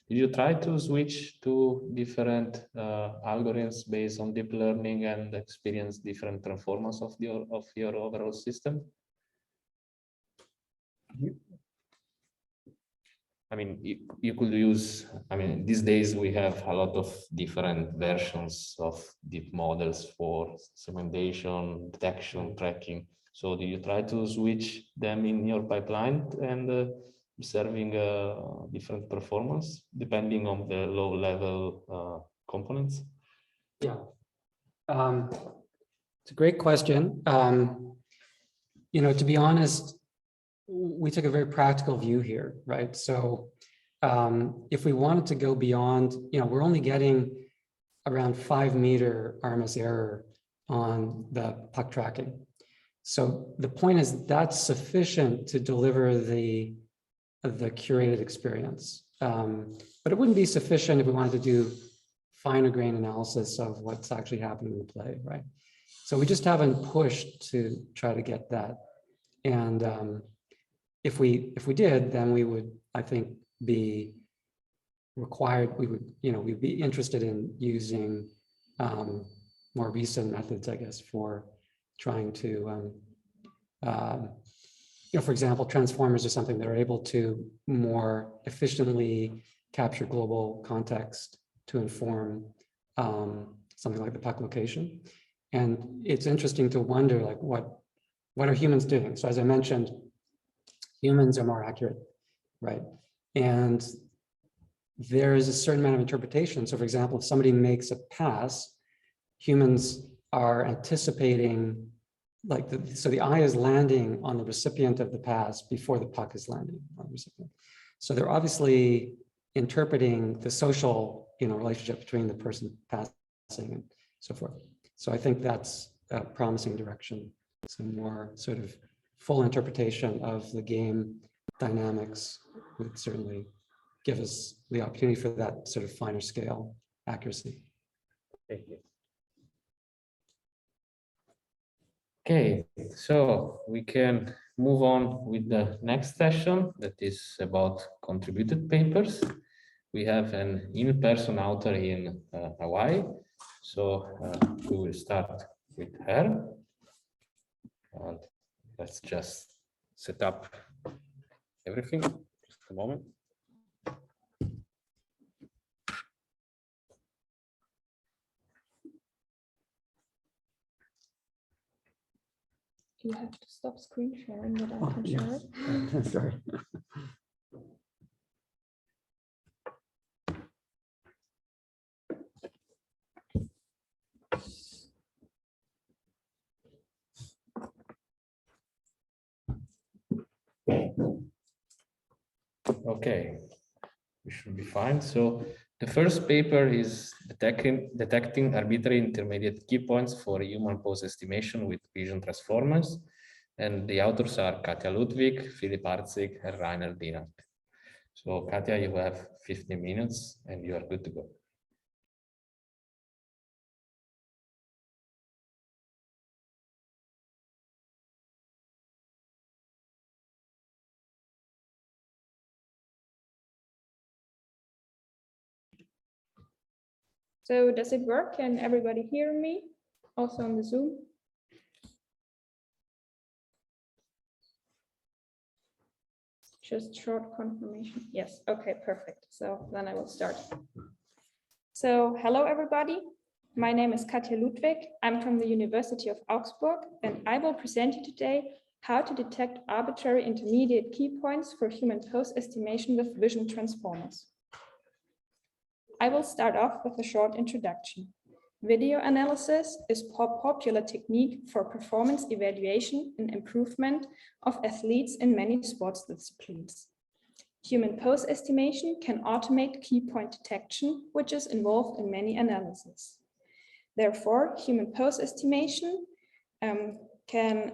Did you try to switch to different algorithms based on deep learning and experience different performance of your overall system? I mean, you could use, I mean, these days we have a lot of different versions of deep models for segmentation, detection, tracking. So do you try to switch them in your pipeline and observing different performance depending on the low level components? Yeah, it's a great question. You know, to be honest, we took a very practical view here, right? So if we wanted to go beyond, you know, we're only getting around 5 meter RMS error on the puck tracking. So the point is that's sufficient to deliver the curated experience. But it wouldn't be sufficient if we wanted to do finer grain analysis of what's actually happening in the play, right? So we just haven't pushed to try to get that. And if we did, then we would, I think, be required, we would, you know, we'd be interested in using more recent methods, I guess, for trying to, you know, for example, transformers are something that are able to more efficiently capture global context to inform something like the puck location. And it's interesting to wonder, like, what are humans doing? So as I mentioned, humans are more accurate, right? And there is a certain amount of interpretation. So for example, if somebody makes a pass, humans are anticipating, like, so the eye is landing on the recipient of the pass before the puck is landing on the recipient. So they're obviously interpreting the social, you know, relationship between the person passing and so forth. So I think that's a promising direction. Some more sort of full interpretation of the game dynamics would certainly give us the opportunity for that sort of finer scale accuracy. Thank you. Okay, so we can move on with the next session that is about contributed papers. We have an in-person author in Hawaii, so we will start with her. And let's just set up everything. Just a moment. You have to stop screen sharing that I can share it. Sorry. Okay, we should be fine. So The first paper is detecting arbitrary intermediate key points for human pose estimation with vision transformers. And the authors are Katja Ludwig, Philipp Arzig, and Rainer Dienert. So Katja, you have 15 minutes and you are good to go. So does it work? Can everybody hear me? Also on the Zoom? Just short confirmation. Yes, okay, perfect. So then I will start. So hello, everybody. My name is Katja Ludwig. I'm from the University of Augsburg, and I will present you today how to detect arbitrary intermediate key points for human pose estimation with vision transformers. I will start off with a short introduction. Video analysis is a popular technique for performance evaluation and improvement of athletes in many sports disciplines. Human pose estimation can automate key point detection, which is involved in many analyses. Therefore, human pose estimation can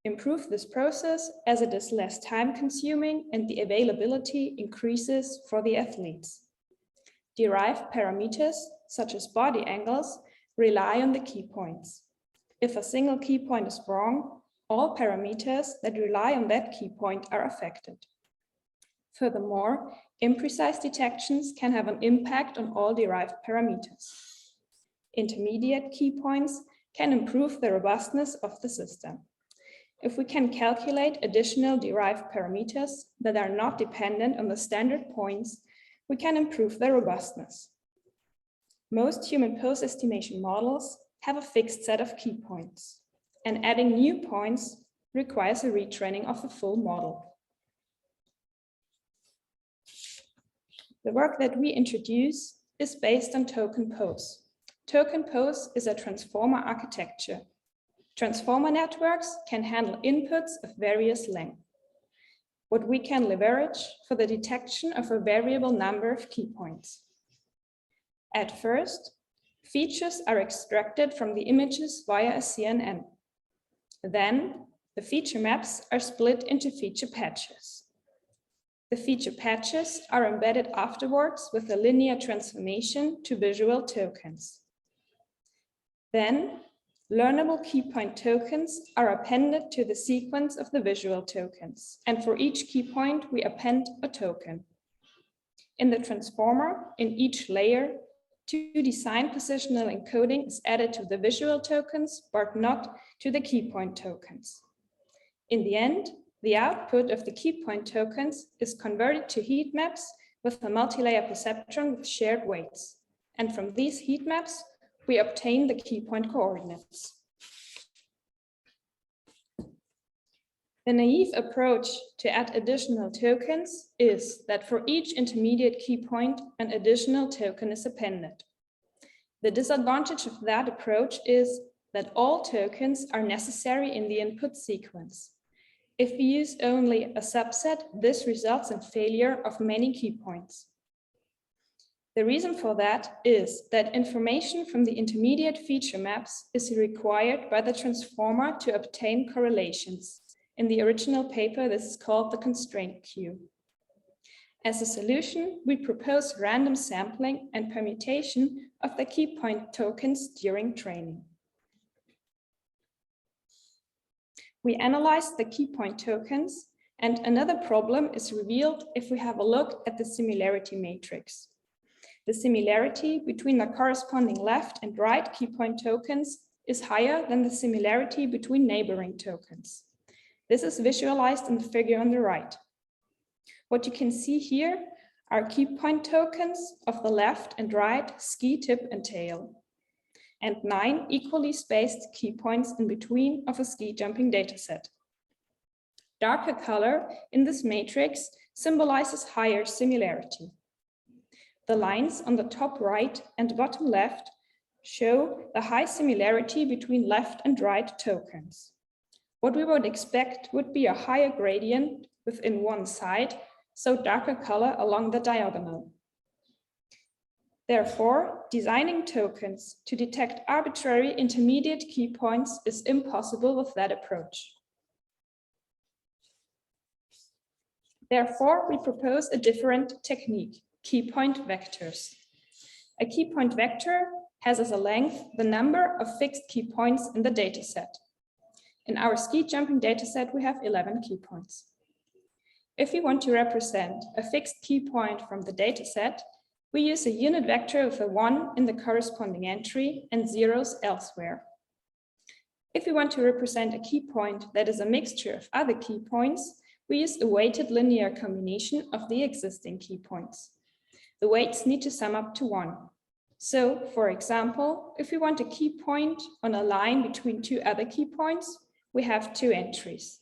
improve this process as it is less time-consuming and the availability increases for the athletes. Derived parameters, such as body angles, rely on the key points. If a single key point is wrong, all parameters that rely on that key point are affected. Furthermore, imprecise detections can have an impact on all derived parameters. Intermediate key points can improve the robustness of the system. If we can calculate additional derived parameters that are not dependent on the standard points, we can improve their robustness. Most human pose estimation models have a fixed set of key points, and adding new points requires a retraining of the full model. The work that we introduce is based on token pose. Token pose is a transformer architecture. Transformer networks can handle inputs of various lengths. What we can leverage for the detection of a variable number of key points. At first, features are extracted from the images via a CNN. Then, the feature maps are split into feature patches. The feature patches are embedded afterwards with a linear transformation to visual tokens. Then, learnable key point tokens are appended to the sequence of the visual tokens, and for each key point, we append a token. In the transformer, in each layer, 2D sign positional encoding is added to the visual tokens, but not to the key point tokens. In the end, the output of the key point tokens is converted to heat maps with a multi-layer perceptron with shared weights. And from these heat maps, we obtain the key point coordinates. The naive approach to add additional tokens is that for each intermediate key point, an additional token is appended. The disadvantage of that approach is that all tokens are necessary in the input sequence. If we use only a subset, this results in failure of many key points. The reason for that is that information from the intermediate feature maps is required by the transformer to obtain correlations. In the original paper, this is called the constraint queue. As a solution, we propose random sampling and permutation of the key point tokens during training. We analyze the key point tokens, and another problem is revealed if we have a look at the similarity matrix. The similarity between the corresponding left and right key point tokens is higher than the similarity between neighboring tokens. This is visualized in the figure on the right. What you can see here are key point tokens of the left and right ski tip and tail, and 9 equally spaced key points in between of a ski jumping dataset. Darker color in this matrix symbolizes higher similarity. The lines on the top right and bottom left show the high similarity between left and right tokens. What we would expect would be a higher gradient within one side, so darker color along the diagonal. Therefore, designing tokens to detect arbitrary intermediate key points is impossible with that approach. Therefore, we propose a different technique, key point vectors. A key point vector has as a length the number of fixed key points in the dataset. In our ski jumping dataset, we have 11 key points. If we want to represent a fixed key point from the dataset, we use a unit vector with a 1 in the corresponding entry and zeros elsewhere. If we want to represent a key point that is a mixture of other key points, we use a weighted linear combination of the existing key points. The weights need to sum up to 1. So, for example, if we want a key point on a line between two other key points, we have 2 entries.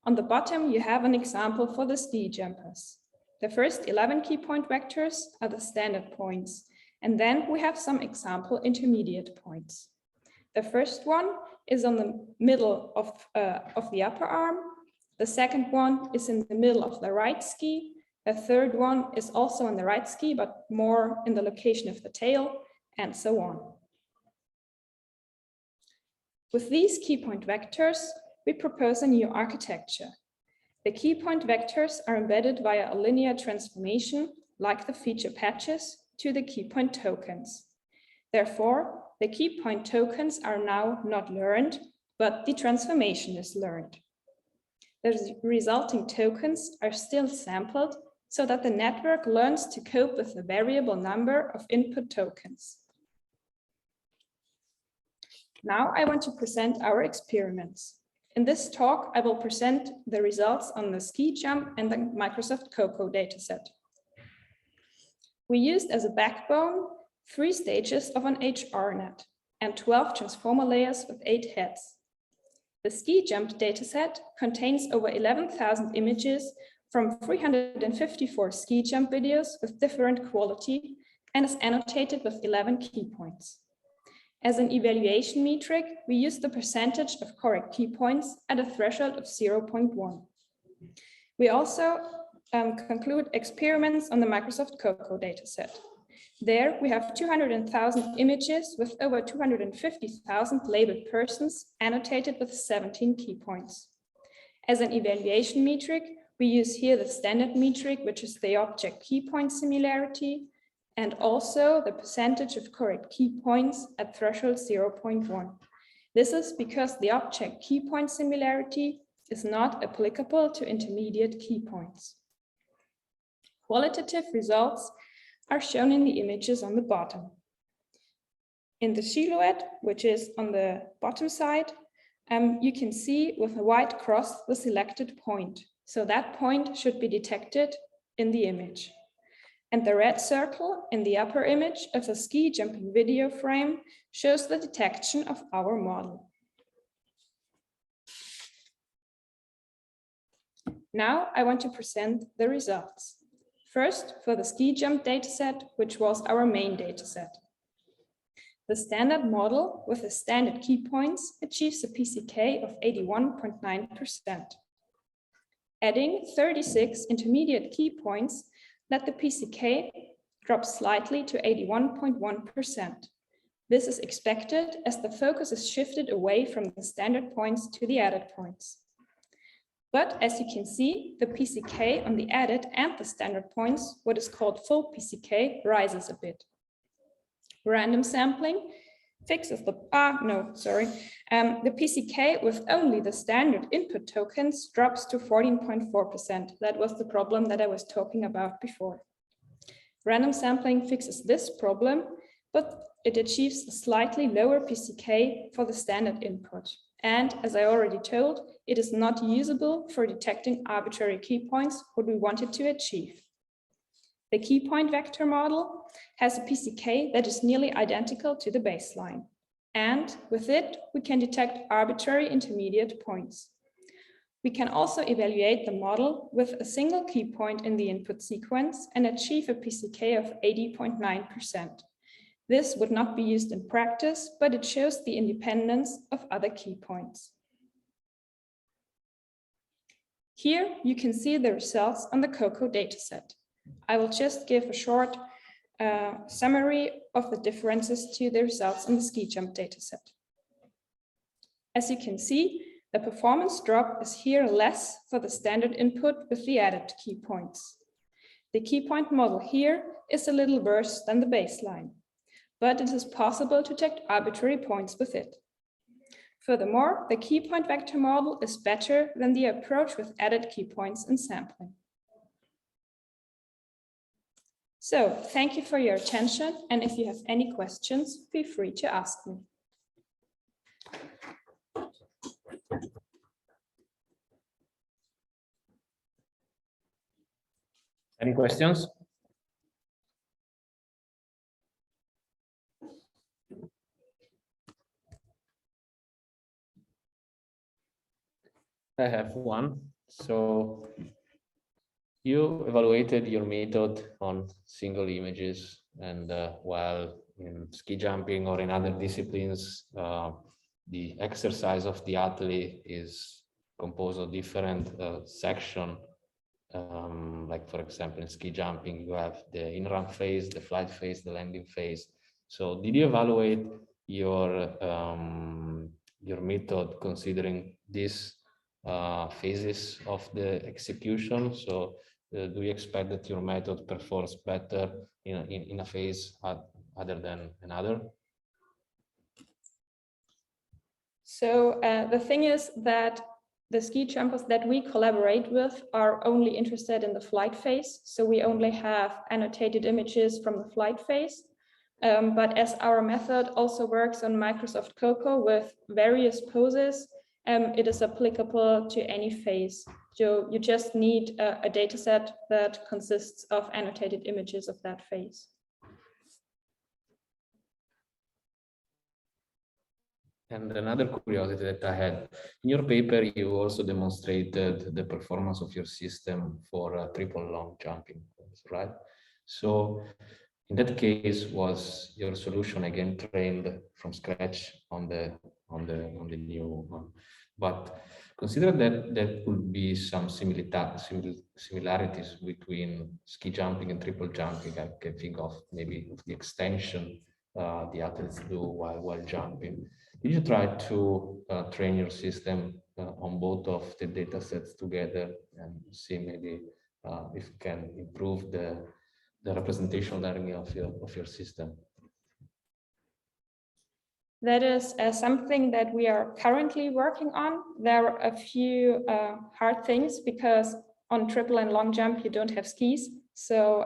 On the bottom, you have an example for the ski jumpers. The first 11 key point vectors are the standard points, and then we have some example intermediate points. The first one is on the middle of the upper arm. The second one is in the middle of the right ski. The third one is also on the right ski, but more in the location of the tail, and so on. With these key point vectors, we propose a new architecture. The key point vectors are embedded via a linear transformation, like the feature patches, to the key point tokens. Therefore, the key point tokens are now not learned, but the transformation is learned. The resulting tokens are still sampled so that the network learns to cope with the variable number of input tokens. Now I want to present our experiments. In this talk, I will present the results on the ski jump and the Microsoft Coco dataset. We used as a backbone 3 stages of an HRNet and 12 transformer layers with 8 heads. The ski jump dataset contains over 11,000 images from 354 ski jump videos with different quality and is annotated with 11 key points. As an evaluation metric, we use the percentage of correct key points at a threshold of 0.1. We also conclude experiments on the Microsoft Coco dataset. There we have 200,000 images with over 250,000 labeled persons annotated with 17 key points. As an evaluation metric, we use here the standard metric, which is the object key point similarity, and also the percentage of correct key points at threshold 0.1. This is because the object key point similarity is not applicable to intermediate key points. Qualitative results are shown in the images on the bottom. In the silhouette, which is on the bottom side, you can see with a white cross the selected point. So that point should be detected in the image. And the red circle in the upper image of the ski jumping video frame shows the detection of our model. Now I want to present the results. First, for the ski jump dataset, which was our main dataset. The standard model with the standard key points achieves a PCK of 81.9%. Adding 36 intermediate key points let the PCK drop slightly to 81.1%. This is expected as the focus is shifted away from the standard points to the added points. But as you can see, the PCK on the added and the standard points, what is called full PCK, rises a bit. Random sampling fixes the PCK with only the standard input tokens drops to 14.4%. That was the problem that I was talking about before. Random sampling fixes this problem, but it achieves a slightly lower PCK for the standard input. And as I already told, it is not usable for detecting arbitrary key points, what we wanted to achieve. The key point vector model has a PCK that is nearly identical to the baseline. And with it, we can detect arbitrary intermediate points. We can also evaluate the model with a single key point in the input sequence and achieve a PCK of 80.9%. This would not be used in practice, but it shows the independence of other key points. Here you can see the results on the Coco dataset. I will just give a short a summary of the differences to the results in the ski jump dataset. As you can see, the performance drop is here less for the standard input with the added key points. The key point model here is a little worse than the baseline, but it is possible to take arbitrary points with it. Furthermore, the key point vector model is better than the approach with added key points and sampling. So thank you for your attention, and if you have any questions, feel free to ask me. Any questions? I have one. So you evaluated your method on single images, and while in ski jumping or in other disciplines, the exercise of the athlete is composed of different sections. Like for example, in ski jumping, you have the in-run phase, the flight phase, the landing phase. So did you evaluate your method considering these phases of the execution? So do you expect that your method performs better in a phase other than another? So the thing is that the ski jumpers that we collaborate with are only interested in the flight phase. So we only have annotated images from the flight phase. But as our method also works on Microsoft Coco with various poses, it is applicable to any phase. So you just need a data set that consists of annotated images of that phase. And another curiosity that I had, in your paper, you also demonstrated the performance of your system for triple long jumping, right? So in that case, was your solution again trained from scratch on the new one? But consider that there could be some similarities between ski jumping and triple jumping. I can think of maybe of the extension the athletes do while jumping. Did you try to train your system on both of the data sets together and see maybe if you can improve the representational learning of your system? That is something that we are currently working on. There are a few hard things because on triple and long jump, you don't have skis. So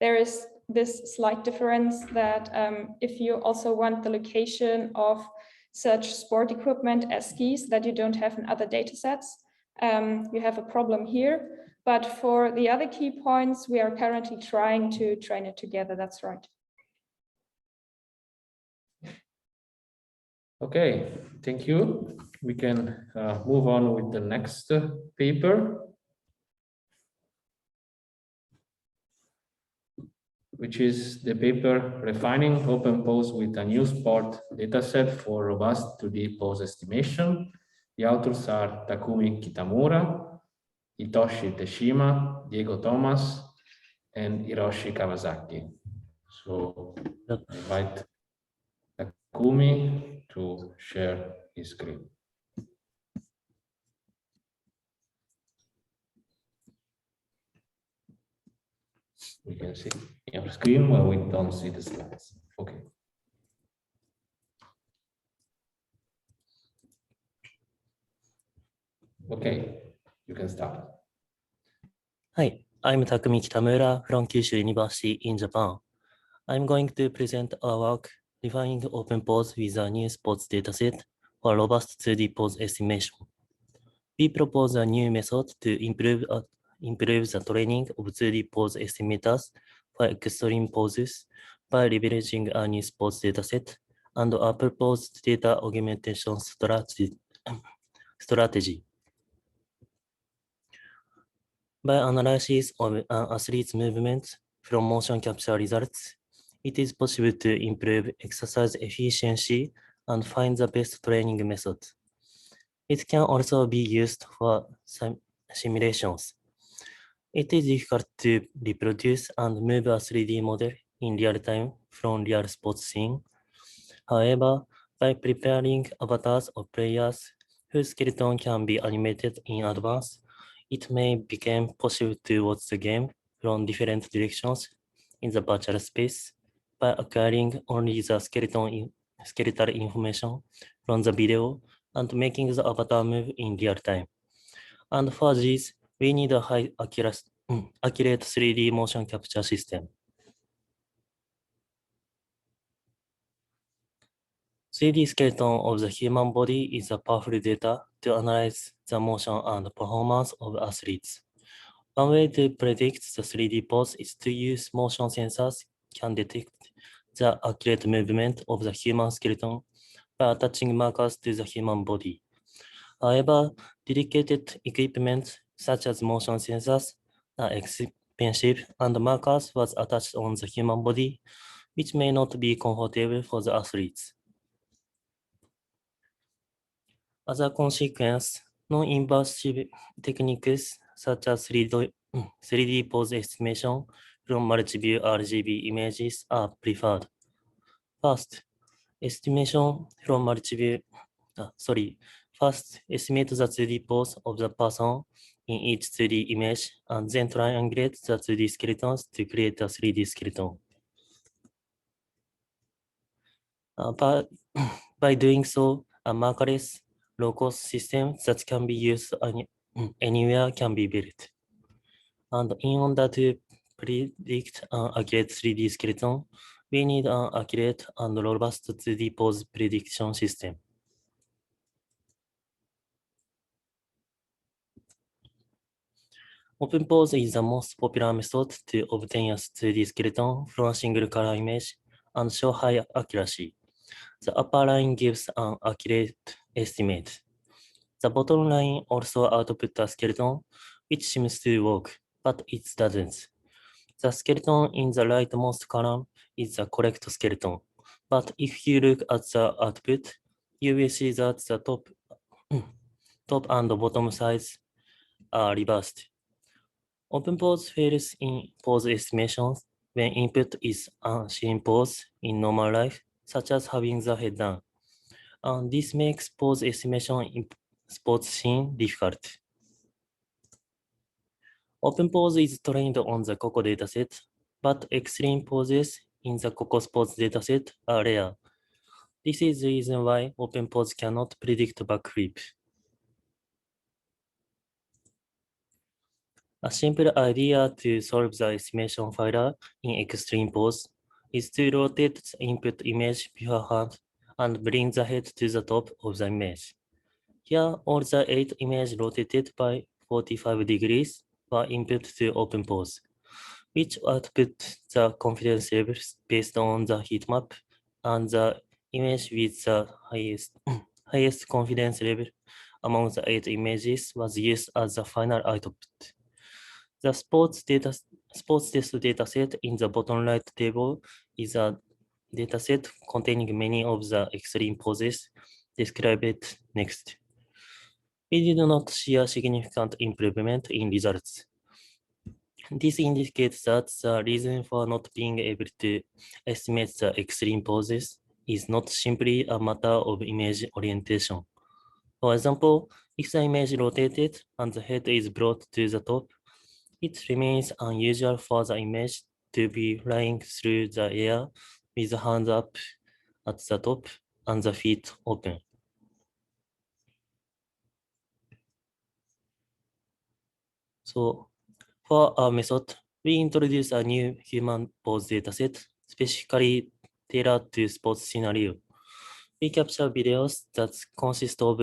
there is this slight difference that if you also want the location of such sport equipment as skis that you don't have in other data sets, you have a problem here. But for the other key points, we are currently trying to train it together. That's right. Okay, thank you. We can move on with the next paper, which is the paper Refining Open Pose with a New Sport Dataset for Robust 2D Pose Estimation. The authors are Takumi Kitamura, Hitoshi Teshima, Diego Thomas, and Hiroshi Kawasaki. So I invite Takumi to share his screen. We can see your screen while we don't see the slides. Okay. Okay, you can start. Hi, I'm Takumi Kitamura from Kyushu University in Japan. I'm going to present our work refining open pose with a new sports dataset for robust 2D pose estimation. We propose a new method to improve the training of 2D pose estimators for extreme poses by leveraging a new sports dataset and a proposed data augmentation strategy. By analysis of an athlete's movements from motion capture results, it is possible to improve exercise efficiency and find the best training method. It can also be used for simulations. It is difficult to reproduce and move a 3D model in real time from real sports scene. However, by preparing avatars of players whose skeleton can be animated in advance, it may become possible to watch the game from different directions in the virtual space by acquiring only the skeletal information from the video and making the avatar move in real time. And for this, we need a high accurate 3D motion capture system. 3D skeleton of the human body is a powerful data to analyze the motion and performance of athletes. One way to predict the 3D pose is to use motion sensors can detect the accurate movement of the human skeleton by attaching markers to the human body. However, dedicated equipment such as motion sensors are expensive and markers was attached on the human body, which may not be comfortable for the athletes. As a consequence, non-invasive techniques such as 3D pose estimation from multi-view RGB images are preferred. First, estimation from multi-view, first estimate the 3D pose of the person in each 3D image and then triangulate the 2D skeletons to create a 3D skeleton. By doing so, a markerless low-cost system that can be used anywhere can be built. And in order to predict an accurate 3D skeleton, we need an accurate and robust 2D pose prediction system. OpenPose is the most popular method to obtain a 2D skeleton from a single color image and show high accuracy. The upper line gives an accurate estimate. The bottom line also outputs a skeleton, which seems to work, but it doesn't. The skeleton in the rightmost column is the correct skeleton, but if you look at the output, you will see that the top and bottom sides are reversed. OpenPose fails in pose estimations when input is unseen pose in normal life, such as having the head down. And this makes pose estimation in sports scene difficult. OpenPose is trained on the COCO dataset, but extreme poses in the COCO sports dataset are rare. This is the reason why OpenPose cannot predict backflip. A simple idea to solve the estimation failure in extreme pose is to rotate the input image beforehand and bring the head to the top of the image. Here, all the 8 images rotated by 45 degrees were input to OpenPose, which output the confidence levels based on the heat map, and the image with the highest confidence level among the 8 images was used as the final output. The sports test dataset in the bottom right table is a dataset containing many of the extreme poses described next. We did not see a significant improvement in results. This indicates that the reason for not being able to estimate the extreme poses is not simply a matter of image orientation. For example, if the image rotated and the head is brought to the top, it remains unusual for the image to be flying through the air with the hands up at the top and the feet open. So for our method, we introduce a new human pose dataset specifically tailored to sports scenario. We capture videos that consist of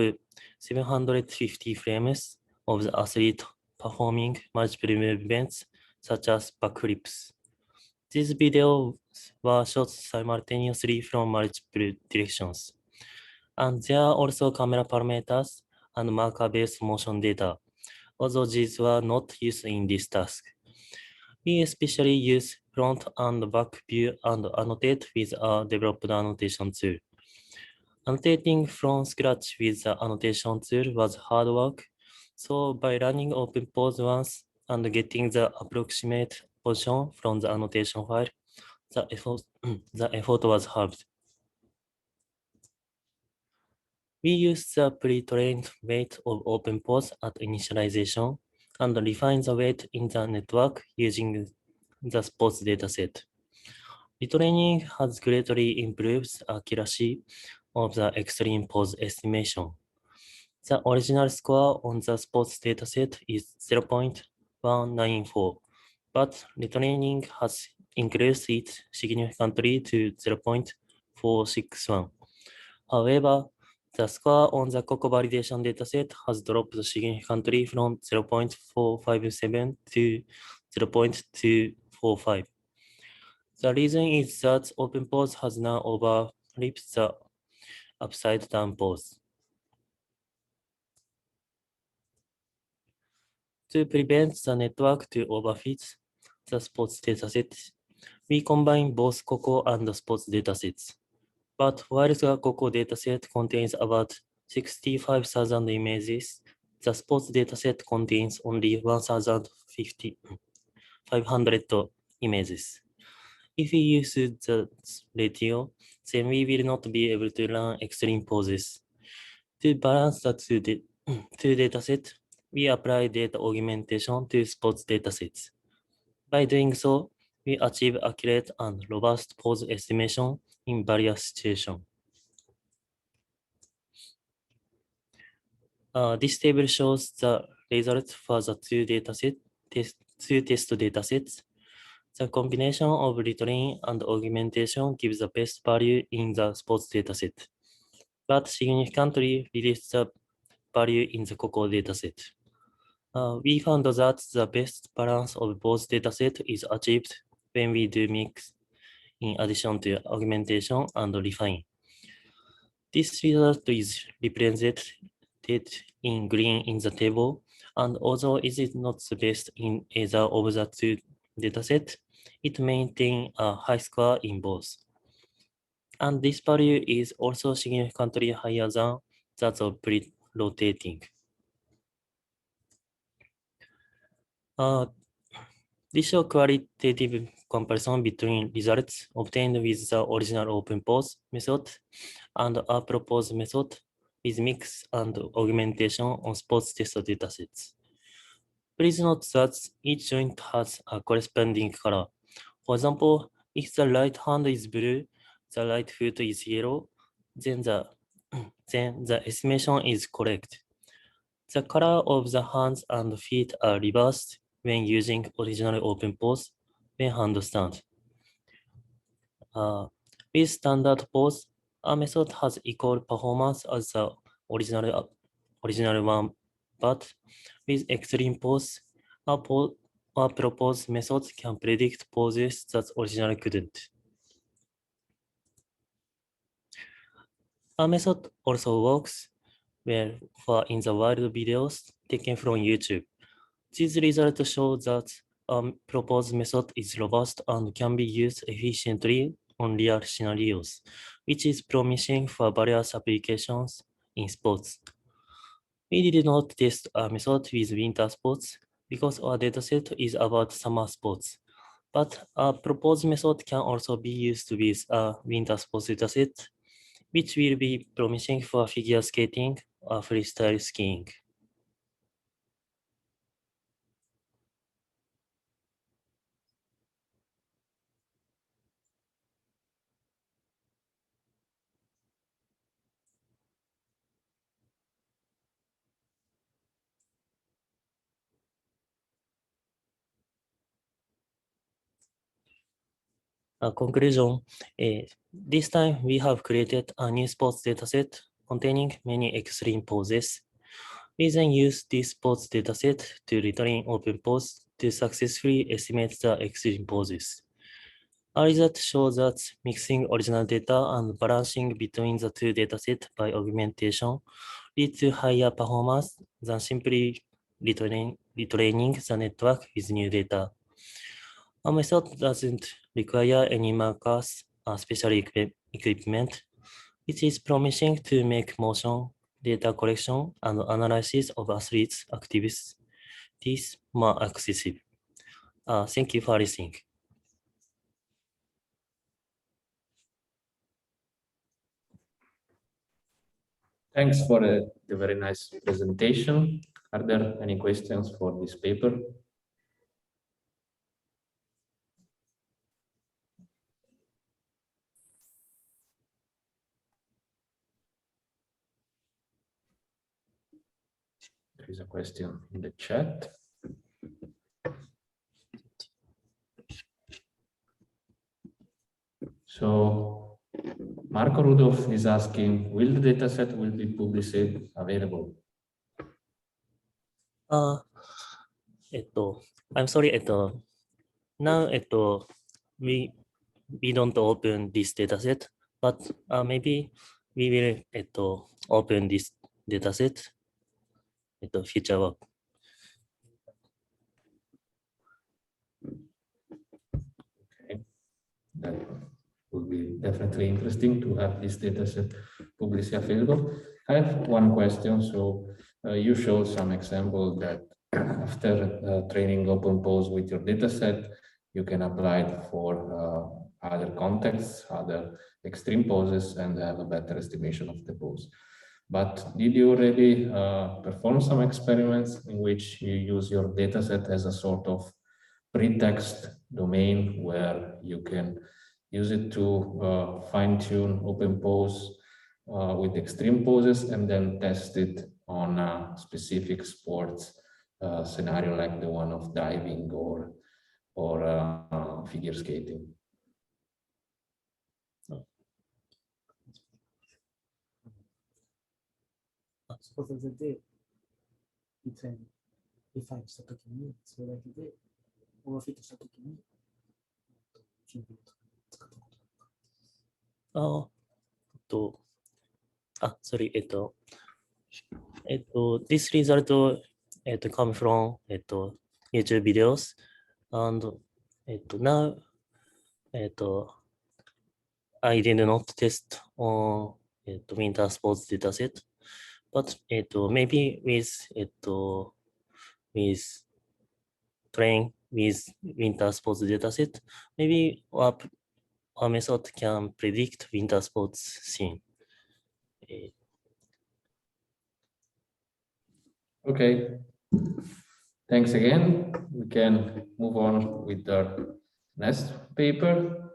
750 frames of the athlete performing multiple movements such as backflips. These videos were shot simultaneously from multiple directions. And there are also camera parameters and marker-based motion data, although these were not used in this task. We especially use front and back view and annotate with a developed annotation tool. Annotating from scratch with the annotation tool was hard work, so by running OpenPose once and getting the approximate position from the annotation file, the effort was halved. We used the pre-trained weight of open pause at initialization and refined the weight in the network using the sports dataset. Retraining has greatly improved the accuracy of the extreme pause estimation. The original score on the sports dataset is 0.194, but retraining has increased it significantly to 0.461. However, the score on the COCO validation dataset has dropped significantly from 0.457 to 0.245. The reason is that open pause has now overleaped the upside down pause. To prevent the network to overfit the sports dataset, we combine both COCO and the sports datasets. But while the COCO dataset contains about 65,000 images, the sports dataset contains only 1,500 images. If we use the ratio, then we will not be able to run extreme poses. To balance the two datasets, we apply data augmentation to sports datasets. By doing so, we achieve accurate and robust pose estimation in various situations. This table shows the results for the two test datasets. The combination of retrain and augmentation gives the best value in the sports dataset, but significantly reduces the value in the COCO dataset. We found that the best balance of both datasets is achieved when we do mix in addition to augmentation and refine. This result is represented in green in the table, and although it is not the best in either of the two datasets, it maintains a high score in both. And this value is also significantly higher than that of pre-rotating. This shows qualitative comparison between results obtained with the original open pause method and a proposed method with mix and augmentation on sports test datasets. Please note that each joint has a corresponding color. For example, if the right hand is blue, the right foot is yellow, then the estimation is correct. The color of the hands and feet are reversed when using original open pause when handstand. With standard pause, a method has equal performance as the original one, but with extreme pause, a proposed method can predict poses that originally couldn't. A method also works well for in the wild videos taken from YouTube. These results show that a proposed method is robust and can be used efficiently on real scenarios, which is promising for various applications in sports. We did not test a method with winter sports because our dataset is about summer sports. But a proposed method can also be used with a winter sports dataset, which will be promising for figure skating or freestyle skiing. Conclusion, this time we have created a new sports dataset containing many extreme poses. We then use this sports dataset to retrain open pause to successfully estimate the extreme poses. Our results show that mixing original data and balancing between the two datasets by augmentation leads to higher performance than simply retraining the network with new data. A method doesn't require any markers or special equipment. It is promising to make motion data collection and analysis of athletes' activities more accessible. Thank you for listening. Thanks for the very nice presentation. Are there any questions for this paper? There is a question in the chat. So Marco Rudolph is asking, will the dataset will be publicly available? I'm sorry, now, we don't open this dataset, but maybe we will, open this dataset, future work. Okay, that would be definitely interesting to have this dataset publicly available. I have one question. So you showed some example that after training OpenPose with your dataset, you can apply it for other contexts, other extreme poses, and have a better estimation of the pose. But did you already perform some experiments in which you use your dataset as a sort of pretext domain where you can use it to fine-tune OpenPose with extreme poses and then test it on a specific sports scenario like the one of diving or figure skating? Sorry, this result come from YouTube videos, and now I did not test on winter sports dataset, but maybe with train with winter sports dataset, maybe our method can predict winter sports scene. Okay, thanks again. We can move on with the next paper.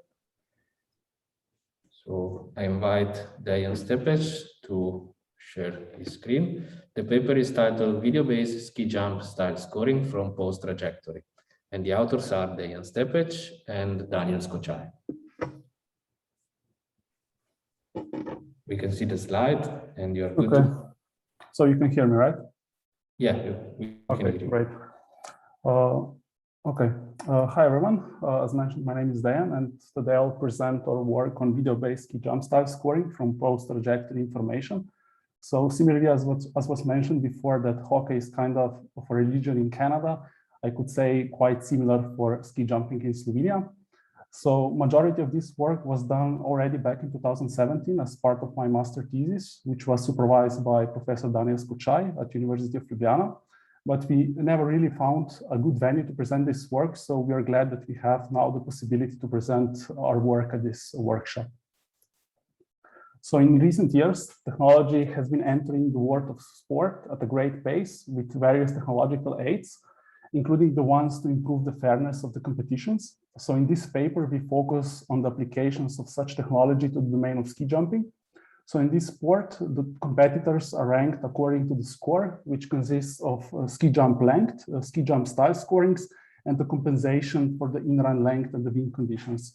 So I invite Dejan Stepec to share his screen. The paper is titled Video-Based Ski Jump Style Scoring from Pose Trajectory. And the authors are Dejan Stepec and Daniel Skocaj. We can see the slide and you're good. Okay. So you can hear me, right? Yeah, we can hear you. Great. Okay. Hi, everyone. As mentioned, my name is Dejan, and today I'll present our work on video-based ski jump style scoring from pose trajectory information. So similarly, as was mentioned before, that hockey is kind of a religion in Canada, I could say quite similar for ski jumping in Slovenia. So majority of this work was done already back in 2017 as part of my master thesis, which was supervised by Professor Daniel Skocaj at University of Ljubljana. But we never really found a good venue to present this work. So we are glad that we have now the possibility to present our work at this workshop. So in recent years, technology has been entering the world of sport at a great pace with various technological aids, including the ones to improve the fairness of the competitions. So in this paper, we focus on the applications of such technology to the domain of ski jumping. So in this sport, the competitors are ranked according to the score, which consists of ski jump length, ski jump style scorings, and the compensation for the in-run length and the wind conditions.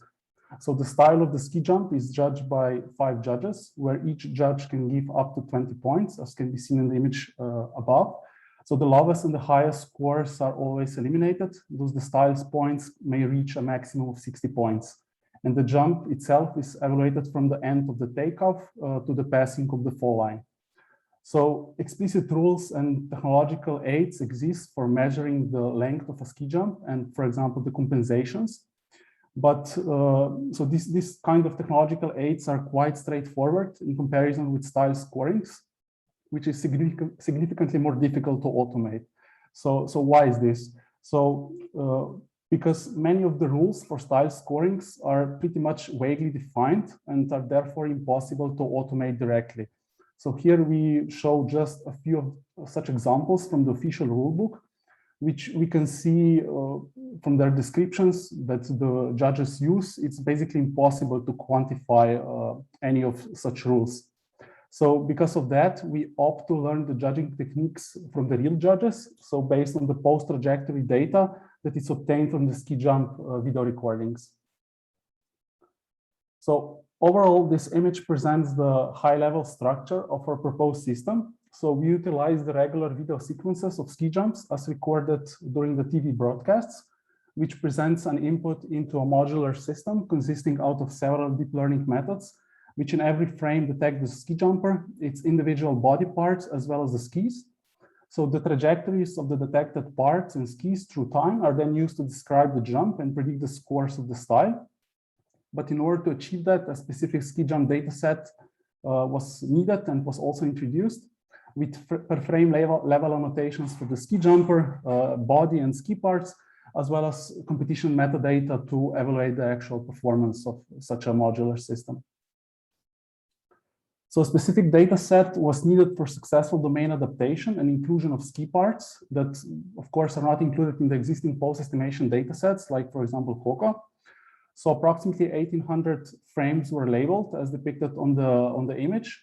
So the style of the ski jump is judged by 5 judges, where each judge can give up to 20 points, as can be seen in the image above. So the lowest and the highest scores are always eliminated, thus the styles points may reach a maximum of 60 points. And the jump itself is evaluated from the end of the takeoff to the passing of the fall line. So explicit rules and technological aids exist for measuring the length of a ski jump and, for example, the compensations. But so this kind of technological aids are quite straightforward in comparison with style scorings, which is significantly more difficult to automate. So why is this? So because many of the rules for style scorings are pretty much vaguely defined and are therefore impossible to automate directly. So here we show just a few of such examples from the official rulebook, which we can see from their descriptions that the judges use. It's basically impossible to quantify any of such rules. So because of that, we opt to learn the judging techniques from the real judges. So based on the post trajectory data that is obtained from the ski jump video recordings. So overall, this image presents the high-level structure of our proposed system. So we utilize the regular video sequences of ski jumps as recorded during the TV broadcasts, which presents an input into a modular system consisting out of several deep learning methods, which in every frame detect the ski jumper, its individual body parts, as well as the skis. So the trajectories of the detected parts and skis through time are then used to describe the jump and predict the scores of the style. But in order to achieve that, a specific ski jump dataset was needed and was also introduced with per frame level annotations for the ski jumper, body and ski parts, as well as competition metadata to evaluate the actual performance of such a modular system. So a specific data set was needed for successful domain adaptation and inclusion of ski parts that, of course, are not included in the existing post-estimation data sets, like, for example, COCA. So approximately 1,800 frames were labeled as depicted on the image,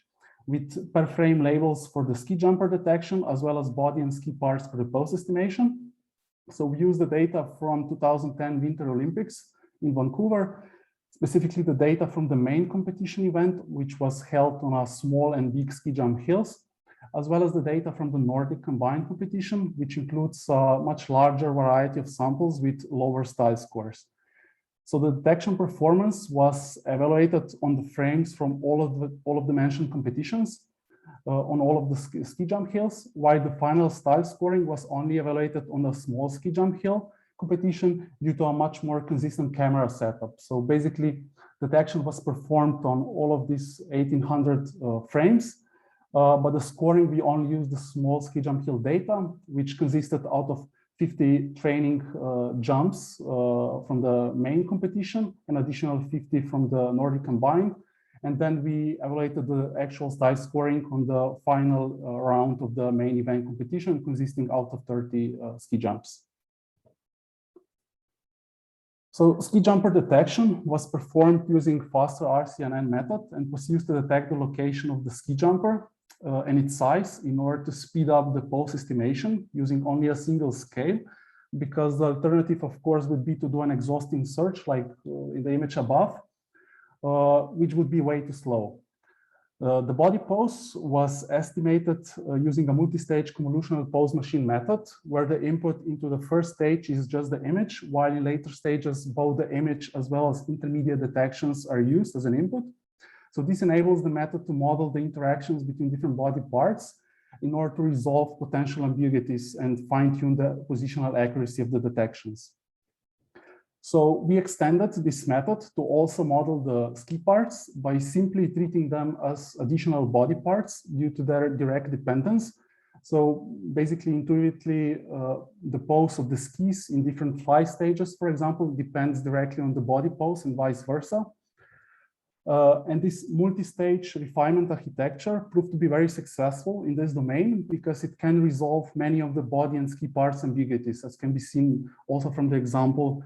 with per frame labels for the ski jumper detection, as well as body and ski parts for the post-estimation. So we used the data from 2010 Winter Olympics in Vancouver, specifically the data from the main competition event, which was held on a small and big ski jump hills, as well as the data from the Nordic combined competition, which includes a much larger variety of samples with lower style scores. So the detection performance was evaluated on the frames from all of the mentioned competitions on all of the ski jump hills, while the final style scoring was only evaluated on a small ski jump hill competition due to a much more consistent camera setup. So basically, detection was performed on all of these 1,800 frames, but the scoring, we only used the small ski jump hill data, which consisted out of 50 training jumps from the main competition, an additional 50 from the Nordic combined. And then we evaluated the actual style scoring on the final round of the main event competition, consisting out of 30 ski jumps. So ski jumper detection was performed using faster RCNN method and was used to detect the location of the ski jumper and its size in order to speed up the post estimation using only a single scale, because the alternative, of course, would be to do an exhausting search like in the image above, which would be way too slow. The body pose was estimated using a multi-stage convolutional pose machine method, where the input into the first stage is just the image, while in later stages, both the image as well as intermediate detections are used as an input. So this enables the method to model the interactions between different body parts in order to resolve potential ambiguities and fine-tune the positional accuracy of the detections. So we extended this method to also model the ski parts by simply treating them as additional body parts due to their direct dependence. So basically, intuitively, the pose of the skis in different fly stages, for example, depends directly on the body pose and vice versa. And this multi-stage refinement architecture proved to be very successful in this domain because it can resolve many of the body and ski parts ambiguities, as can be seen also from the example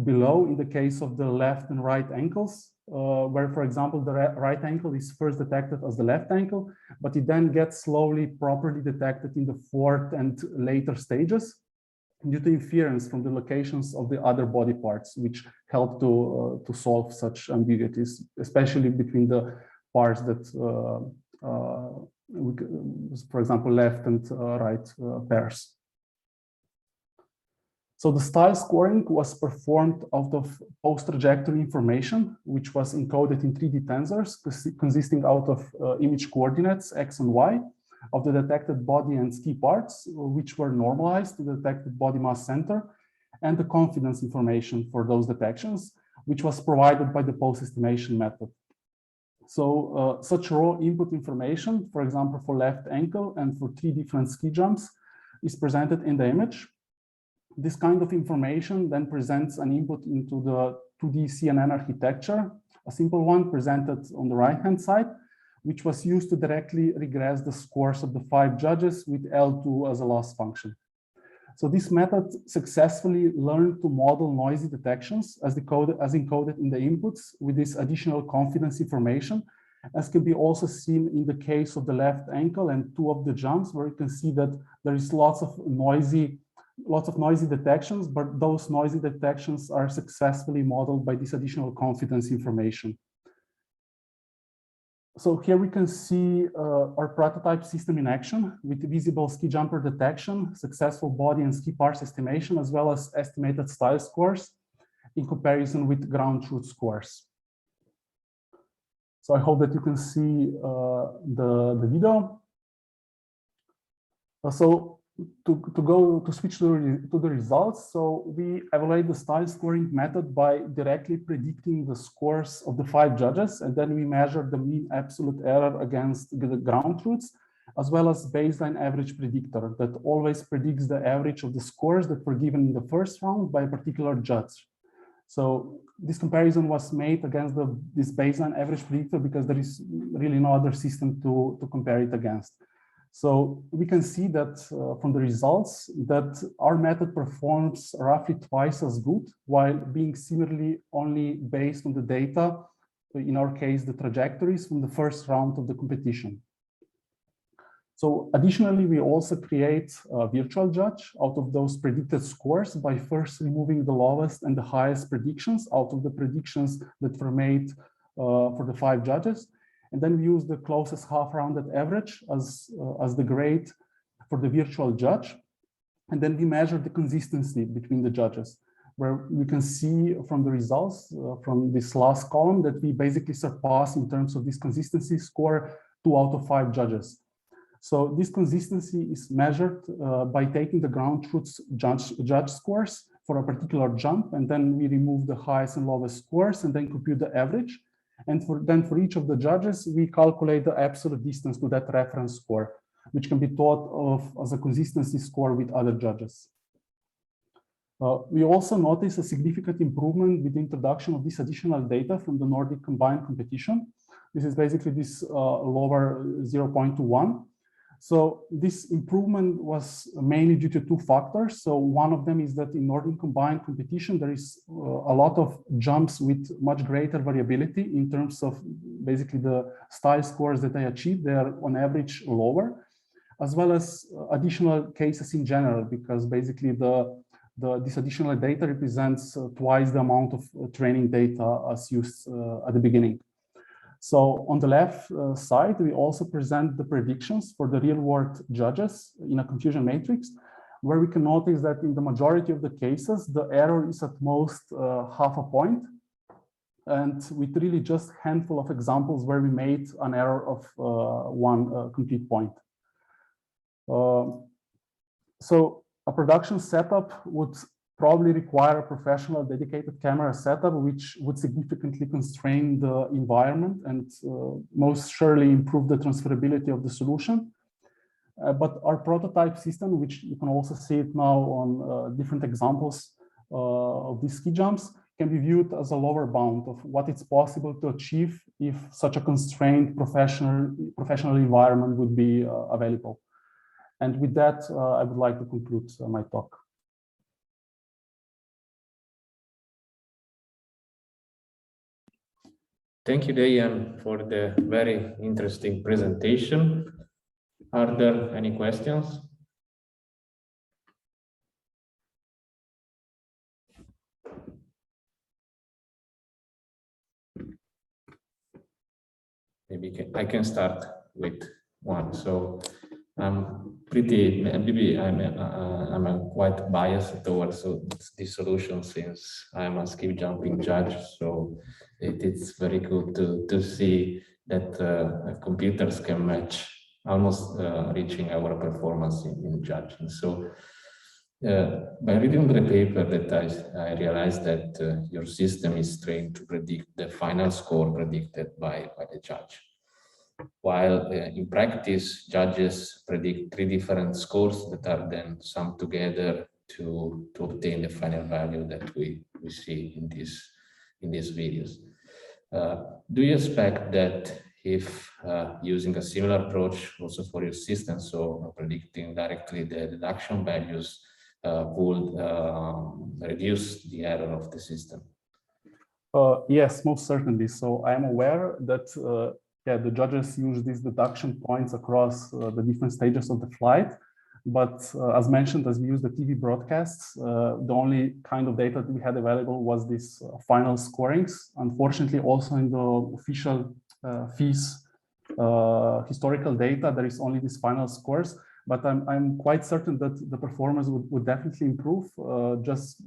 below in the case of the left and right ankles, where, for example, the right ankle is first detected as the left ankle, but it then gets slowly properly detected in the fourth and later stages due to inference from the locations of the other body parts, which help to solve such ambiguities, especially between the parts that, for example, left and right pairs. So the style scoring was performed out of post-trajectory information, which was encoded in 3D tensors, consisting out of image coordinates, X and Y, of the detected body and ski parts, which were normalized to the detected body mass center, and the confidence information for those detections, which was provided by the post-estimation method. So such raw input information, for example, for left ankle and for 3 different ski jumps, is presented in the image. This kind of information then presents an input into the 2D CNN architecture, a simple one presented on the right-hand side, which was used to directly regress the scores of the 5 judges with L2 as a loss function. So this method successfully learned to model noisy detections as encoded in the inputs with this additional confidence information, as can be also seen in the case of the left ankle and 2 of the jumps, where you can see that there is lots of noisy detections, but those noisy detections are successfully modeled by this additional confidence information. So here we can see our prototype system in action with visible ski jumper detection, successful body and ski parts estimation, as well as estimated style scores in comparison with ground truth scores. So I hope that you can see the video. So to switch to the results, so we evaluate the style scoring method by directly predicting the scores of the 5 judges, and then we measure the mean absolute error against the ground truths, as well as baseline average predictor that always predicts the average of the scores that were given in the first round by a particular judge. So this comparison was made against this baseline average predictor because there is really no other system to compare it against. So we can see that from the results that our method performs roughly twice as good, while being similarly only based on the data, in our case, the trajectories from the first round of the competition. So additionally, we also create a virtual judge out of those predicted scores by first removing the lowest and the highest predictions out of the predictions that were made for the 5 judges. And then we use the closest half-rounded average as the grade for the virtual judge. And then we measure the consistency between the judges, where we can see from the results from this last column that we basically surpass in terms of this consistency score 2 out of 5 judges. So this consistency is measured by taking the ground truths judge scores for a particular jump, and then we remove the highest and lowest scores and then compute the average. And then for each of the judges, we calculate the absolute distance to that reference score, which can be thought of as a consistency score with other judges. We also notice a significant improvement with the introduction of this additional data from the Nordic combined competition. This is basically this lower 0.21. So this improvement was mainly due to 2 factors. So one of them is that in Nordic combined competition, there is a lot of jumps with much greater variability in terms of basically the style scores that they achieve. They are on average lower, as well as additional cases in general, because basically this additional data represents twice the amount of training data as used at the beginning. So on the left side, we also present the predictions for the real-world judges in a confusion matrix, where we can notice that in the majority of the cases, the error is at most half a point. And with really just a handful of examples where we made an error of 1 complete point. So a production setup would probably require a professional dedicated camera setup, which would significantly constrain the environment and most surely improve the transferability of the solution. But our prototype system, which you can also see it now on different examples of these ski jumps, can be viewed as a lower bound of what it's possible to achieve if such a constrained professional environment would be available. And with that, I would like to conclude my talk. Thank you, Dejan, for the very interesting presentation. Are there any questions? Maybe I can start with one. So maybe I'm quite biased towards this solution since I'm a ski jumping judge. So it's very good to see that computers can match, almost reaching our performance in judging. So by reading the paper that I realized that your system is trained to predict the final score predicted by the judge. While in practice, judges predict 3 different scores that are then summed together to obtain the final value that we see in these videos. Do you expect that if using a similar approach also for your system, so predicting directly the deduction values would reduce the error of the system. Yes, most certainly. So I am aware that yeah, the judges use these deduction points across the different stages of the flight. But as mentioned, as we use the TV broadcasts, the only kind of data that we had available was this final scorings. Unfortunately, also in the official FEES historical data, there is only these final scores. But I'm quite certain that the performance would definitely improve, just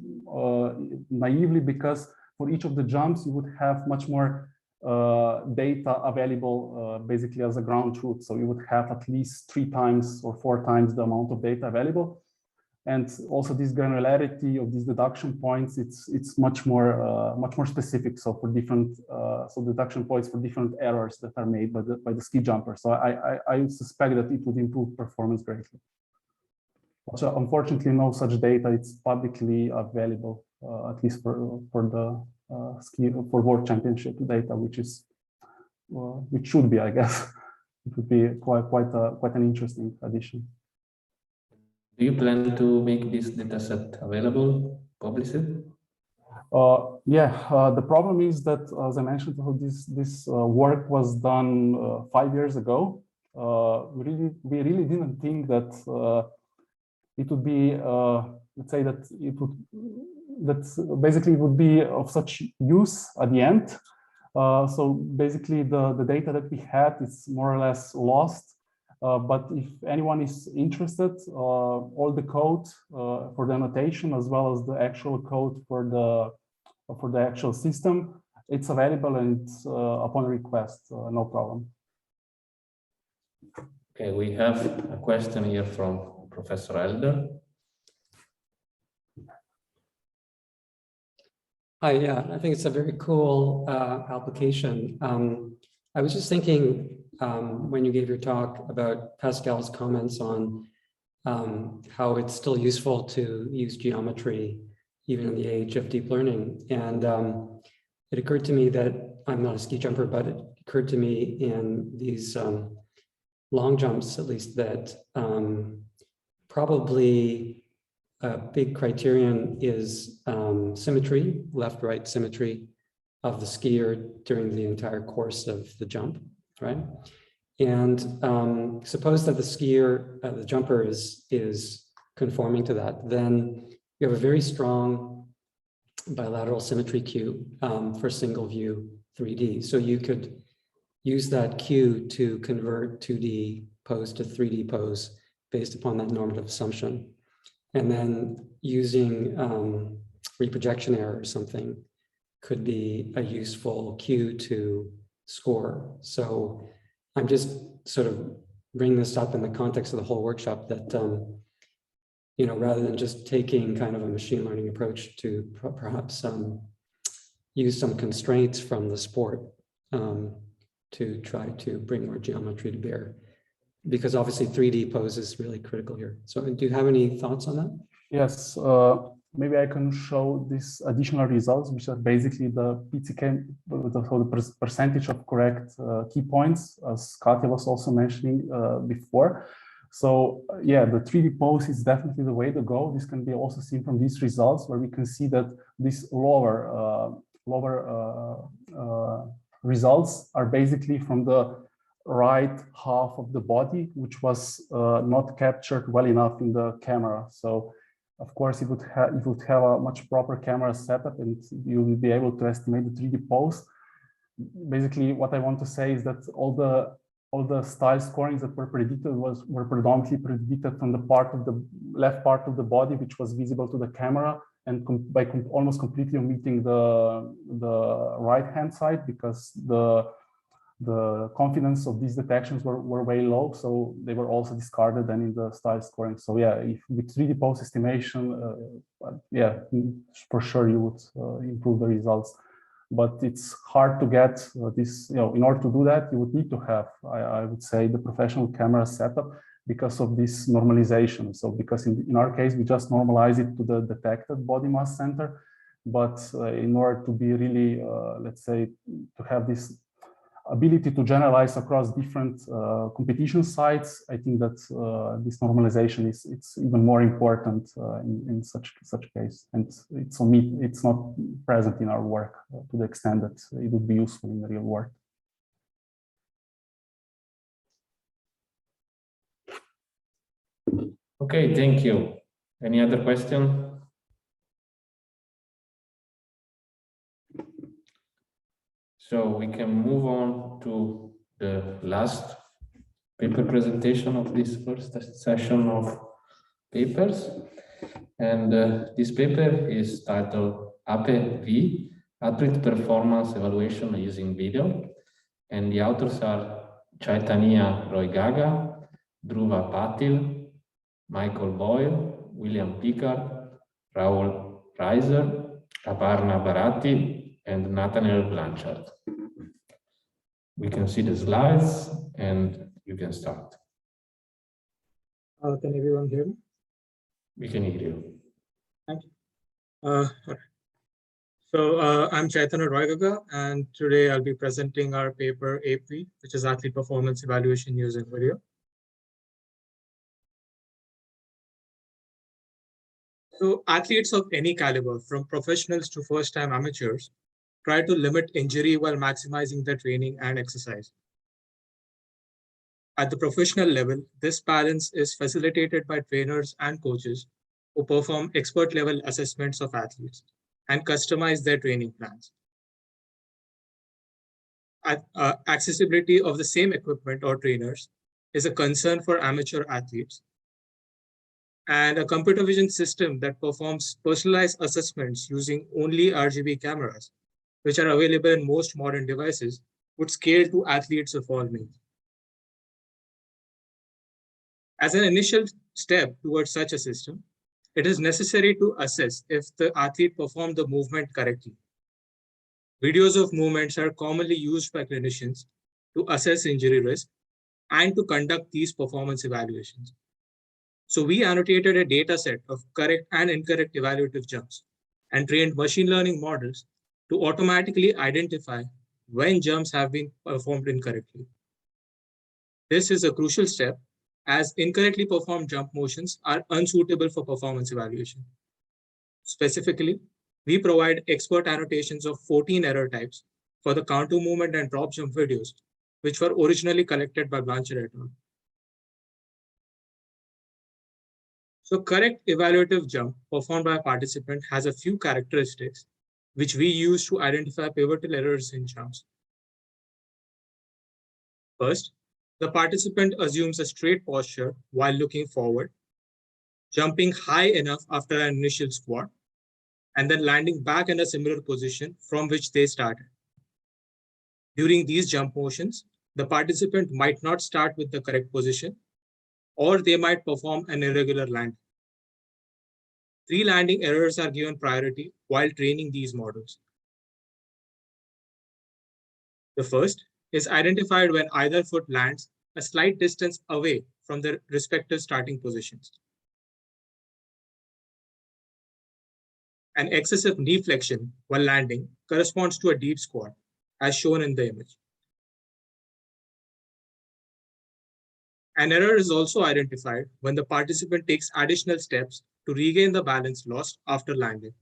naively, because for each of the jumps, you would have much more data available basically as a ground truth. So you would have at least 3 times or 4 times the amount of data available. And also this granularity of these deduction points, it's much more specific. So for different deduction points for different errors that are made by the ski jumper. So I suspect that it would improve performance greatly. So unfortunately, no such data it's publicly available, at least for the for World Championship data, which should be, I guess. It would be quite an interesting addition. Do you plan to make this dataset available, publish it? Yeah, the problem is that, as I mentioned, this work was done 5 years ago. We really didn't think that it would be, let's say that basically it would be of such use at the end. So basically the data that we had is more or less lost. But if anyone is interested, all the code for the annotation as well as the actual code for the actual system, it's available and upon request, no problem. Okay, we have a question here from Professor Elder. Hi, yeah, I think it's a very cool application. I was just thinking when you gave your talk about Pascal's comments on how it's still useful to use geometry even in the age of deep learning. And it occurred to me that I'm not a ski jumper, but it occurred to me in these long jumps, at least, that probably a big criterion is symmetry, left-right symmetry of the skier during the entire course of the jump, right? And suppose that the skier, the jumper is conforming to that, then you have a very strong bilateral symmetry cue for single view 3D. So you could use that cue to convert 2D pose to 3D pose based upon that normative assumption. And then using reprojection error or something could be a useful cue to score. So I'm just sort of bringing this up in the context of the whole workshop that, you know, rather than just taking kind of a machine learning approach to perhaps use some constraints from the sport to try to bring more geometry to bear. Because obviously 3D pose is really critical here. So do you have any thoughts on that? Yes, maybe I can show these additional results, which are basically the PCK, the percentage of correct key points, as Katja was also mentioning before. So yeah, the 3D pose is definitely the way to go. This can be also seen from these results, where we can see that these lower results are basically from the right half of the body, which was not captured well enough in the camera. So of course, it would have a much proper camera setup, and you will be able to estimate the 3D pose. Basically, what I want to say is that all the style scorings that were predicted were predominantly predicted from the left part of the body, which was visible to the camera, and by almost completely omitting the right hand side, because the confidence of these detections were way low, so they were also discarded then in the style scoring. So yeah, if with 3D pose estimation, yeah, for sure you would improve the results. But it's hard to get this, you know, in order to do that, you would need to have, I would say, the professional camera setup because of this normalization. So because in our case, we just normalize it to the detected body mass center. But in order to be really, let's say, to have this ability to generalize across different competition sites, I think that this normalization it's even more important in such case, and it's not present in our work to the extent that it would be useful in the real world. Okay, thank you. Any other question? So we can move on to the last paper presentation of this first session of papers. And this paper is titled APE-V, Athlete Performance Evaluation Using Video. And the authors are Chaitanya Roy-Gaga, Dhruva Patil, Michael Boyle, William Pickard, Raul Reiser, Aparna Bharati, and Nathaniel Blanchard. We can see the slides and you can start. Can everyone hear me? We can hear you. Thank you. I'm Chaitanya Roy-Gaga, and today I'll be presenting our paper APE, which is Athlete Performance Evaluation Using Video. So athletes of any caliber, from professionals to first-time amateurs, try to limit injury while maximizing their training and exercise. At the professional level, this balance is facilitated by trainers and coaches who perform expert-level assessments of athletes and customize their training plans. Accessibility of the same equipment or trainers is a concern for amateur athletes. And a computer vision system that performs personalized assessments using only RGB cameras, which are available in most modern devices, would scale to athletes of all means. As an initial step towards such a system, it is necessary to assess if the athlete performed the movement correctly. Videos of movements are commonly used by clinicians to assess injury risk and to conduct these performance evaluations. So we annotated a data set of correct and incorrect evaluative jumps and trained machine learning models to automatically identify when jumps have been performed incorrectly. This is a crucial step, as incorrectly performed jump motions are unsuitable for performance evaluation. Specifically, we provide expert annotations of 14 error types for the counter movement and drop jump videos, which were originally collected by Blanchard et al. So correct evaluative jump performed by a participant has a few characteristics which we use to identify pivotal errors in jumps. First, the participant assumes a straight posture while looking forward, jumping high enough after an initial squat, and then landing back in a similar position from which they started. During these jump motions, the participant might not start with the correct position, or they might perform an irregular landing. 3 landing errors are given priority while training these models. The first is identified when either foot lands a slight distance away from their respective starting positions. An excessive knee flexion while landing corresponds to a deep squat, as shown in the image. An error is also identified when the participant takes additional steps to regain the balance lost after landing.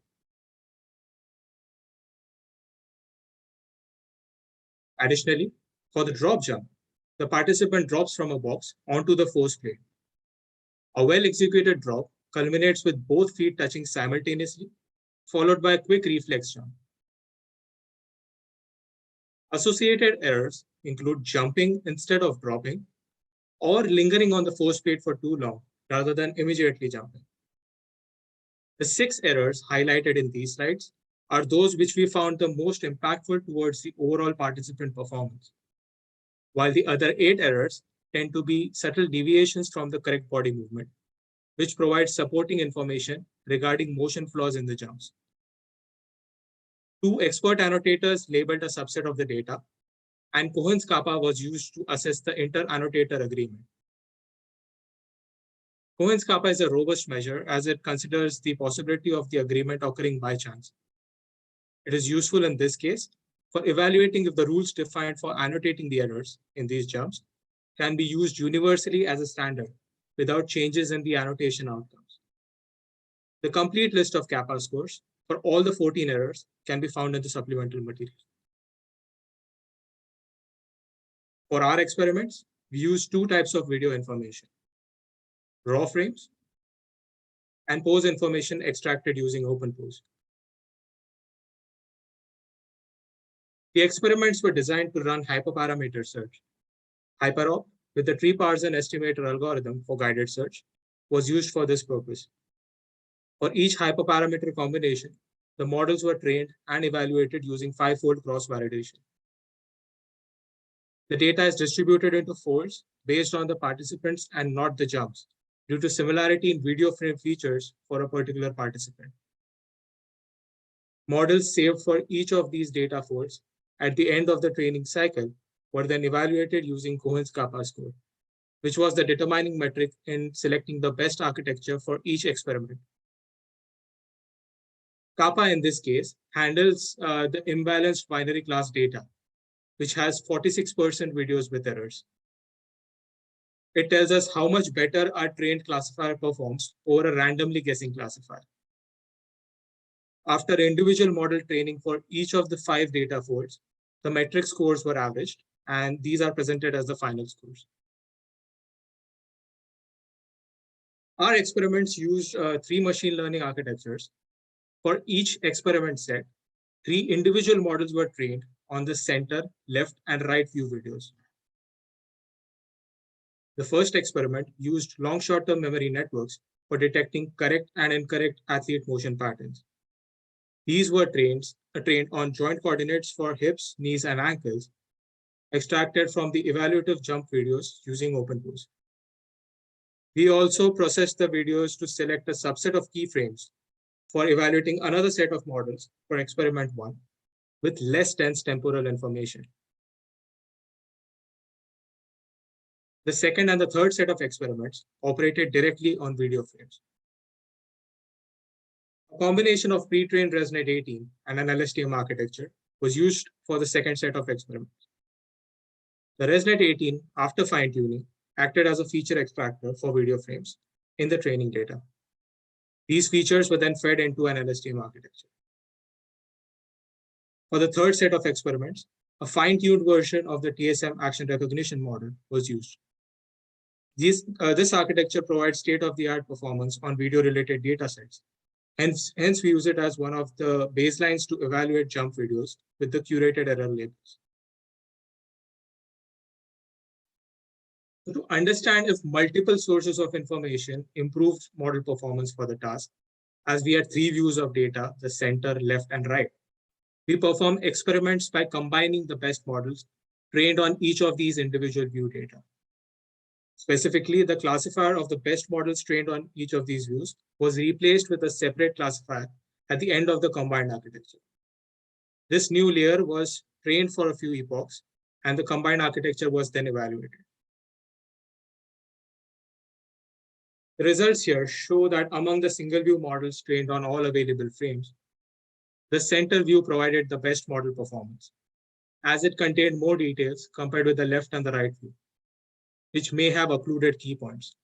Additionally, for the drop jump, the participant drops from a box onto the force plate. A well-executed drop culminates with both feet touching simultaneously, followed by a quick reflex jump. Associated errors include jumping instead of dropping, or lingering on the force plate for too long rather than immediately jumping. The 6 errors highlighted in these slides are those which we found the most impactful towards the overall participant performance, while the other 8 errors tend to be subtle deviations from the correct body movement, which provides supporting information regarding motion flaws in the jumps. 2 expert annotators labeled a subset of the data, and Cohen's kappa was used to assess the inter-annotator agreement. Cohen's kappa is a robust measure as it considers the possibility of the agreement occurring by chance. It is useful in this case for evaluating if the rules defined for annotating the errors in these jumps can be used universally as a standard without changes in the annotation outcomes. The complete list of kappa scores for all the 14 errors can be found in the supplemental material. For our experiments, we use two types of video information: raw frames and pose information extracted using OpenPose. The experiments were designed to run hyperparameter search. HyperOp, with the tree parser estimator algorithm for guided search, was used for this purpose. For each hyperparameter combination, the models were trained and evaluated using 5-fold cross-validation. The data is distributed into folds based on the participants and not the jumps, due to similarity in video frame features for a particular participant. Models saved for each of these data folds at the end of the training cycle were then evaluated using Cohen's kappa score, which was the determining metric in selecting the best architecture for each experiment. Kappa in this case handles the imbalanced binary class data, which has 46% videos with errors. It tells us how much better our trained classifier performs over a randomly guessing classifier. After individual model training for each of the 5 data folds, the metric scores were averaged, and these are presented as the final scores. Our experiments used 3 machine learning architectures. For each experiment set, 3 individual models were trained on the center, left, and right view videos. The first experiment used long short-term memory networks for detecting correct and incorrect athlete motion patterns. These were trained on joint coordinates for hips, knees, and ankles, extracted from the evaluative jump videos using OpenPose. We also processed the videos to select a subset of keyframes for evaluating another set of models for experiment 1 with less dense temporal information. The second and the third set of experiments operated directly on video frames. A combination of pre-trained ResNet 18 and an LSTM architecture was used for the second set of experiments. The ResNet 18, after fine-tuning, acted as a feature extractor for video frames in the training data. These features were then fed into an LSTM architecture. For the third set of experiments, a fine-tuned version of the TSM action recognition model was used. This architecture provides state-of-the-art performance on video-related datasets. Hence, we use it as one of the baselines to evaluate jump videos with the curated error labels. So to understand if multiple sources of information improved model performance for the task, as we had 3 views of data, the center, left, and right, we perform experiments by combining the best models trained on each of these individual view data. Specifically, the classifier of the best models trained on each of these views was replaced with a separate classifier at the end of the combined architecture. This new layer was trained for a few epochs, and the combined architecture was then evaluated. The results here show that among the single view models trained on all available frames, the center view provided the best model performance, as it contained more details compared with the left and the right view, which may have occluded key points.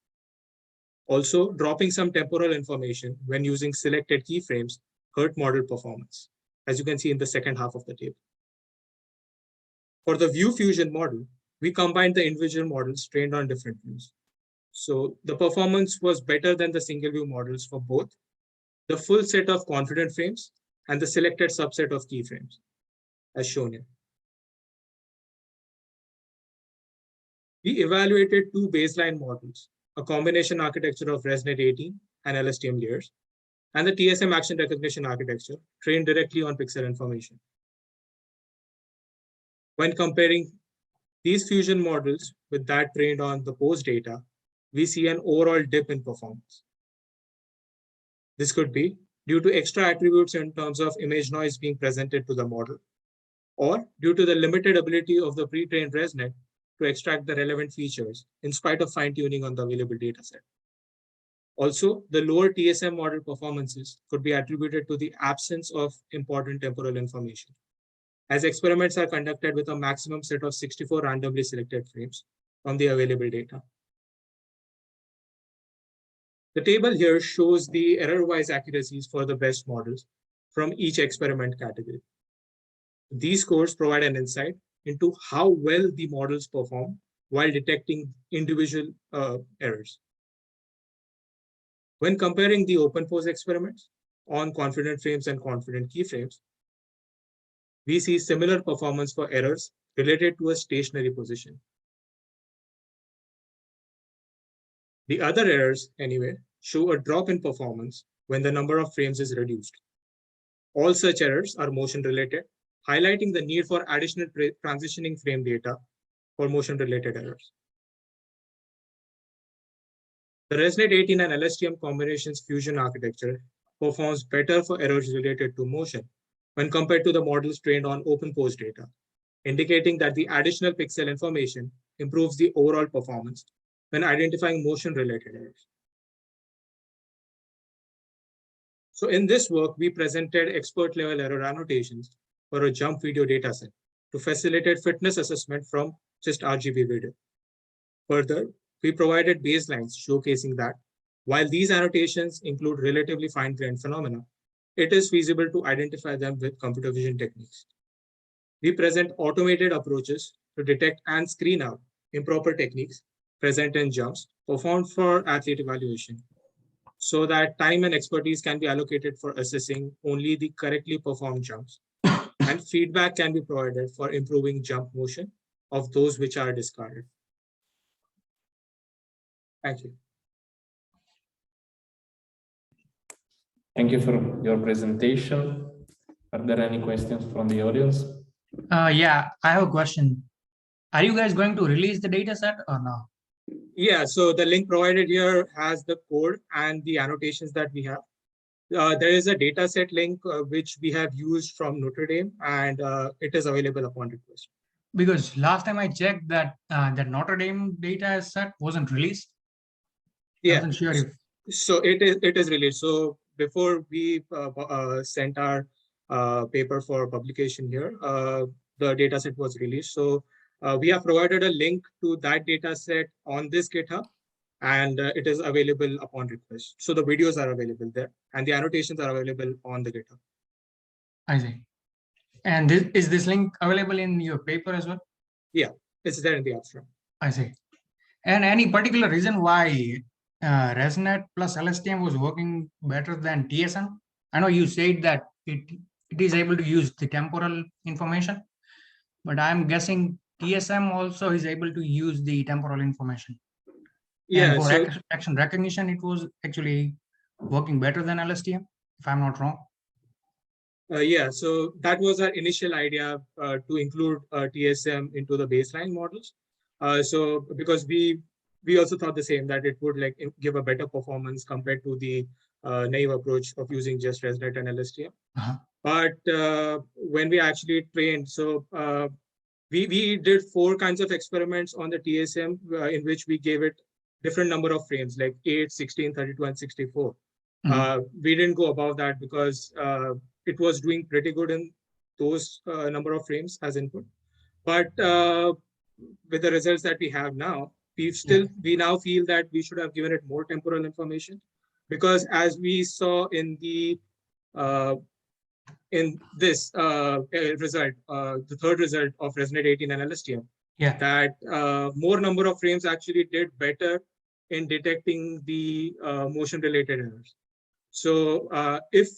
Also, dropping some temporal information when using selected keyframes hurt model performance, as you can see in the second half of the table. For the view fusion model, we combined the individual models trained on different views. So the performance was better than the single view models for both the full set of confident frames and the selected subset of keyframes, as shown here. We evaluated 2 baseline models, a combination architecture of ResNet 18 and LSTM layers, and the TSM action recognition architecture trained directly on pixel information. When comparing these fusion models with that trained on the pose data, we see an overall dip in performance. This could be due to extra attributes in terms of image noise being presented to the model, or due to the limited ability of the pre-trained ResNet to extract the relevant features in spite of fine-tuning on the available dataset. Also, the lower TSM model performances could be attributed to the absence of important temporal information, as experiments are conducted with a maximum set of 64 randomly selected frames from the available data. The table here shows the error-wise accuracies for the best models from each experiment category. These scores provide an insight into how well the models perform while detecting individual errors. When comparing the open pose experiments on confident frames and confident keyframes, we see similar performance for errors related to a stationary position. The other errors, anyway, show a drop in performance when the number of frames is reduced. All such errors are motion-related, highlighting the need for additional transitioning frame data for motion-related errors. The ResNet 18 and LSTM combinations fusion architecture performs better for errors related to motion when compared to the models trained on open pose data, indicating that the additional pixel information improves the overall performance when identifying motion-related errors. So in this work, we presented expert-level error annotations for a jump video dataset to facilitate fitness assessment from just RGB video. Further, we provided baselines showcasing that while these annotations include relatively fine-grained phenomena, it is feasible to identify them with computer vision techniques. We present automated approaches to detect and screen out improper techniques present in jumps performed for athlete evaluation, so that time and expertise can be allocated for assessing only the correctly performed jumps, and feedback can be provided for improving jump motion of those which are discarded. Thank you. Thank you for your presentation. Are there any questions from the audience? Yeah, I have a question. Are you guys going to release the data set or no? Yeah, so the link provided here has the code and the annotations that we have. There is a dataset link which we have used from Notre Dame, and it is available upon request. Because last time I checked that that Notre Dame data set wasn't released. Yeah, I wasn't sure if. So it is released. So before we sent our paper for publication here, the dataset was released. So we have provided a link to that dataset on this GitHub, and it is available upon request. So the videos are available there, and the annotations are available on the GitHub. I see. And is this link available in your paper as well? Yeah, it's there in the abstract. I see. And any particular reason why ResNet plus LSTM was working better than TSM? I know you said that it is able to use the temporal information, but I'm guessing TSM also is able to use the temporal information. Yeah, and for so action recognition, it was actually working better than LSTM, if I'm not wrong. yeah, so that was our initial idea to include TSM into the baseline models. So because we also thought the same, that it would like give a better performance compared to the naive approach of using just ResNet and LSTM. But when we actually trained, so we did 4 kinds of experiments on the TSM in which we gave it different number of frames, like 8, 16, 32, and 64. We didn't go above that because it was doing pretty good in those number of frames as input. But with the results that we have now, we now feel that we should have given it more temporal information, because as we saw in the this result, the third result of ResNet 18 and LSTM, that more number of frames actually did better in detecting the motion-related errors. So if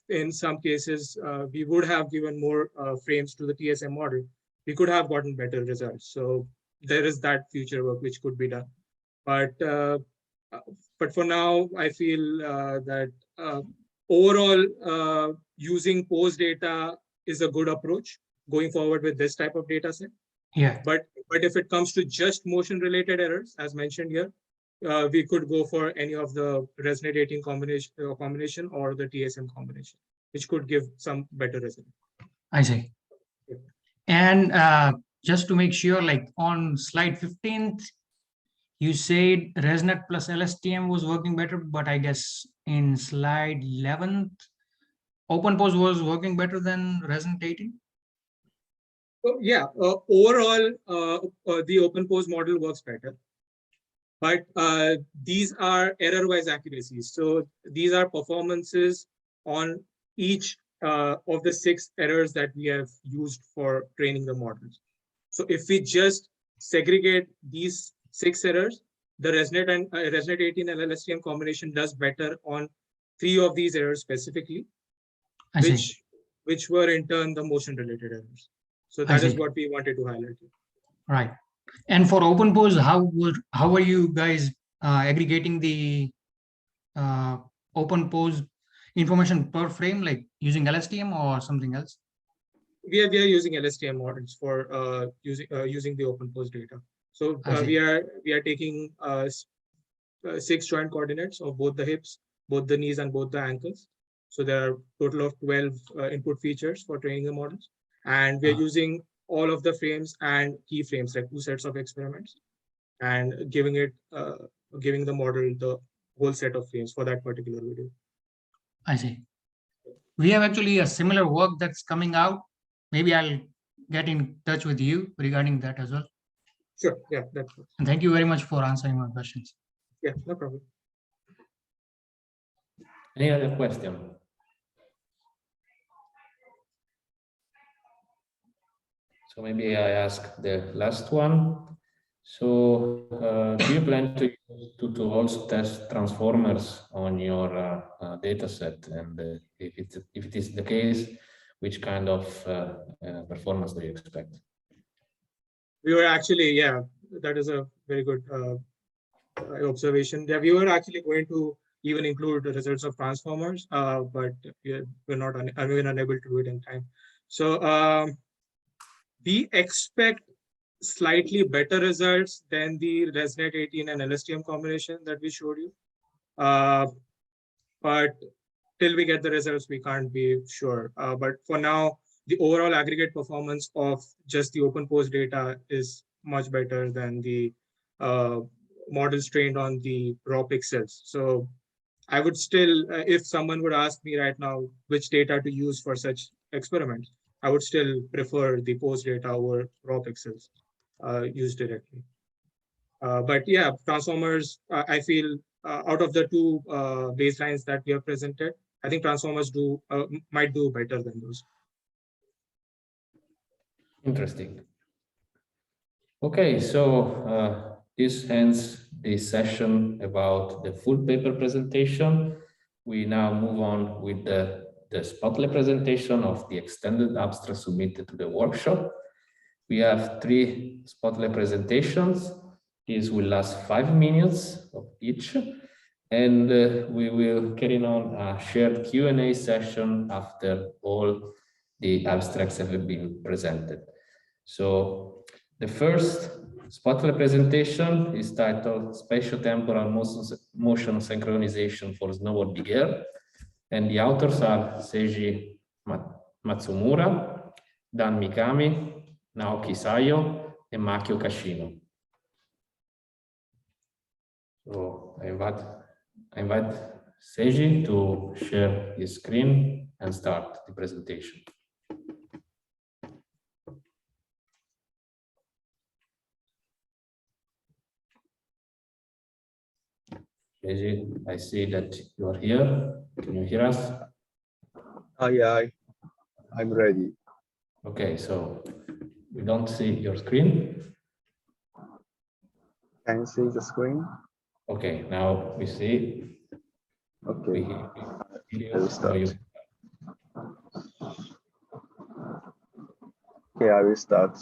in some cases we would have given more frames to the TSM model, we could have gotten better results. So there is that future work which could be done. But for now, I feel that overall using pose data is a good approach going forward with this type of data set. Yeah. But if it comes to just motion-related errors, as mentioned here, we could go for any of the ResNet 18 combination or the TSM combination, which could give some better result. I see. Yeah. And just to make sure, like on slide 15th, you said ResNet plus LSTM was working better, but I guess in slide 11th, OpenPose was working better than Resonate 18? Yeah, overall, the OpenPose model works better. But these are error-wise accuracies. So these are performances on each of the 6 errors that we have used for training the models. So if we just segregate these 6 errors, the Resonate 18 and LSTM combination does better on 3 of these errors specifically, which were in turn the motion-related errors. So that is what we wanted to highlight. Right. And for OpenPose, how are you guys aggregating the OpenPose information per frame, like using LSTM or something else? We are using LSTM models for using the OpenPose data. So we are taking 6 joint coordinates of both the hips, both the knees, and both the ankles. So there are a total of 12 input features for training the models, and we are using all of the frames and key frames, like 2 sets of experiments, and giving the model the whole set of frames for that particular video. I see. We have actually a similar work that's coming out. Maybe I'll get in touch with you regarding that as well. Sure. Yeah. And thank you very much for answering my questions. Yeah, no problem. Any other question? So maybe I ask the last one. So do you plan to also test transformers on your data set? And if it is the case, which kind of performance do you expect? We were actually, yeah, that is a very good observation. Yeah, we were actually going to even include the results of transformers, but we're unable to do it in time. So we expect slightly better results than the Resonate 18 and LSTM combination that we showed you. But till we get the results, we can't be sure. But for now, the overall aggregate performance of just the OpenPose data is much better than the models trained on the raw pixels. So I would still, if someone would ask me right now which data to use for such experiments, I would still prefer the pose data over raw pixels used directly. But yeah, transformers, I feel out of the 2 baselines that we have presented, I think transformers might do better than those. Interesting. Okay, so this ends this session about the full paper presentation. We now move on with the spotlight presentation of the extended abstract submitted to the workshop. We have 3 spotlight presentations. These will last 5 minutes of each, and we will carry on a shared Q&A session after all the abstracts have been presented. So the first spotlight presentation is titled Spatio-Temporal Motion Synchronization for Snowboard Big Air, and the authors are Seiji Matsumura, Dan Mikami, Naoki Sayo, and Makio Kashino. So I invite Seiji to share his screen and start the presentation. Seiji, I see that you are here. Can you hear us? Yeah, I'm ready. Okay, so we don't see your screen. Can you see the screen? Okay, now we see. Okay. I will start. Okay, I will start.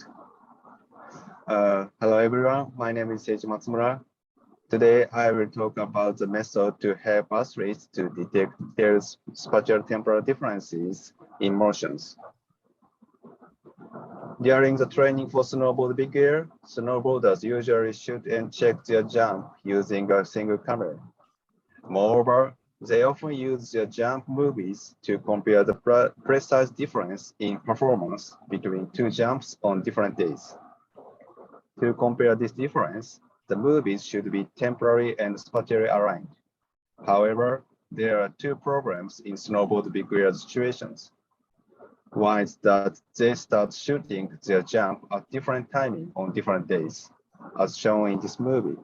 Hello everyone, my name is Seiji Matsumura. Today I will talk about the method to help athletes to detect their spatial temporal differences in motions. During the training for snowboard big air, snowboarders usually shoot and check their jump using a single camera. Moreover, they often use their jump movies to compare the precise difference in performance between 2 jumps on different days. To compare this difference, the movies should be temporally and spatially aligned. However, there are two problems in snowboard big air situations. One is that they start shooting their jump at different timing on different days, as shown in this movie.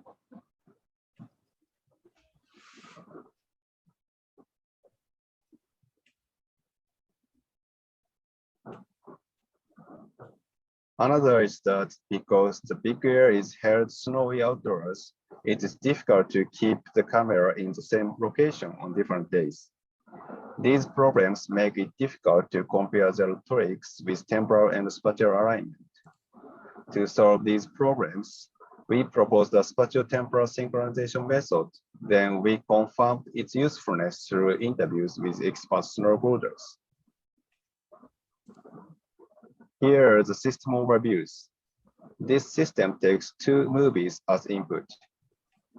Another is that because the big air is held snowy outdoors, it is difficult to keep the camera in the same location on different days. These problems make it difficult to compare the tricks with temporal and spatial alignment. To solve these problems, we proposed a spatio-temporal synchronization method. Then we confirmed its usefulness through interviews with expert snowboarders. Here are the system overviews. This system takes two movies as input.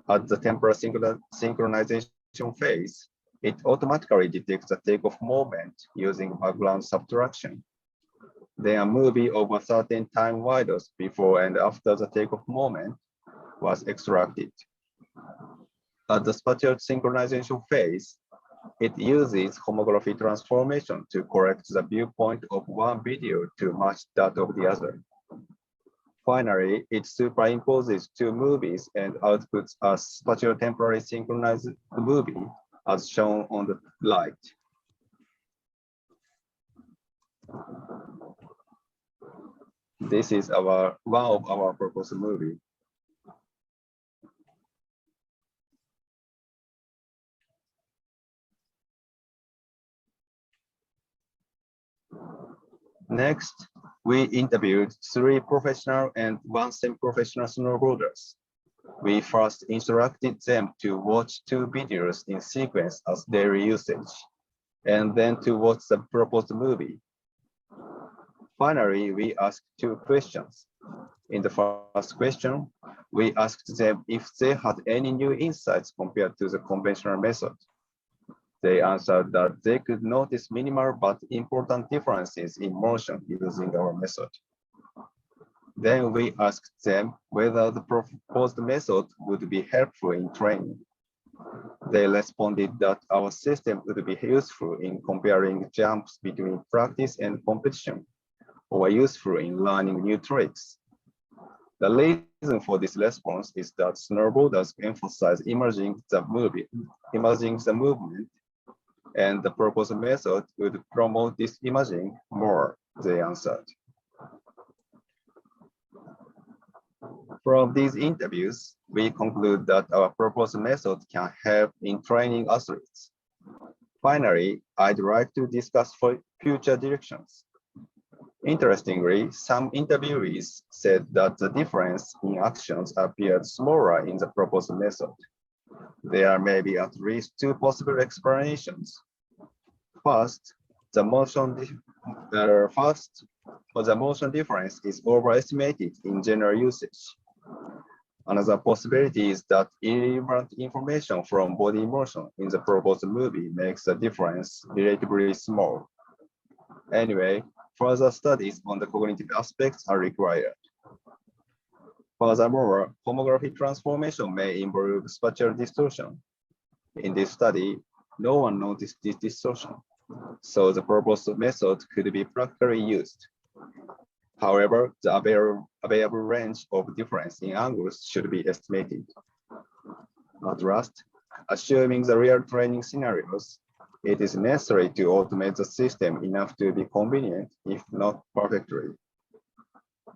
At the temporal synchronization phase, it automatically detects the takeoff moment using background subtraction. Then a movie of a certain time windows before and after the takeoff moment was extracted. At the spatial synchronization phase, it uses homography transformation to correct the viewpoint of one video to match that of the other. Finally, it superimposes two movies and outputs a spatio-temporally synchronized movie as shown on the slide. This is one of our proposed movie. Next, we interviewed 3 professional and 1 semi-professional snowboarders. We first instructed them to watch 2 videos in sequence as daily usage, and then to watch the proposed movie. Finally, we asked 2 questions. In the first question, we asked them if they had any new insights compared to the conventional method. They answered that they could notice minimal but important differences in motion using our method. Then we asked them whether the proposed method would be helpful in training. They responded that our system would be useful in comparing jumps between practice and competition, or useful in learning new tricks. The reason for this response is that snowboarders emphasize imaging the movement, and the proposed method would promote this imaging more, they answered. From these interviews, we conclude that our proposed method can help in training athletes. Finally, I'd like to discuss for future directions. Interestingly, some interviewees said that the difference in actions appeared smaller in the proposed method. There may be at least 2 possible explanations. First, the motion difference is overestimated in general usage. Another possibility is that irrelevant information from body motion in the proposed movie makes the difference relatively small. Anyway, further studies on the cognitive aspects are required. Furthermore, homography transformation may involve spatial distortion. In this study, no one noticed this distortion, so the proposed method could be practically used. However, the available range of difference in angles should be estimated. At last, assuming the real training scenarios, it is necessary to automate the system enough to be convenient, if not perfectly.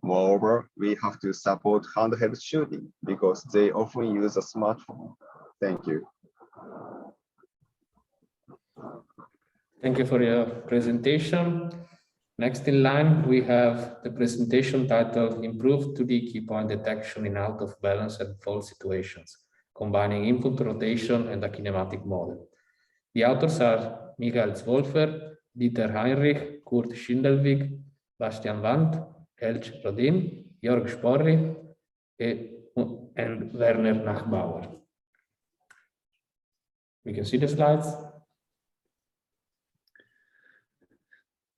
Moreover, we have to support handheld shooting because they often use a smartphone. Thank you. Thank you for your presentation. Next in line, we have the presentation titled Improved 2D key point detection in out of balance and fall situations, combining input rotation and a kinematic model. The authors are Michael Zwolfer, Dieter Heinrich, Kurt Schindelwig, Bastian Wandt, Elch Rodin, Jörg Sporri, and Werner Nachbauer. We can see the slides.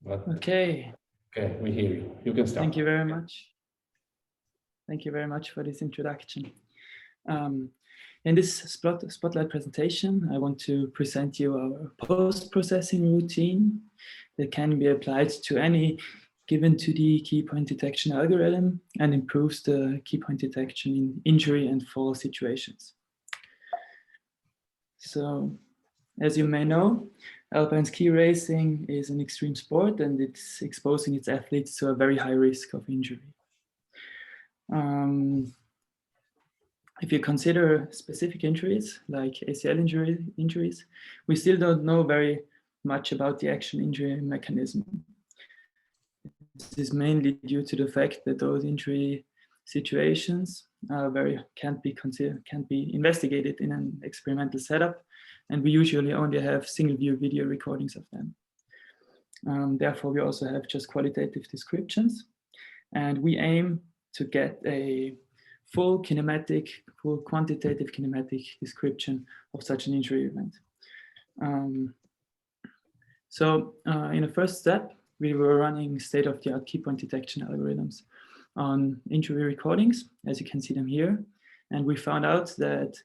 Okay, we hear you. You can start. Thank you very much. Thank you very much for this introduction. In this spotlight presentation, I want to present you our post-processing routine that can be applied to any given 2D key point detection algorithm and improves the key point detection in injury and fall situations. So, as you may know, alpine ski racing is an extreme sport and it's exposing its athletes to a very high risk of injury. If you consider specific injuries like ACL injuries, we still don't know very much about the actual injury mechanism. This is mainly due to the fact that those injury situations can't be investigated in an experimental setup, and we usually only have single view video recordings of them. Therefore, we also have just qualitative descriptions, and we aim to get a full quantitative kinematic description of such an injury event. In the first step, we were running state-of-the-art key point detection algorithms on injury recordings, as you can see them here. And we found out that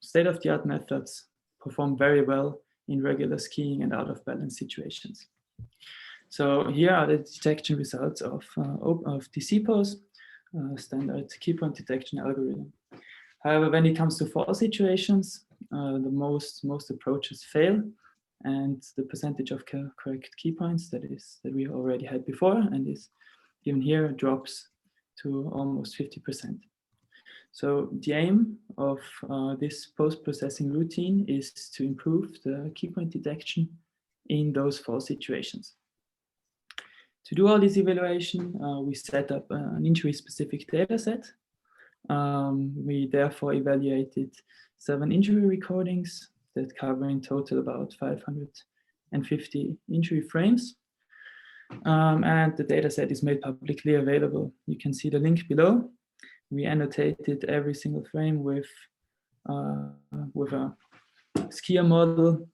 state-of-the-art methods perform very well in regular skiing and out of balance situations. So here are the detection results of DCPOS, standard key point detection algorithm. However, when it comes to fall situations, most approaches fail, and the percentage of correct key points that we already had before and is given here drops to almost 50%. So the aim of this post-processing routine is to improve the key point detection in those fall situations. To do all this evaluation, we set up an injury-specific data set. We therefore evaluated 7 injury recordings that cover in total about 550 injury frames. And the data set is made publicly available. You can see the link below. We annotated every single frame with a skier model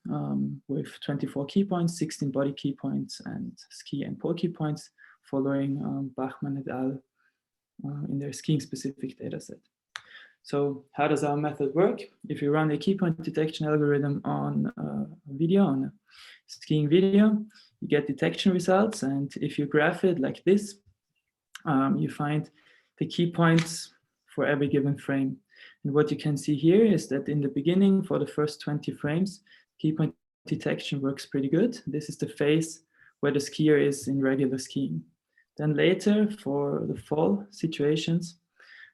with 24 key points, 16 body key points, and ski and pole key points, following Bachmann et al. In their skiing specific data set. So how does our method work? If you run a key point detection algorithm on a video, on a skiing video, you get detection results. And if you graph it like this, you find the key points for every given frame. And what you can see here is that in the beginning, for the first 20 frames, key point detection works pretty good. This is the phase where the skier is in regular skiing. Then later, for the fall situations,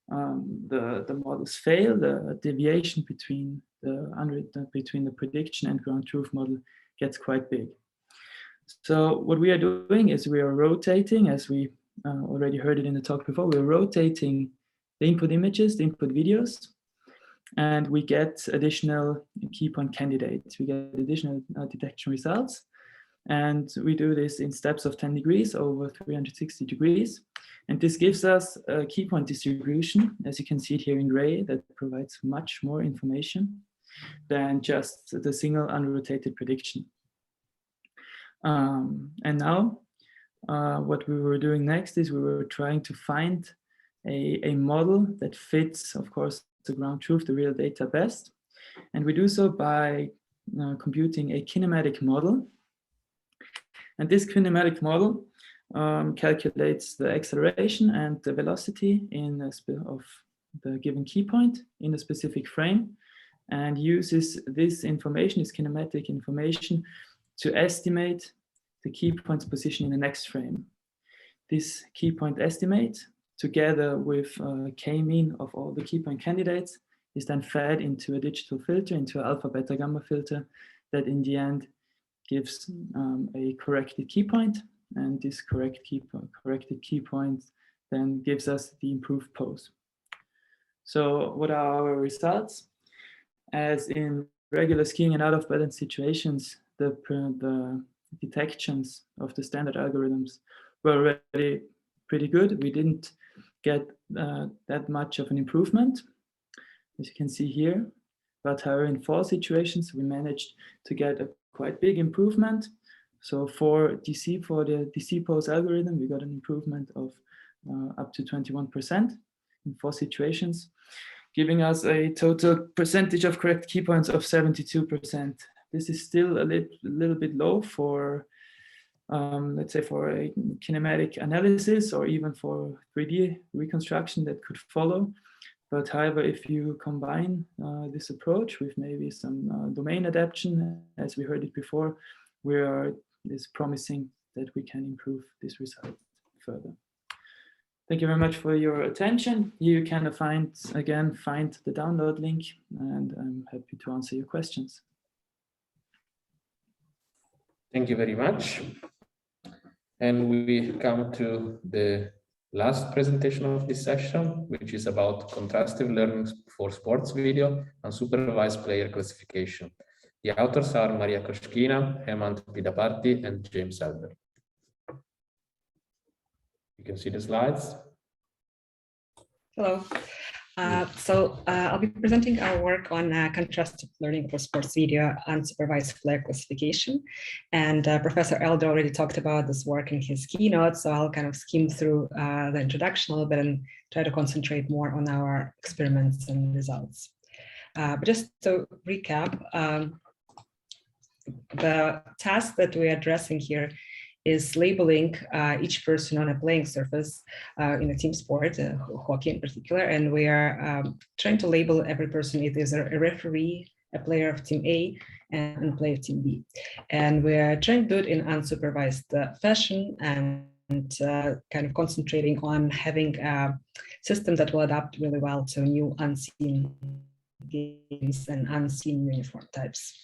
the models fail. The deviation between the prediction and ground truth model gets quite big. So what we are doing is we are rotating, as we already heard it in the talk before, we're rotating the input images, the input videos, and we get additional key point candidates. We get additional detection results. And we do this in steps of 10 degrees over 360 degrees. And this gives us a key point distribution, as you can see it here in gray, that provides much more information than just the single unrotated prediction. And now what we were doing next is we were trying to find a model that fits, of course, the ground truth, the real data best. And we do so by computing a kinematic model. And this kinematic model calculates the acceleration and the velocity of the given key point in a specific frame, and uses this information, this kinematic information, to estimate the key point's position in the next frame. This key point estimate, together with k-mean of all the key point candidates, is then fed into a digital filter, into an alpha, beta, gamma filter, that in the end gives a corrected key point, and this corrected key point then gives us the improved pose. So what are our results? As in regular skiing and out of balance situations, the detections of the standard algorithms were already pretty good. We didn't get that much of an improvement, as you can see here. But however, in fall situations, we managed to get a quite big improvement. So for the DCPOS algorithm, we got an improvement of up to 21% in fall situations. giving us a total percentage of correct key points of 72%. This is still a little bit low for, let's say, for a kinematic analysis or even for 3D reconstruction that could follow. But however, if you combine this approach with maybe some domain adaptation, as we heard it before, it's promising that we can improve this result further. Thank you very much for your attention. You can find the download link, and I'm happy to answer your questions. Thank you very much. And we come to the last presentation of this session, which is about contrastive learning for sports video and supervised player classification. The authors are Maria Koshkina, Hemant Pidaparti, and James Elder. You can see the slides. Hello. I'll be presenting our work on contrastive learning for sports video unsupervised player classification. And Professor Elder already talked about this work in his keynote, so I'll kind of skim through the introduction a little bit and try to concentrate more on our experiments and results. But just to recap, the task that we're addressing here is labeling each person on a playing surface in a team sport, hockey in particular, and we are trying to label every person either a referee, a player of team A, and a player of team B. And we're trying to do it in unsupervised fashion and kind of concentrating on having a system that will adapt really well to new unseen games and unseen uniform types.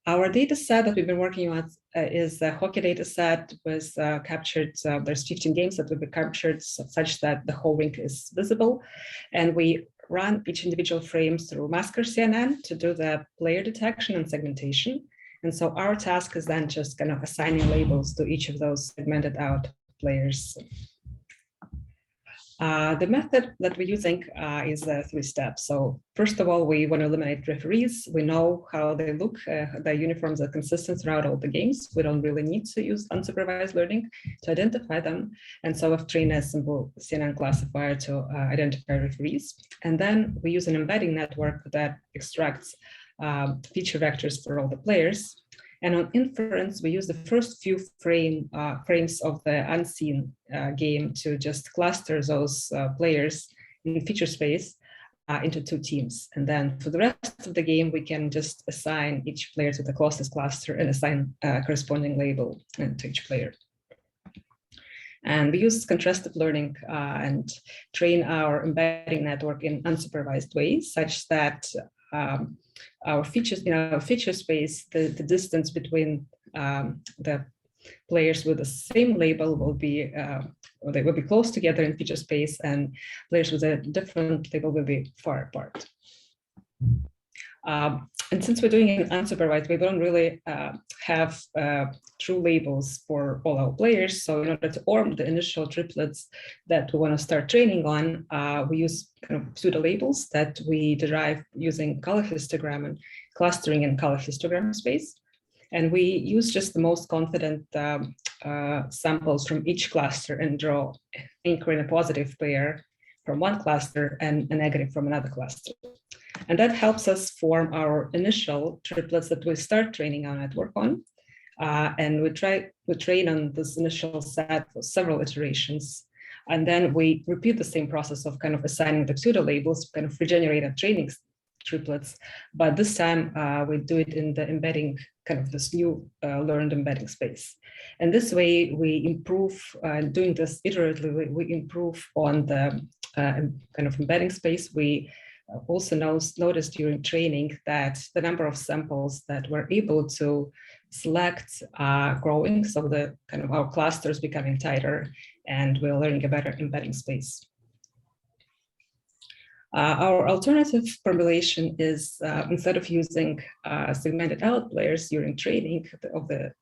Our data set that we've been working on is a hockey data set was captured. There's 15 games that will be captured such that the whole rink is visible. And we run each individual frames through Masker CNN to do the player detection and segmentation. And so our task is then just kind of assigning labels to each of those segmented out players. The method that we're using is 3 steps. So first of all, we want to eliminate referees. We know how they look. The uniforms are consistent throughout all the games. We don't really need to use unsupervised learning to identify them. And so I've trained a simple CNN classifier to identify referees. And then we use an embedding network that extracts feature vectors for all the players. And on inference, we use the first few frames of the unseen game to just cluster those players in feature space into 2 teams. And then for the rest of the game, we can just assign each player to the closest cluster and assign a corresponding label to each player. And we use contrastive learning and train our embedding network in unsupervised ways, such that our features in our feature space, the distance between the players with the same label will be, or they will be close together in feature space, and players with a different label will be far apart. And since we're doing it unsupervised, we don't really have true labels for all our players. So in order to form the initial triplets that we want to start training on, we use kind of pseudo labels that we derive using color histogram and clustering in color histogram space. And we use just the most confident samples from each cluster and draw anchoring a positive pair from one cluster and a negative from another cluster. And that helps us form our initial triplets that we start training our network on. And we train on this initial set for several iterations. And then we repeat the same process of kind of assigning the pseudo labels, kind of regenerate our training triplets. But this time we do it in the embedding, kind of this new learned embedding space. And this way we improve, doing this iteratively, we improve on the kind of embedding space. We also noticed during training that the number of samples that we're able to select are growing. So the kind of our clusters becoming tighter, and we're learning a better embedding space. Our alternative formulation is instead of using segmented out players during training of the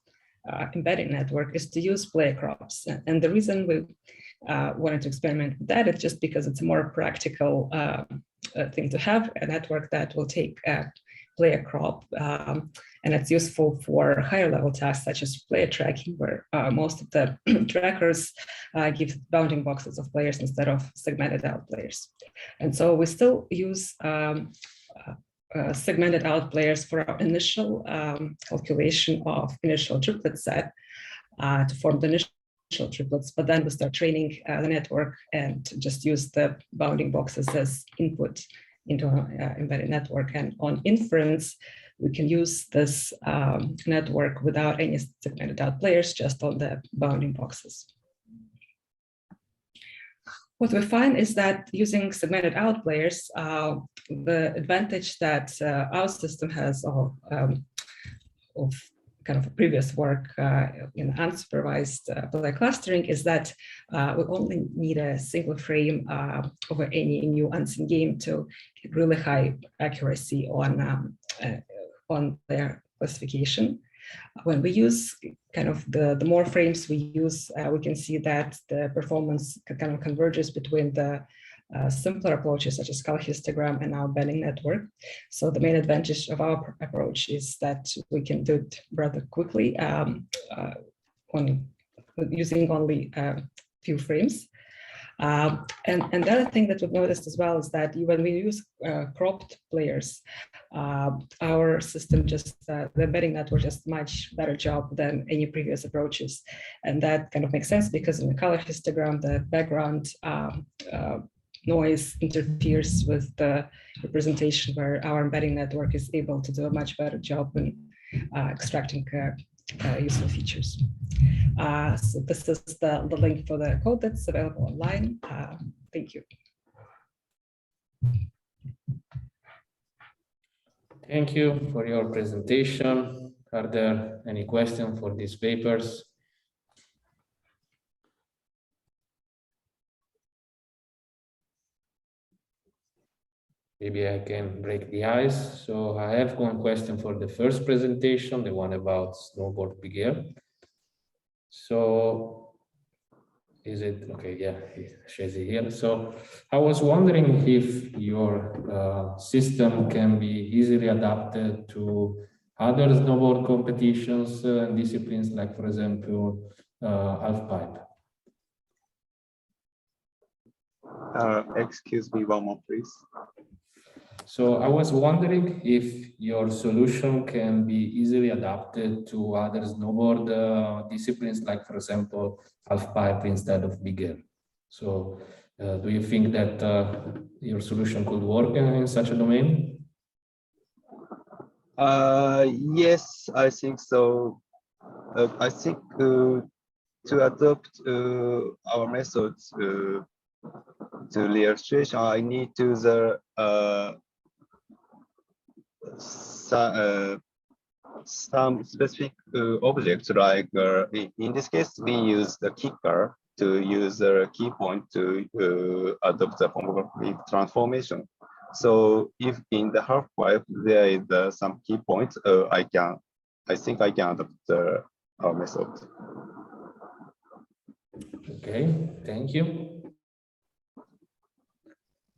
embedding network is to use player crops. And the reason we wanted to experiment with that is just because it's a more practical thing to have a network that will take player crop. And it's useful for higher level tasks such as player tracking, where most of the trackers give bounding boxes of players instead of segmented out players. And so we still use segmented out players for our initial calculation of initial triplet set to form the initial triplets, but then we start training the network and just use the bounding boxes as input into an embedded network. And on inference, we can use this network without any segmented out players, just on the bounding boxes. What we find is that using segmented out players, the advantage that our system has of kind of previous work in unsupervised player clustering is that we only need a single frame over any new unseen game to get really high accuracy on their classification. When we use kind of the more frames we use, we can see that the performance kind of converges between the simpler approaches such as color histogram and our banding network. So the main advantage of our approach is that we can do it rather quickly using only a few frames. And the other thing that we've noticed as well is that when we use cropped players, our system just, the embedding network does a much better job than any previous approaches. And that kind of makes sense because in the color histogram, the background noise interferes with the representation, where our embedding network is able to do a much better job in extracting useful features. So this is the link for the code that's available online. Thank you. Thank you for your presentation. Are there any questions for these papers? Maybe I can break the ice. So I have one question for the first presentation, the one about snowboard big air. So is it okay? Yeah, it shows it here. So I was wondering if your system can be easily adapted to other snowboard competitions and disciplines, like, for example, half pipe. Excuse me one more, please. So I was wondering if your solution can be easily adapted to other snowboard disciplines, like, for example, half pipe instead of big air. So do you think that your solution could work in such a domain? Yes, I think so. I think to adopt our methods to the illustration, I need to the some specific objects, like in this case we use the kicker to use the key point to adopt the homographic transformation. So if in the half pipe there is some key points, I think I can adopt our method. Okay, thank you.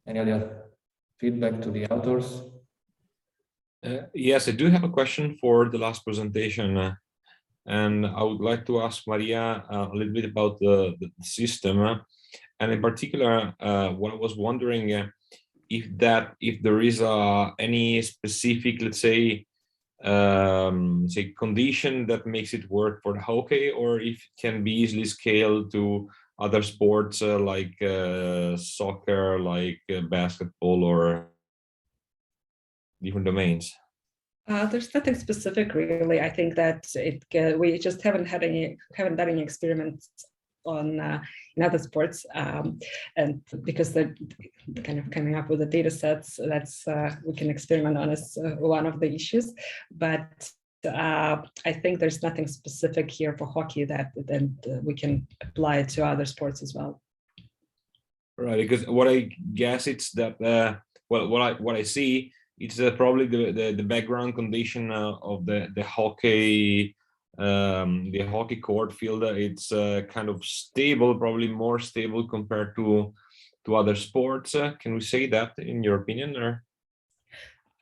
Any other feedback to the authors? Yes, I do have a question for the last presentation, and I would like to ask Maria a little bit about the system, and in particular, what I was wondering if there is any specific, let's say condition that makes it work for the hockey, or if it can be easily scaled to other sports like soccer, like basketball, or different domains. There's nothing specific, really. I think that we just haven't done any experiments on in other sports, and because they're kind of coming up with the data sets that's we can experiment on is one of the issues. But I think there's nothing specific here for hockey that then we can apply to other sports as well. Right, because what I guess it's that what I see, it's probably the background condition of the hockey court field. It's kind of stable, probably more stable compared to other sports. Can we say that in your opinion, or?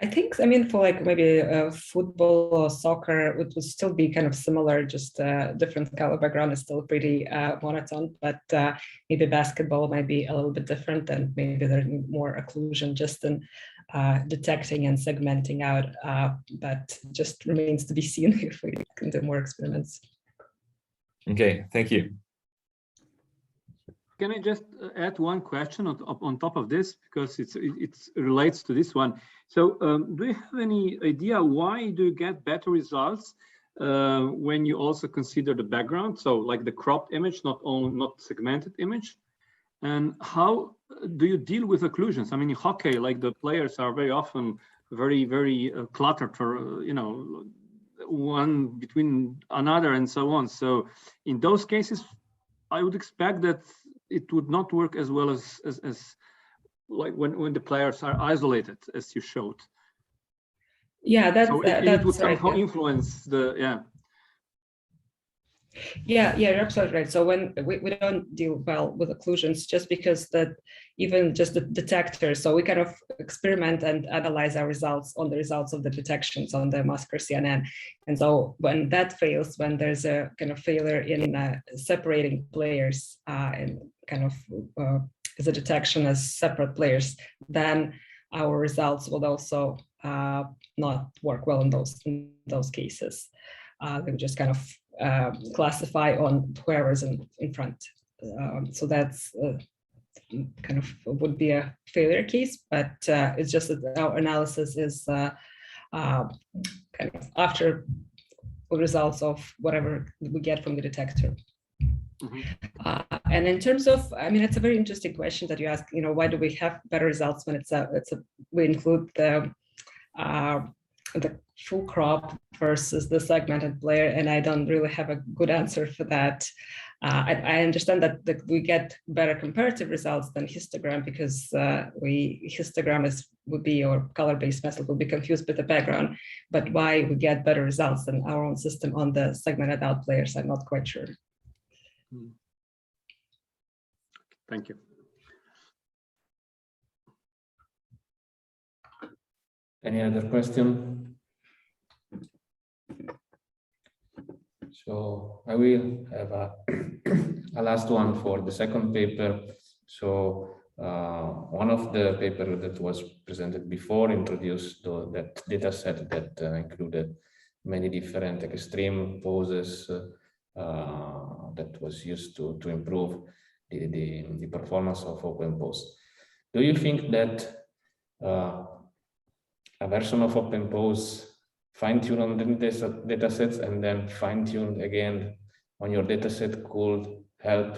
I think, I mean, for like maybe football or soccer, it would still be kind of similar, just different color background is still pretty monotone, but maybe basketball might be a little bit different, and maybe there's more occlusion just in detecting and segmenting out, but just remains to be seen if we can do more experiments. Okay, thank you. Can I just add one question on top of this, because it relates to this one? So do you have any idea why do you get better results when you also consider the background? So like the cropped image, not segmented image. And how do you deal with occlusions? I mean, in hockey, like the players are very often very cluttered, or one between another and so on. So in those cases, I would expect that it would not work as well as like when the players are isolated, as you showed. Yeah, that's it would right, somehow yeah. influence the Yeah, you're absolutely right. So when we don't deal well with occlusions, just because that even just the detectors, so we kind of experiment and analyze our results on the results of the detections on the masker CNN. And so when that fails, when there's a kind of failure in separating players and kind of as a detection as separate players, then our results will also not work well in those cases. They would just kind of classify on whoever's in front. So that's kind of would be a failure case, but it's just that our analysis is kind of after the results of whatever we get from the detector. And in terms of, I mean, it's a very interesting question that you ask, why do we have better results when we include the full crop versus the segmented player, and I don't really have a good answer for that. I understand that we get better comparative results than histogram, because histogram would be, or color-based method would be confused with the background, but why we get better results than our own system on the segmented out players, I'm not quite sure. Thank you. Any other question? So I will have a last one for the second paper. So one of the papers that was presented before introduced that data set that included many different extreme poses that was used to improve the performance of open pose. Do you think that a version of open pose fine-tune on the data sets and then fine-tune again on your data set could help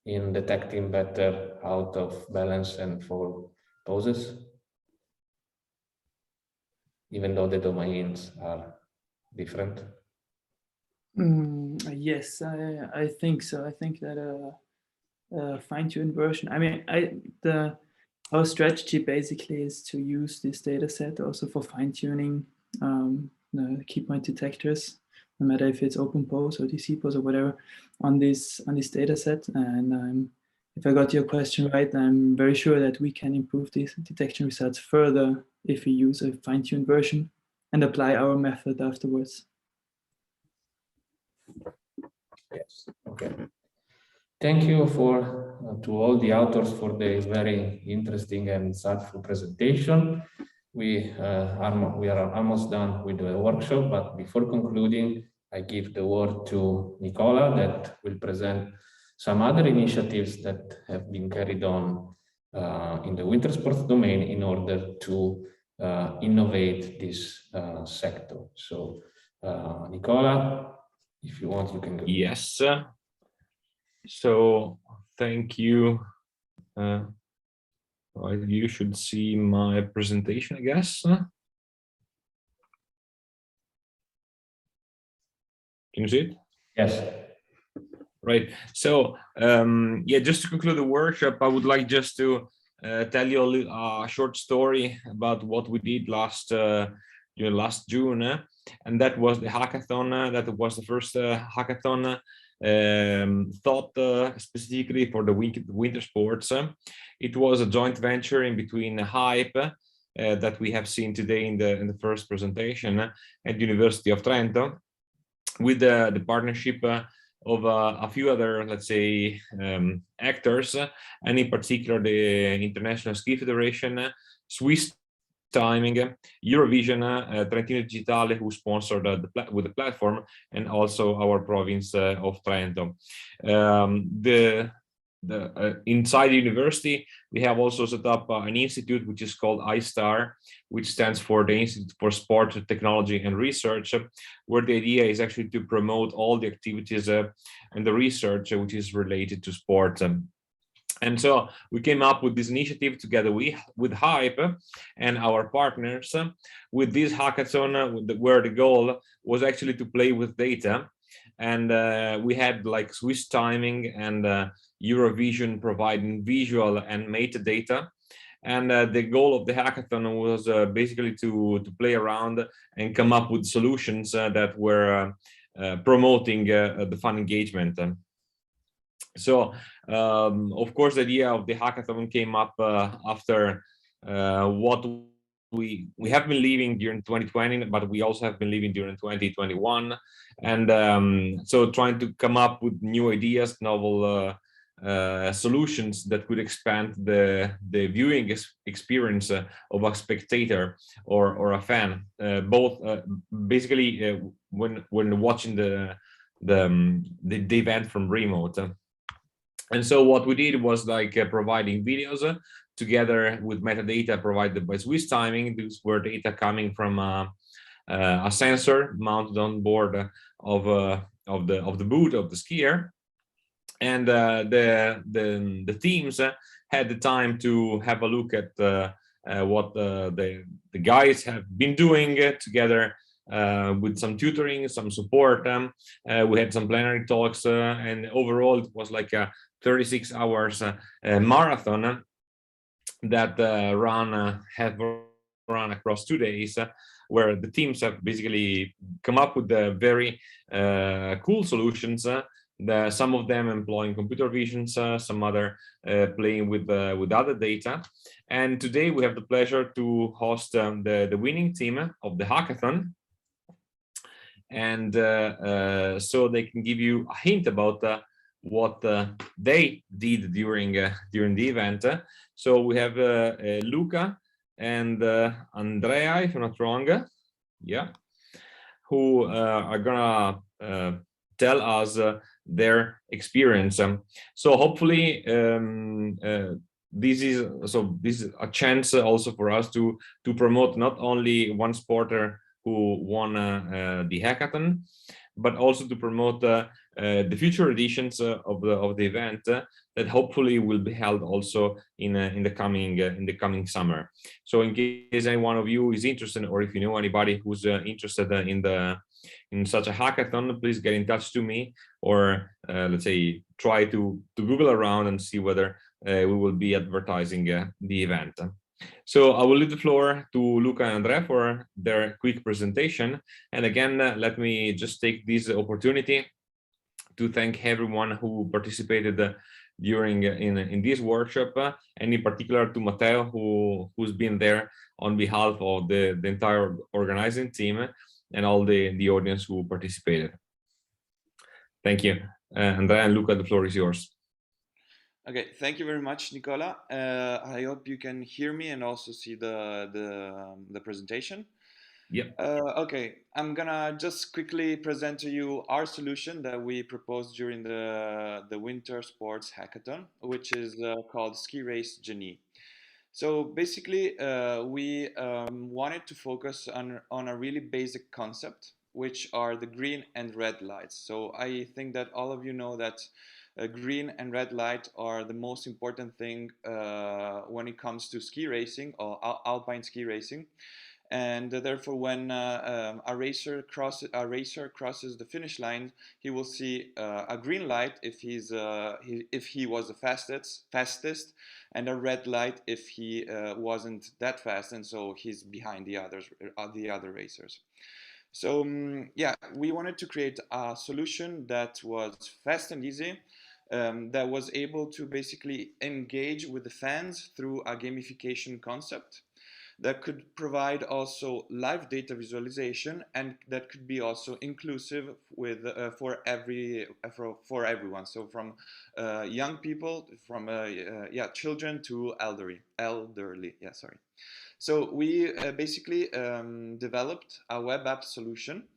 in detecting better out of balance and fall poses, even though the domains are different? Yes, I think so. I think that a fine-tuned version, I mean, our strategy basically is to use this data set also for fine-tuning the key point detectors, no matter if it's open pose or DC pose or whatever, on this data set. And if I got your question right, I'm very sure that we can improve these detection results further if we use a fine-tuned version and apply our method afterwards. Yes, okay. Thank you to all the authors for the very interesting and insightful presentation. We are almost done with the workshop, but before concluding, I give the word to Nicola that will present some other initiatives that have been carried on in the winter sports domain in order to innovate this sector. So Nicola, if you want, you can go. Yes. So thank you. You should see my presentation, I guess. Can you see it? Yes. Right. So yeah, just to conclude the workshop, I would like just to tell you a short story about what we did last June, and that was the hackathon. That was the first hackathon thought specifically for the winter sports. It was a joint venture in between Hype, that we have seen today in the first presentation at the University of Trento, with the partnership of a few other, let's say, actors, and in particular the International Ski Federation, Swiss Timing, Eurovision, Trentino Digitale, who sponsored with the platform, and also our province of Trento. Inside the university, we have also set up an institute which is called iStar, which stands for the Institute for Sport, Technology and Research, where the idea is actually to promote all the activities and the research which is related to sport. And so we came up with this initiative together with Hype and our partners with this hackathon, where the goal was actually to play with data. And we had like Swiss Timing and Eurovision providing visual and metadata. And the goal of the hackathon was basically to play around and come up with solutions that were promoting the fun engagement. So, of course, the idea of the hackathon came up after what we have been living during 2020, but we also have been living during 2021. And so trying to come up with new ideas, novel solutions that could expand the viewing experience of a spectator or a fan, both basically when watching the event from remote. And so what we did was like providing videos together with metadata provided by Swiss Timing. These were data coming from a sensor mounted on board of the boot of the skier. And the teams had the time to have a look at what the guys have been doing together with some tutoring, some support. We had some plenary talks, and overall it was like a 36 hours marathon that have run across 2 days, where the teams have basically come up with very cool solutions. Some of them employing computer visions, some other playing with other data. And today we have the pleasure to host the winning team of the hackathon. And so they can give you a hint about what they did during the event. So we have Luca and Andrea, if I'm not wrong, yeah, who are gonna tell us their experience. So hopefully this is a chance also for us to promote not only one sporter who won the hackathon, but also to promote the future editions of the event that hopefully will be held also in the coming summer. So in case any one of you is interested, or if you know anybody who's interested in such a hackathon, please get in touch to me, or let's say try to Google around and see whether we will be advertising the event. So I will leave the floor to Luca and Andrea for their quick presentation. And again, let me just take this opportunity to thank everyone who participated during in this workshop, and in particular to Matteo, who's been there on behalf of the entire organizing team and all the audience who participated. Thank you. Andrea and Luca, the floor is yours. Okay, thank you very much, Nicola. I hope you can hear me and also see the presentation. Yep. Okay, I'm gonna just quickly present to you our solution that we proposed during the Winter Sports Hackathon, which is called Ski Race Genie. So basically, we wanted to focus on a really basic concept, which are the green and red lights. So I think that all of you know that green and red light are the most important thing when it comes to ski racing or alpine ski racing. And therefore, when a racer crosses the finish line, he will see a green light if he was the fastest, and a red light if he wasn't that fast, and so he's behind the other racers. So yeah, we wanted to create a solution that was fast and easy, that was able to basically engage with the fans through a gamification concept. that could provide also live data visualization, and that could be also inclusive with for everyone. So from young people, from children to elderly. Yeah, sorry. So we basically developed a web app solution,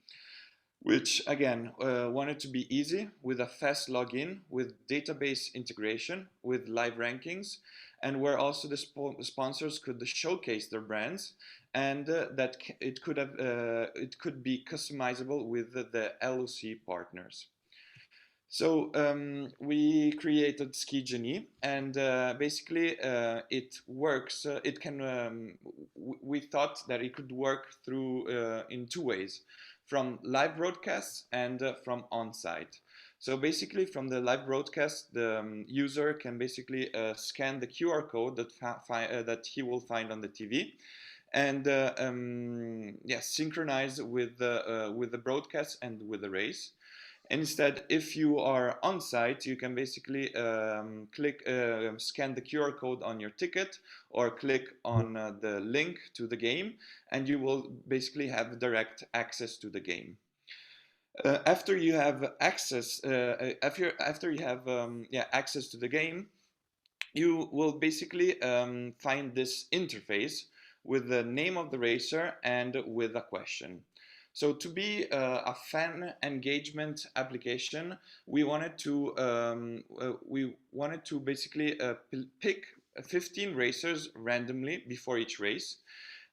which again wanted to be easy, with a fast login, with database integration, with live rankings, and where also the sponsors could showcase their brands, and that it could be customizable with the LOC partners. So we created Ski Genie, and basically it works. It can. We thought that it could work through in two ways: from live broadcasts and from on-site. So basically, from the live broadcast, the user can basically scan the QR code that he will find on the TV, and synchronize with the broadcast and with the race. Instead, if you are on site, you can basically scan the QR code on your ticket, or click on the link to the game, and you will basically have direct access to the game. After you have access, access to the game, you will basically find this interface with the name of the racer and with a question. So to be a fan engagement application, we wanted to basically pick 15 racers randomly before each race,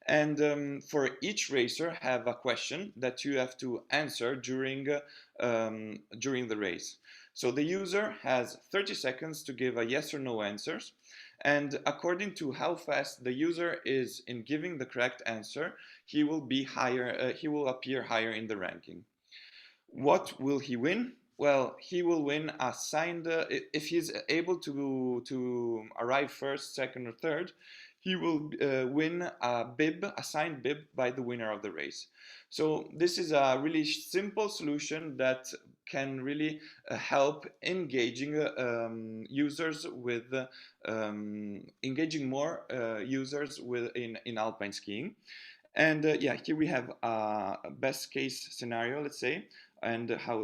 and for each racer have a question that you have to answer during the race. So the user has 30 seconds to give a yes or no answers, and according to how fast the user is in giving the correct answer, he will be higher. He will appear higher in the ranking. What will he win? Well, he will win a signed. If he's able to arrive first, second, or third, he will win a bib, a signed bib by the winner of the race. So this is a really simple solution that can really help engaging users with engaging more users in alpine skiing. And here we have a best case scenario, let's say, and how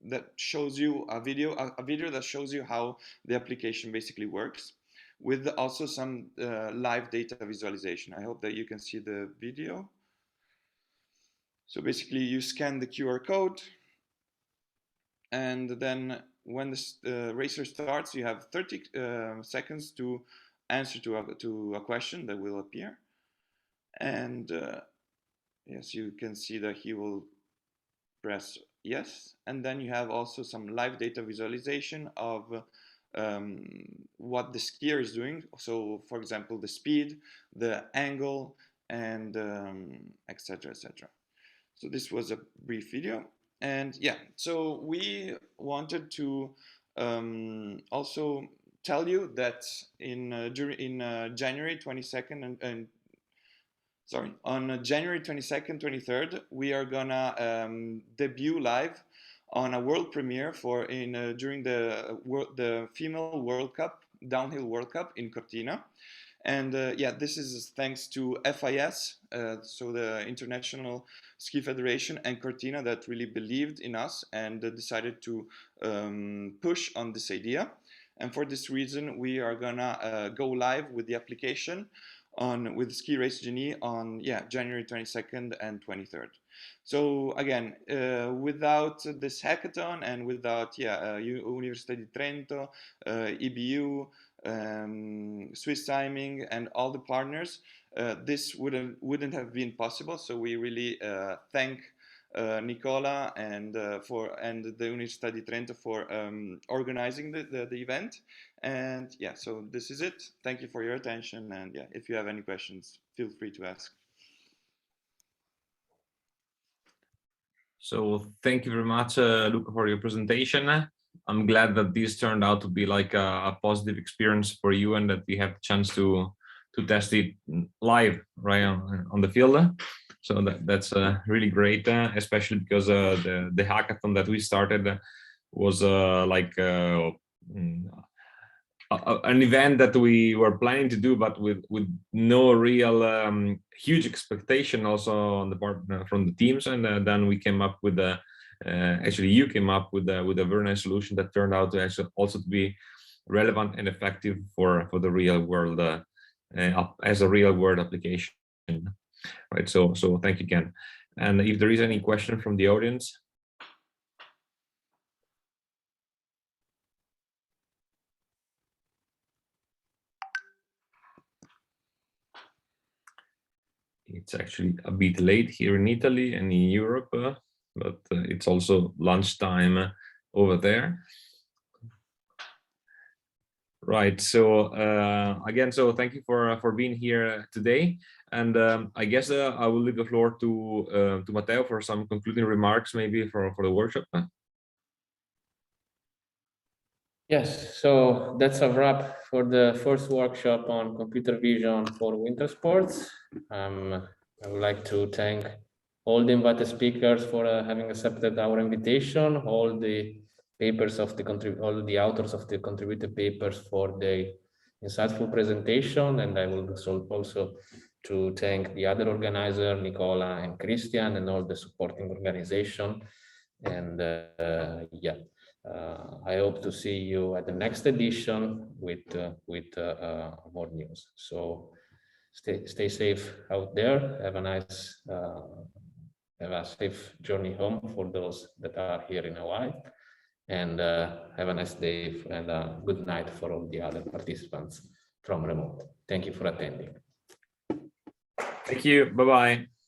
that shows you a video that shows you how the application basically works, with also some live data visualization. I hope that you can see the video. So basically you scan the QR code, and then when the racer starts, you have 30 seconds to answer to a question that will appear. And yes, you can see that he will press yes, and then you have also some live data visualization of what the skier is doing. So for example, the speed, the angle, and etc. etc. So this was a brief video, and so we wanted to also tell you that in January 22nd on January 22nd, 23rd, we are gonna debut live on a world premiere during the female World Cup, downhill World Cup in Cortina. And this is thanks to FIS, so the International Ski Federation, and Cortina, that really believed in us and decided to push on this idea. And for this reason, we are gonna go live with the application with Ski Race Genie on January 22nd and 23rd. So again, without this hackathon and without Università di Trento, IBU, Swiss Timing, and all the partners, this wouldn't have been possible. So we really thank Nicola and the Università di Trento for organizing the event. And so this is it. Thank you for your attention, and if you have any questions, feel free to ask. So thank you very much, Luca, for your presentation. I'm glad that this turned out to be like a positive experience for you, and that we have the chance to test it live right on the field. So that's really great, especially because the hackathon that we started was an event that we were planning to do, but with no real huge expectation also on the part from the teams. And then we came up with a actually you came up with a very nice solution that turned out to actually also to be relevant and effective for the real world as a real world application. Right. So thank you, Ken. And if there is any question from the audience. It's actually a bit late here in Italy and in Europe, but it's also lunchtime over there. Right. So again, so thank you for being here today. And I guess I will leave the floor to Matteo for some concluding remarks, maybe for the workshop. Yes, so that's a wrap for the first workshop on computer vision for winter sports. I would like to thank all the invited speakers for having accepted our invitation, all the papers of all the authors of the contributed papers for the insightful presentation, and I will also to thank the other organizer, Nicola and Christian, and all the supporting organization. And yeah. I hope to see you at the next edition with more news. So stay safe out there. Have a safe journey home for those that are here in Hawaii, and have a nice day and a good night for all the other participants from remote. Thank you for attending. Thank you. Bye-bye.